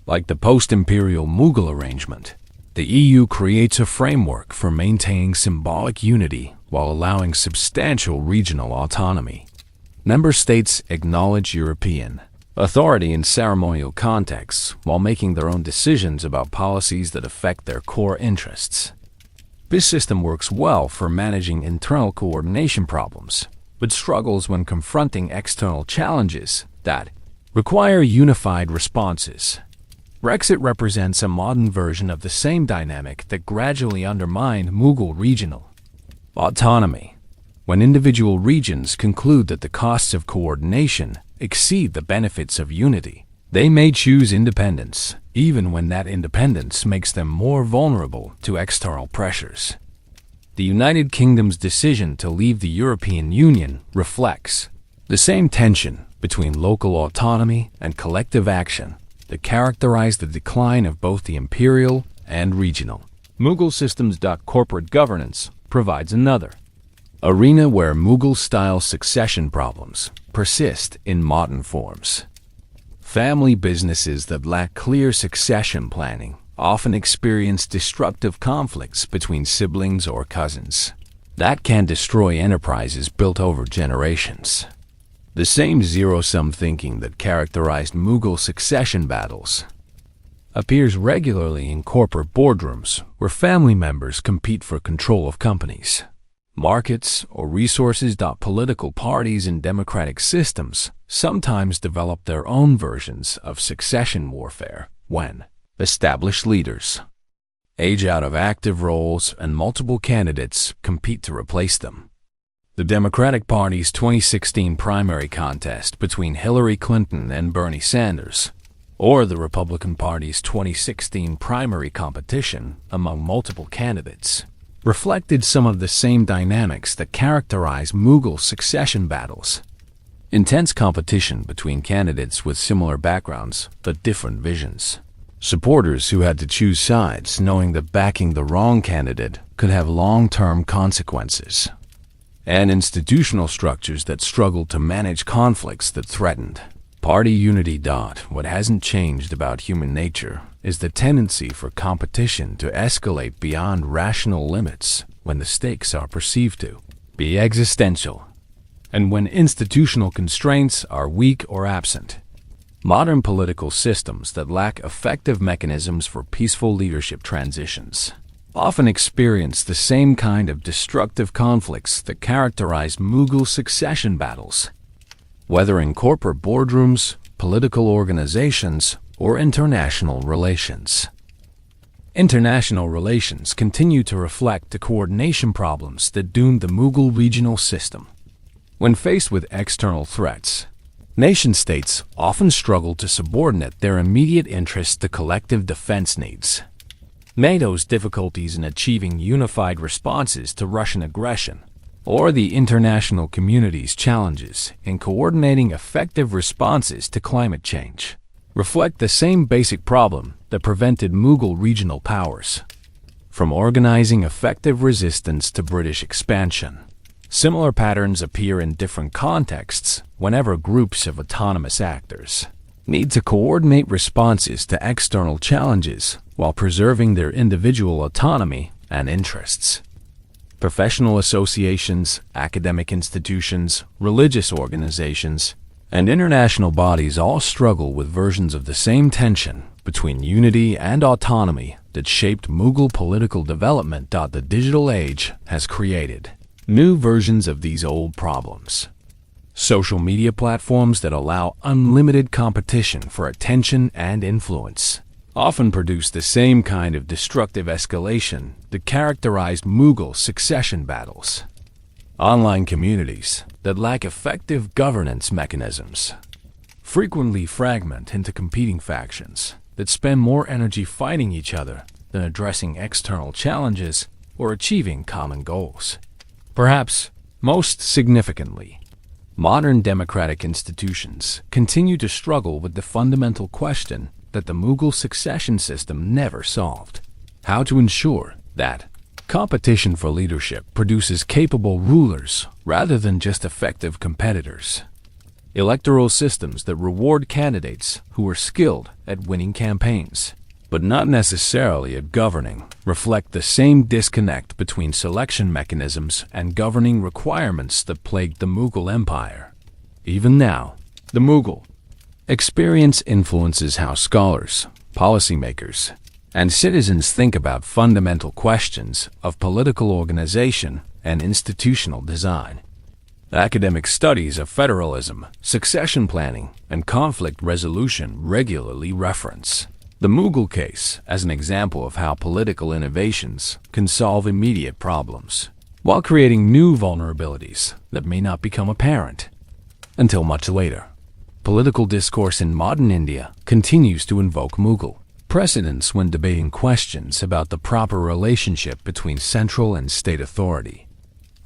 Like the post-imperial Mughal arrangement, the EU creates a framework for maintaining symbolic unity while allowing substantial regional autonomy. Member states acknowledge European authority in ceremonial contexts while making their own decisions about policies that affect their core interests. This system works well for managing internal coordination problems, but struggles when confronting external challenges that require unified responses. Brexit represents a modern version of the same dynamic that gradually undermined Mughal regional autonomy. When individual regions conclude that the costs of coordination exceed the benefits of unity, they may choose independence, even when that independence makes them more vulnerable to external pressures. The United Kingdom's decision to leave the European Union reflects the same tension between local autonomy and collective action that characterized the decline of both the imperial and regional Mughal systems. Corporate governance provides another arena where Mughal-style succession problems persist in modern forms. Family businesses that lack clear succession planning often experience destructive conflicts between siblings or cousins that can destroy enterprises built over generations. The same zero-sum thinking that characterized Mughal succession battles appears regularly in corporate boardrooms where family members compete for control of companies, markets, or resources. Political parties in democratic systems sometimes develop their own versions of succession warfare when established leaders age out of active roles and multiple candidates compete to replace them. The Democratic Party's 2016 primary contest between Hillary Clinton and Bernie Sanders, or the Republican Party's 2016 primary competition among multiple candidates, reflected some of the same dynamics that characterize Mughal succession battles. Intense competition between candidates with similar backgrounds but different visions. Supporters who had to choose sides knowing that backing the wrong candidate could have long-term consequences. And institutional structures that struggled to manage conflicts that threatened party unity. What hasn't changed about human nature is the tendency for competition to escalate beyond rational limits when the stakes are perceived to be existential, and when institutional constraints are weak or absent. Modern political systems that lack effective mechanisms for peaceful leadership transitions often experience the same kind of destructive conflicts that characterize Mughal succession battles, whether in corporate boardrooms, political organizations, or international relations. International relations continue to reflect the coordination problems that doomed the Mughal regional system. When faced with external threats, nation-states often struggle to subordinate their immediate interests to collective defense needs. NATO's difficulties in achieving unified responses to Russian aggression, or the international community's challenges in coordinating effective responses to climate change, reflect the same basic problem that prevented Mughal regional powers from organizing effective resistance to British expansion. Similar patterns appear in different contexts whenever groups of autonomous actors need to coordinate responses to external challenges while preserving their individual autonomy and interests. Professional associations, academic institutions, religious organizations, and international bodies all struggle with versions of the same tension between unity and autonomy that shaped Mughal political development. The digital age has created new versions of these old problems. Social media platforms that allow unlimited competition for attention and influence often produce the same kind of destructive escalation that characterized Mughal succession battles. Online communities that lack effective governance mechanisms frequently fragment into competing factions that spend more energy fighting each other than addressing external challenges or achieving common goals. Perhaps most significantly, modern democratic institutions continue to struggle with the fundamental question that the Mughal succession system never solved: how to ensure that competition for leadership produces capable rulers rather than just effective competitors. Electoral systems that reward candidates who are skilled at winning campaigns, but not necessarily at governing, reflect the same disconnect between selection mechanisms and governing requirements that plagued the Mughal Empire. Even now, the Mughal experience influences how scholars, policymakers, and citizens think about fundamental questions of political organization and institutional design. Academic studies of federalism, succession planning, and conflict resolution regularly reference the Mughal case as an example of how political innovations can solve immediate problems, while creating new vulnerabilities that may not become apparent until much later. Political discourse in modern India continues to invoke Mughal precedents when debating questions about the proper relationship between central and state authority.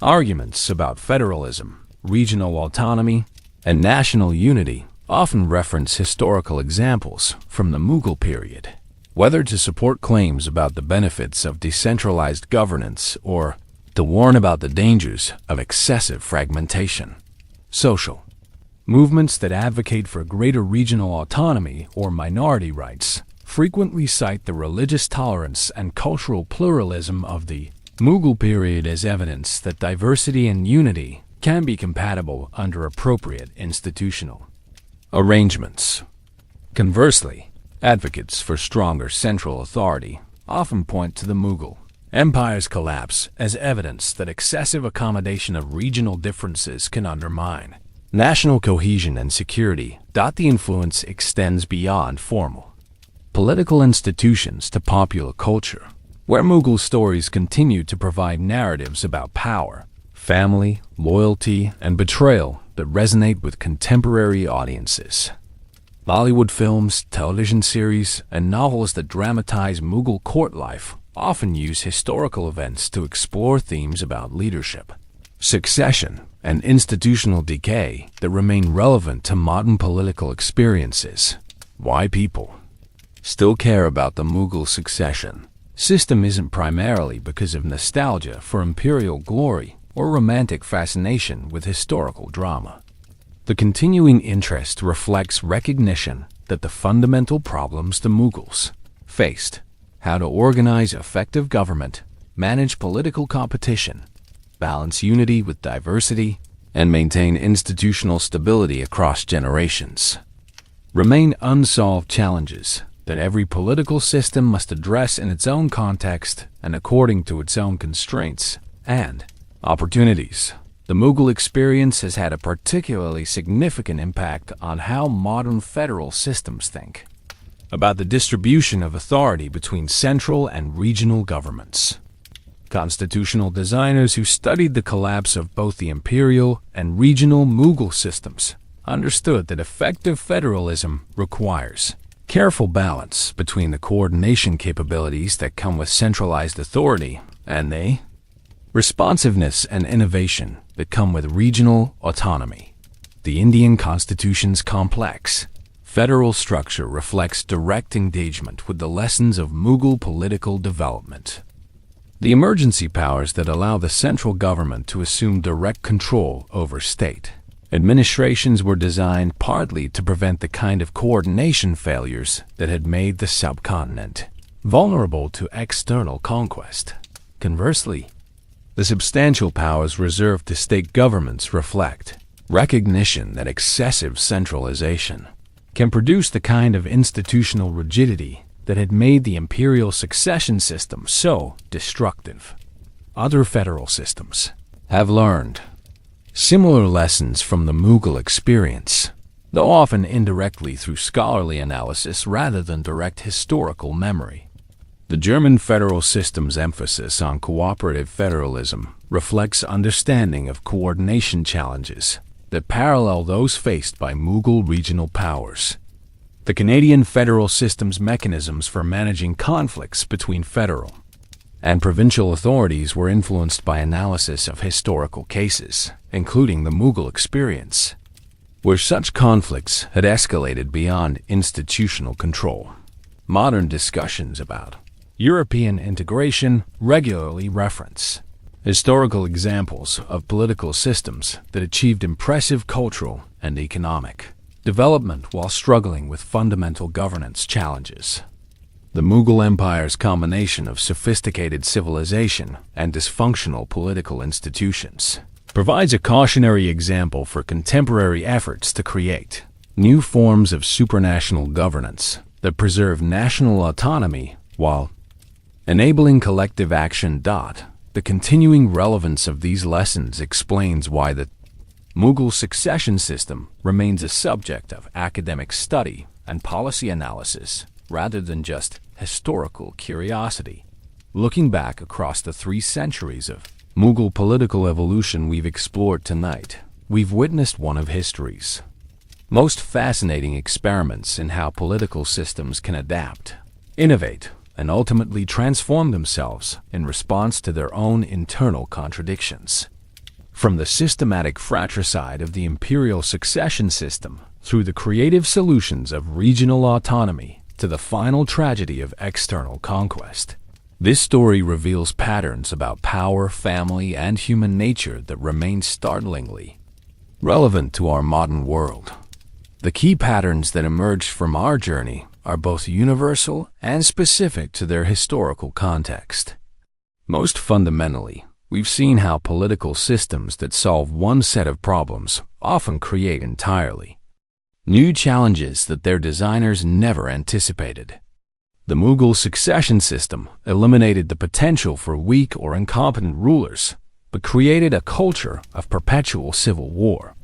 Arguments about federalism, regional autonomy, and national unity often reference historical examples from the Mughal period, whether to support claims about the benefits of decentralized governance or to warn about the dangers of excessive fragmentation. Social movements that advocate for greater regional autonomy or minority rights frequently cite the religious tolerance and cultural pluralism of the Mughal period as evidence that diversity and unity can be compatible under appropriate institutional arrangements. Conversely, advocates for stronger central authority often point to the Mughal Empire's collapse as evidence that excessive accommodation of regional differences can undermine national cohesion and security. The influence extends beyond formal political institutions to popular culture, where Mughal stories continue to provide narratives about power, family, loyalty, and betrayal that resonate with contemporary audiences. Bollywood films, television series, and novels that dramatize Mughal court life often use historical events to explore themes about leadership, succession, and institutional decay that remain relevant to modern political experiences. Why people still care about the Mughal succession system isn't primarily because of nostalgia for imperial glory or romantic fascination with historical drama. The continuing interest reflects recognition that the fundamental problems the Mughals faced, how to organize effective government, manage political competition, balance unity with diversity, and maintain institutional stability across generations, remain unsolved challenges that every political system must address in its own context and according to its own constraints and opportunities. The Mughal experience has had a particularly significant impact on how modern federal systems think about the distribution of authority between central and regional governments. Constitutional designers who studied the collapse of both the imperial and regional Mughal systems understood that effective federalism requires careful balance between the coordination capabilities that come with centralized authority and the responsiveness and innovation that come with regional autonomy. The Indian Constitution's complex federal structure reflects direct engagement with the lessons of Mughal political development. The emergency powers that allow the central government to assume direct control over state administrations were designed partly to prevent the kind of coordination failures that had made the subcontinent vulnerable to external conquest. Conversely, the substantial powers reserved to state governments reflect recognition that excessive centralization can produce the kind of institutional rigidity that had made the imperial succession system so destructive. Other federal systems have learned similar lessons from the Mughal experience, though often indirectly through scholarly analysis rather than direct historical memory. The German federal system's emphasis on cooperative federalism reflects understanding of coordination challenges that parallel those faced by Mughal regional powers. The Canadian federal system's mechanisms for managing conflicts between federal and provincial authorities were influenced by analysis of historical cases, including the Mughal experience, where such conflicts had escalated beyond institutional control. Modern discussions about European integration regularly reference historical examples of political systems that achieved impressive cultural and economic development while struggling with fundamental governance challenges. The Mughal Empire's combination of sophisticated civilization and dysfunctional political institutions provides a cautionary example for contemporary efforts to create new forms of supranational governance that preserve national autonomy while enabling collective action. The continuing relevance of these lessons explains why the Mughal succession system remains a subject of academic study and policy analysis rather than just historical curiosity. Looking back across the 3 centuries of Mughal political evolution we've explored tonight, we've witnessed one of history's most fascinating experiments in how political systems can adapt, innovate, and ultimately transform themselves in response to their own internal contradictions. From the systematic fratricide of the imperial succession system through the creative solutions of regional autonomy to the final tragedy of external conquest, this story reveals patterns about power, family, and human nature that remain startlingly relevant to our modern world. The key patterns that emerged from our journey are both universal and specific to their historical context. Most fundamentally, we've seen how political systems that solve one set of problems often create entirely new challenges that their designers never anticipated. The Mughal succession system eliminated the potential for weak or incompetent rulers, but created a culture of perpetual civil war.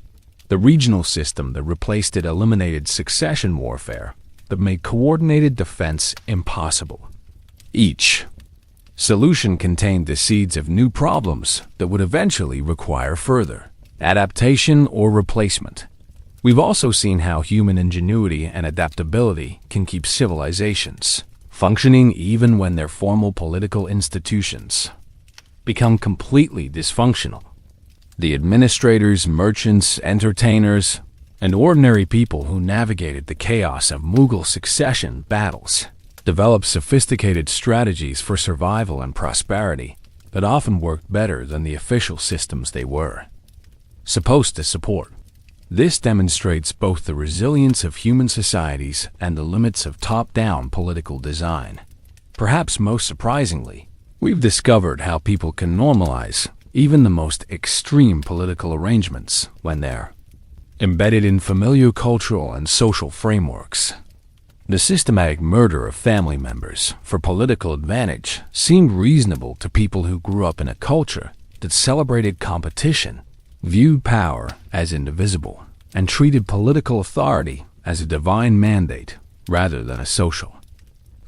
The regional system that replaced it eliminated succession warfare that made coordinated defense impossible. Each solution contained the seeds of new problems that would eventually require further adaptation or replacement. We've also seen how human ingenuity and adaptability can keep civilizations functioning even when their formal political institutions become completely dysfunctional. The administrators, merchants, entertainers, and ordinary people who navigated the chaos of Mughal succession battles developed sophisticated strategies for survival and prosperity that often worked better than the official systems they were supposed to support. This demonstrates both the resilience of human societies and the limits of top-down political design. Perhaps most surprisingly, we've discovered how people can normalize even the most extreme political arrangements when they're embedded in familiar cultural and social frameworks. The systematic murder of family members for political advantage seemed reasonable to people who grew up in a culture that celebrated competition, viewed power as indivisible, and treated political authority as a divine mandate rather than a social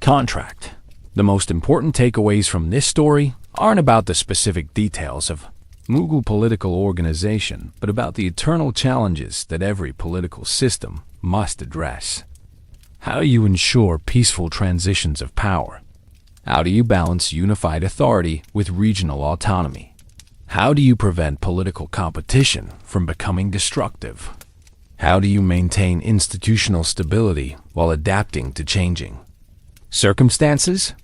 contract. The most important takeaways from this story aren't about the specific details of Mughal political organization, but about the eternal challenges that every political system must address. How do you ensure peaceful transitions of power? How do you balance unified authority with regional autonomy? How do you prevent political competition from becoming destructive? How do you maintain institutional stability while adapting to changing circumstances?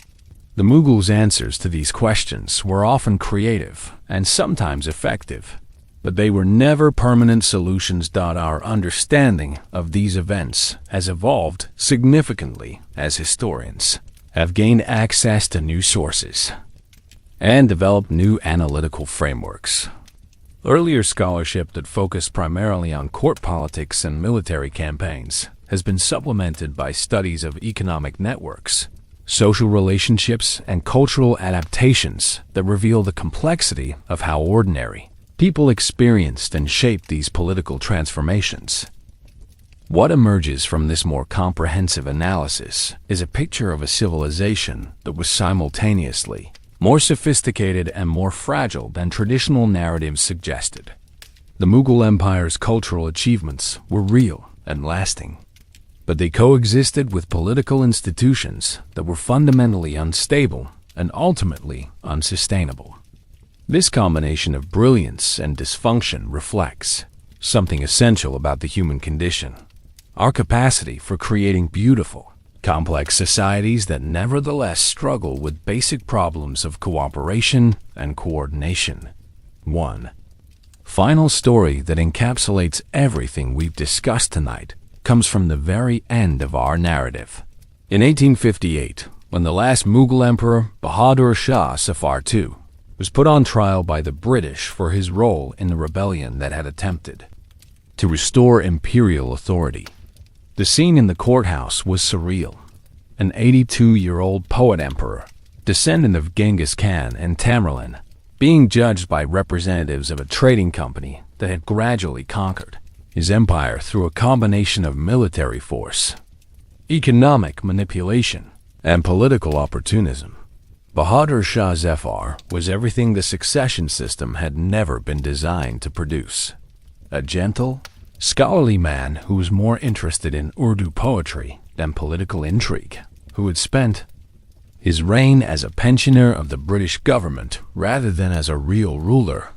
The Mughals' answers to these questions were often creative and sometimes effective, but they were never permanent solutions. Our understanding of these events has evolved significantly as historians have gained access to new sources and developed new analytical frameworks. Earlier scholarship that focused primarily on court politics and military campaigns has been supplemented by studies of economic networks, social relationships, and cultural adaptations that reveal the complexity of how ordinary people experienced and shaped these political transformations. What emerges from this more comprehensive analysis is a picture of a civilization that was simultaneously more sophisticated and more fragile than traditional narratives suggested. The Mughal Empire's cultural achievements were real and lasting, but they coexisted with political institutions that were fundamentally unstable and ultimately unsustainable. This combination of brilliance and dysfunction reflects something essential about the human condition: our capacity for creating beautiful, complex societies that nevertheless struggle with basic problems of cooperation and coordination. 1. Final story that encapsulates everything we've discussed tonight comes from the very end of our narrative. In 1858, when the last Mughal emperor, Bahadur Shah Zafar II, was put on trial by the British for his role in the rebellion that had attempted to restore imperial authority. The scene in the courthouse was surreal. An 82-year-old poet emperor, descendant of Genghis Khan and Tamerlane, being judged by representatives of a trading company that had gradually conquered his empire through a combination of military force, economic manipulation, and political opportunism. Bahadur Shah Zafar was everything the succession system had never been designed to produce. A gentle, scholarly man who was more interested in Urdu poetry than political intrigue, who had spent his reign as a pensioner of the British government rather than as a real ruler,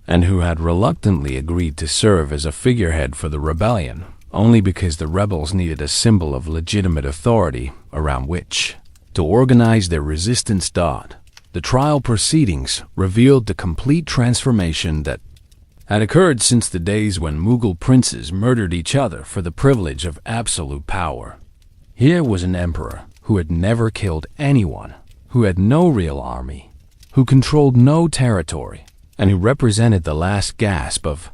and who had reluctantly agreed to serve as a figurehead for the rebellion only because the rebels needed a symbol of legitimate authority around which to organize their resistance. The trial proceedings revealed the complete transformation that had occurred since the days when Mughal princes murdered each other for the privilege of absolute power. Here was an emperor who had never killed anyone, who had no real army, who controlled no territory, and who represented the last gasp of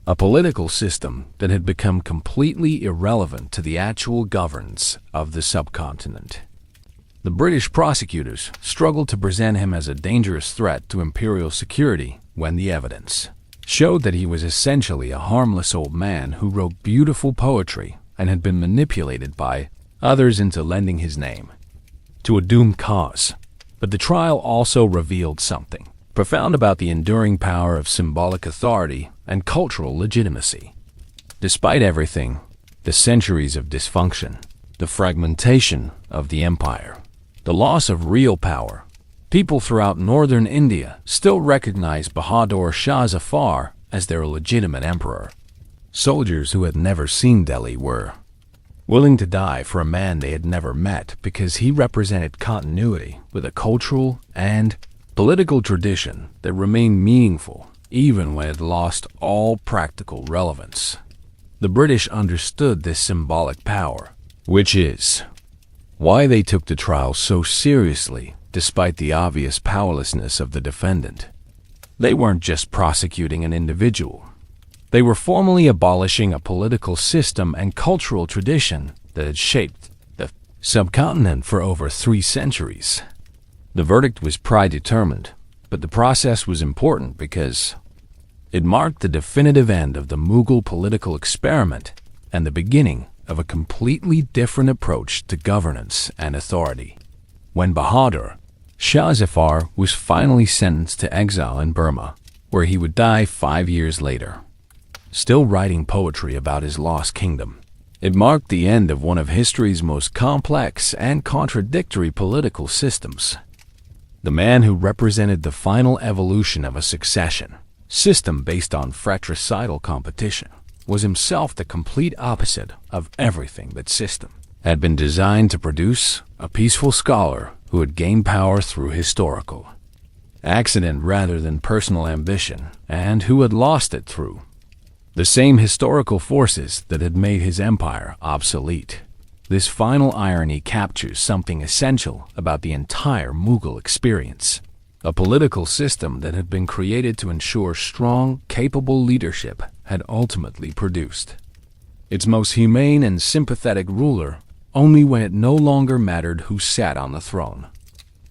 a political system that had become completely irrelevant to the actual governance of the subcontinent. The British prosecutors struggled to present him as a dangerous threat to imperial security when the evidence showed that he was essentially a harmless old man who wrote beautiful poetry and had been manipulated by others into lending his name to a doomed cause. But the trial also revealed something profound about the enduring power of symbolic authority and cultural legitimacy. Despite everything, the centuries of dysfunction, the fragmentation of the empire, the loss of real power, people throughout northern India still recognize Bahadur Shah Zafar as their legitimate emperor. Soldiers who had never seen Delhi were willing to die for a man they had never met because he represented continuity with a cultural and political tradition that remained meaningful even when it lost all practical relevance. The British understood this symbolic power, which is why they took the trial so seriously despite the obvious powerlessness of the defendant. They weren't just prosecuting an individual. They were formally abolishing a political system and cultural tradition that had shaped the subcontinent for over 3 centuries. The verdict was predetermined, but the process was important because it marked the definitive end of the Mughal political experiment and the beginning of a completely different approach to governance and authority. When Bahadur Shah Zafar was finally sentenced to exile in Burma, where he would die 5 years later, still writing poetry about his lost kingdom, it marked the end of one of history's most complex and contradictory political systems. The man who represented the final evolution of a succession system based on fratricidal competition was himself the complete opposite of everything that system had been designed to produce: a peaceful scholar who had gained power through historical accident rather than personal ambition, and who had lost it through the same historical forces that had made his empire obsolete. This final irony captures something essential about the entire Mughal experience. A political system that had been created to ensure strong, capable leadership had ultimately produced its most humane and sympathetic ruler only when it no longer mattered who sat on the throne.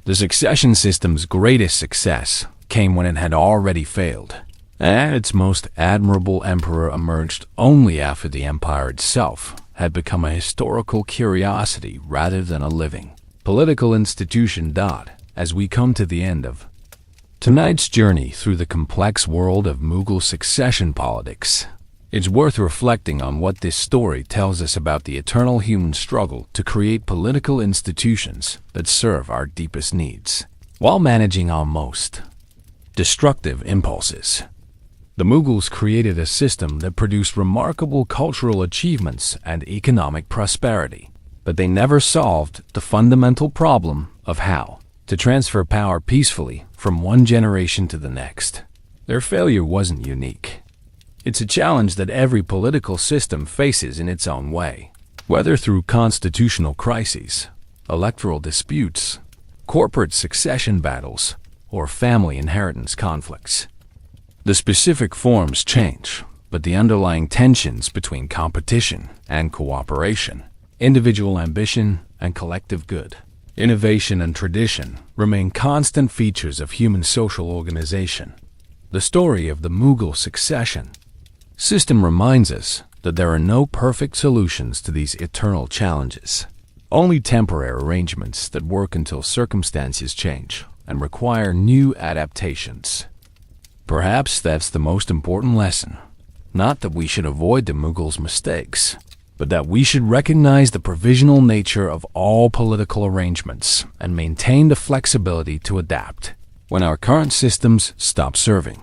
The succession system's greatest success came when it had already failed, and its most admirable emperor emerged only after the empire itself had become a historical curiosity rather than a living political institution. As we come to the end of tonight's journey through the complex world of Mughal succession politics, it's worth reflecting on what this story tells us about the eternal human struggle to create political institutions that serve our deepest needs, while managing our most destructive impulses. The Mughals created a system that produced remarkable cultural achievements and economic prosperity, but they never solved the fundamental problem of how to transfer power peacefully from one generation to the next. Their failure wasn't unique. It's a challenge that every political system faces in its own way, whether through constitutional crises, electoral disputes, corporate succession battles, or family inheritance conflicts. The specific forms change, but the underlying tensions between competition and cooperation, individual ambition and collective good, innovation and tradition remain constant features of human social organization. The story of the Mughal succession system reminds us that there are no perfect solutions to these eternal challenges, only temporary arrangements that work until circumstances change and require new adaptations. Perhaps that's the most important lesson. Not that we should avoid the Mughals' mistakes, but that we should recognize the provisional nature of all political arrangements and maintain the flexibility to adapt when our current systems stop serving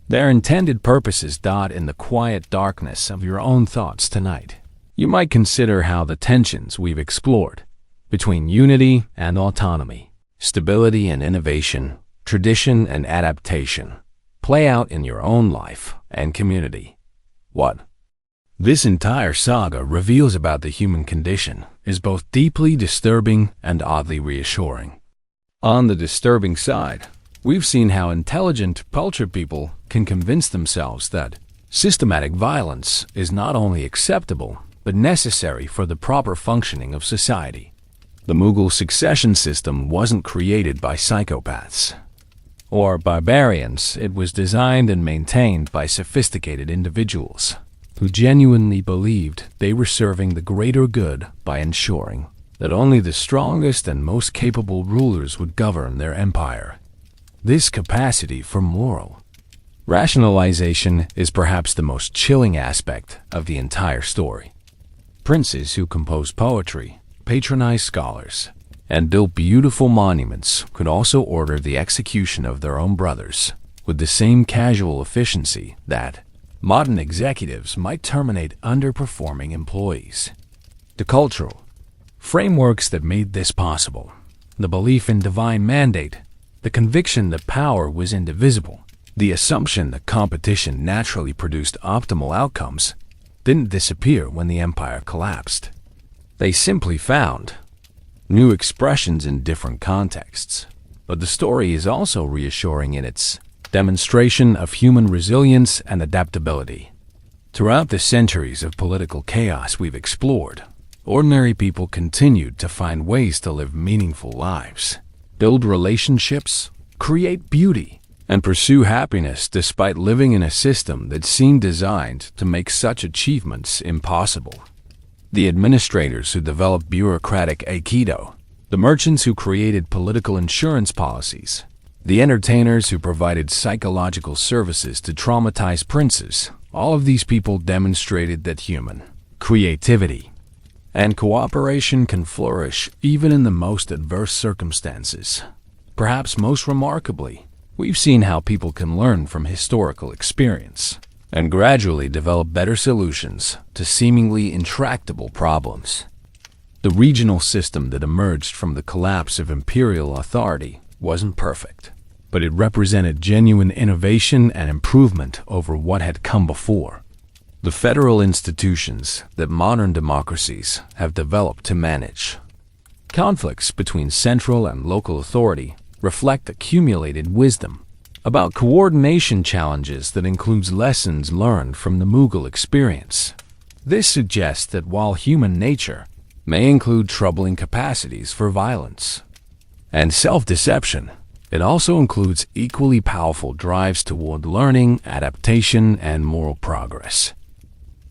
their intended purposes. In the quiet darkness of your own thoughts tonight, you might consider how the tensions we've explored between unity and autonomy, stability and innovation, tradition and adaptation, play out in your own life and community. What this entire saga reveals about the human condition is both deeply disturbing and oddly reassuring. On the disturbing side, we've seen how intelligent, cultured people can convince themselves that systematic violence is not only acceptable, but necessary for the proper functioning of society. The Mughal succession system wasn't created by psychopaths or barbarians. It was designed and maintained by sophisticated individuals who genuinely believed they were serving the greater good by ensuring that only the strongest and most capable rulers would govern their empire. This capacity for moral rationalization is perhaps the most chilling aspect of the entire story. Princes who composed poetry, patronized scholars, and built beautiful monuments could also order the execution of their own brothers with the same casual efficiency that modern executives might terminate underperforming employees. The cultural frameworks that made this possible, the belief in divine mandate, the conviction that power was indivisible, the assumption that competition naturally produced optimal outcomes, didn't disappear when the empire collapsed. They simply found new expressions in different contexts. But the story is also reassuring in its demonstration of human resilience and adaptability. Throughout the centuries of political chaos we've explored, ordinary people continued to find ways to live meaningful lives, build relationships, create beauty, and pursue happiness despite living in a system that seemed designed to make such achievements impossible. The administrators who developed bureaucratic aikido, the merchants who created political insurance policies, the entertainers who provided psychological services to traumatized princes, all of these people demonstrated that human creativity and cooperation can flourish even in the most adverse circumstances. Perhaps most remarkably, we've seen how people can learn from historical experience and gradually develop better solutions to seemingly intractable problems. The regional system that emerged from the collapse of imperial authority wasn't perfect, but it represented genuine innovation and improvement over what had come before. The federal institutions that modern democracies have developed to manage conflicts between central and local authority reflect accumulated wisdom about coordination challenges that includes lessons learned from the Mughal experience. This suggests that while human nature may include troubling capacities for violence and self-deception, it also includes equally powerful drives toward learning, adaptation, and moral progress.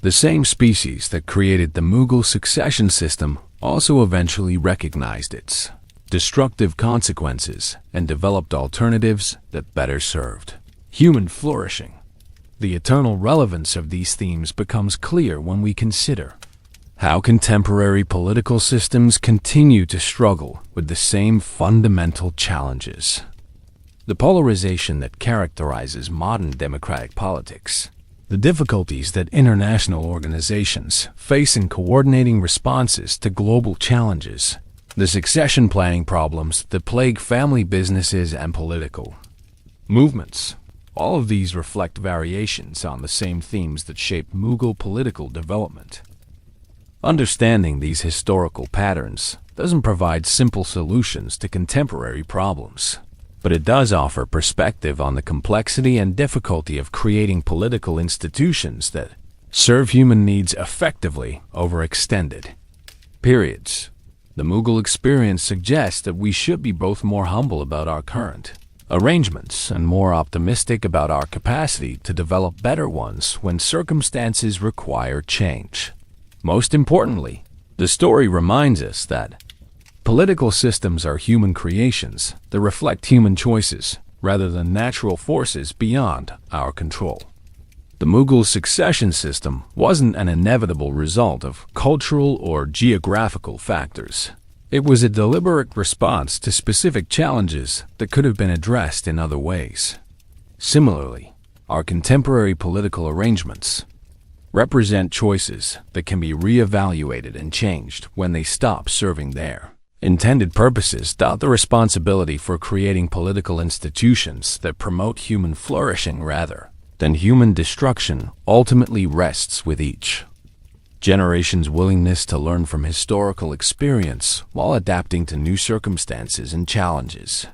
The same species that created the Mughal succession system also eventually recognized its destructive consequences and developed alternatives that better served human flourishing. The eternal relevance of these themes becomes clear when we consider how contemporary political systems continue to struggle with the same fundamental challenges. The polarization that characterizes modern democratic politics, the difficulties that international organizations face in coordinating responses to global challenges, the succession planning problems that plague family businesses and political movements. All of these reflect variations on the same themes that shaped Mughal political development. Understanding these historical patterns doesn't provide simple solutions to contemporary problems, but it does offer perspective on the complexity and difficulty of creating political institutions that serve human needs effectively over extended periods. The Mughal experience suggests that we should be both more humble about our current arrangements and more optimistic about our capacity to develop better ones when circumstances require change. Most importantly, the story reminds us that political systems are human creations that reflect human choices rather than natural forces beyond our control. The Mughal succession system wasn't an inevitable result of cultural or geographical factors. It was a deliberate response to specific challenges that could have been addressed in other ways. Similarly, our contemporary political arrangements represent choices that can be reevaluated and changed when they stop serving their intended purposes. The responsibility for creating political institutions that promote human flourishing rather than human destruction ultimately rests with each generation's willingness to learn from historical experience while adapting to new circumstances and challenges.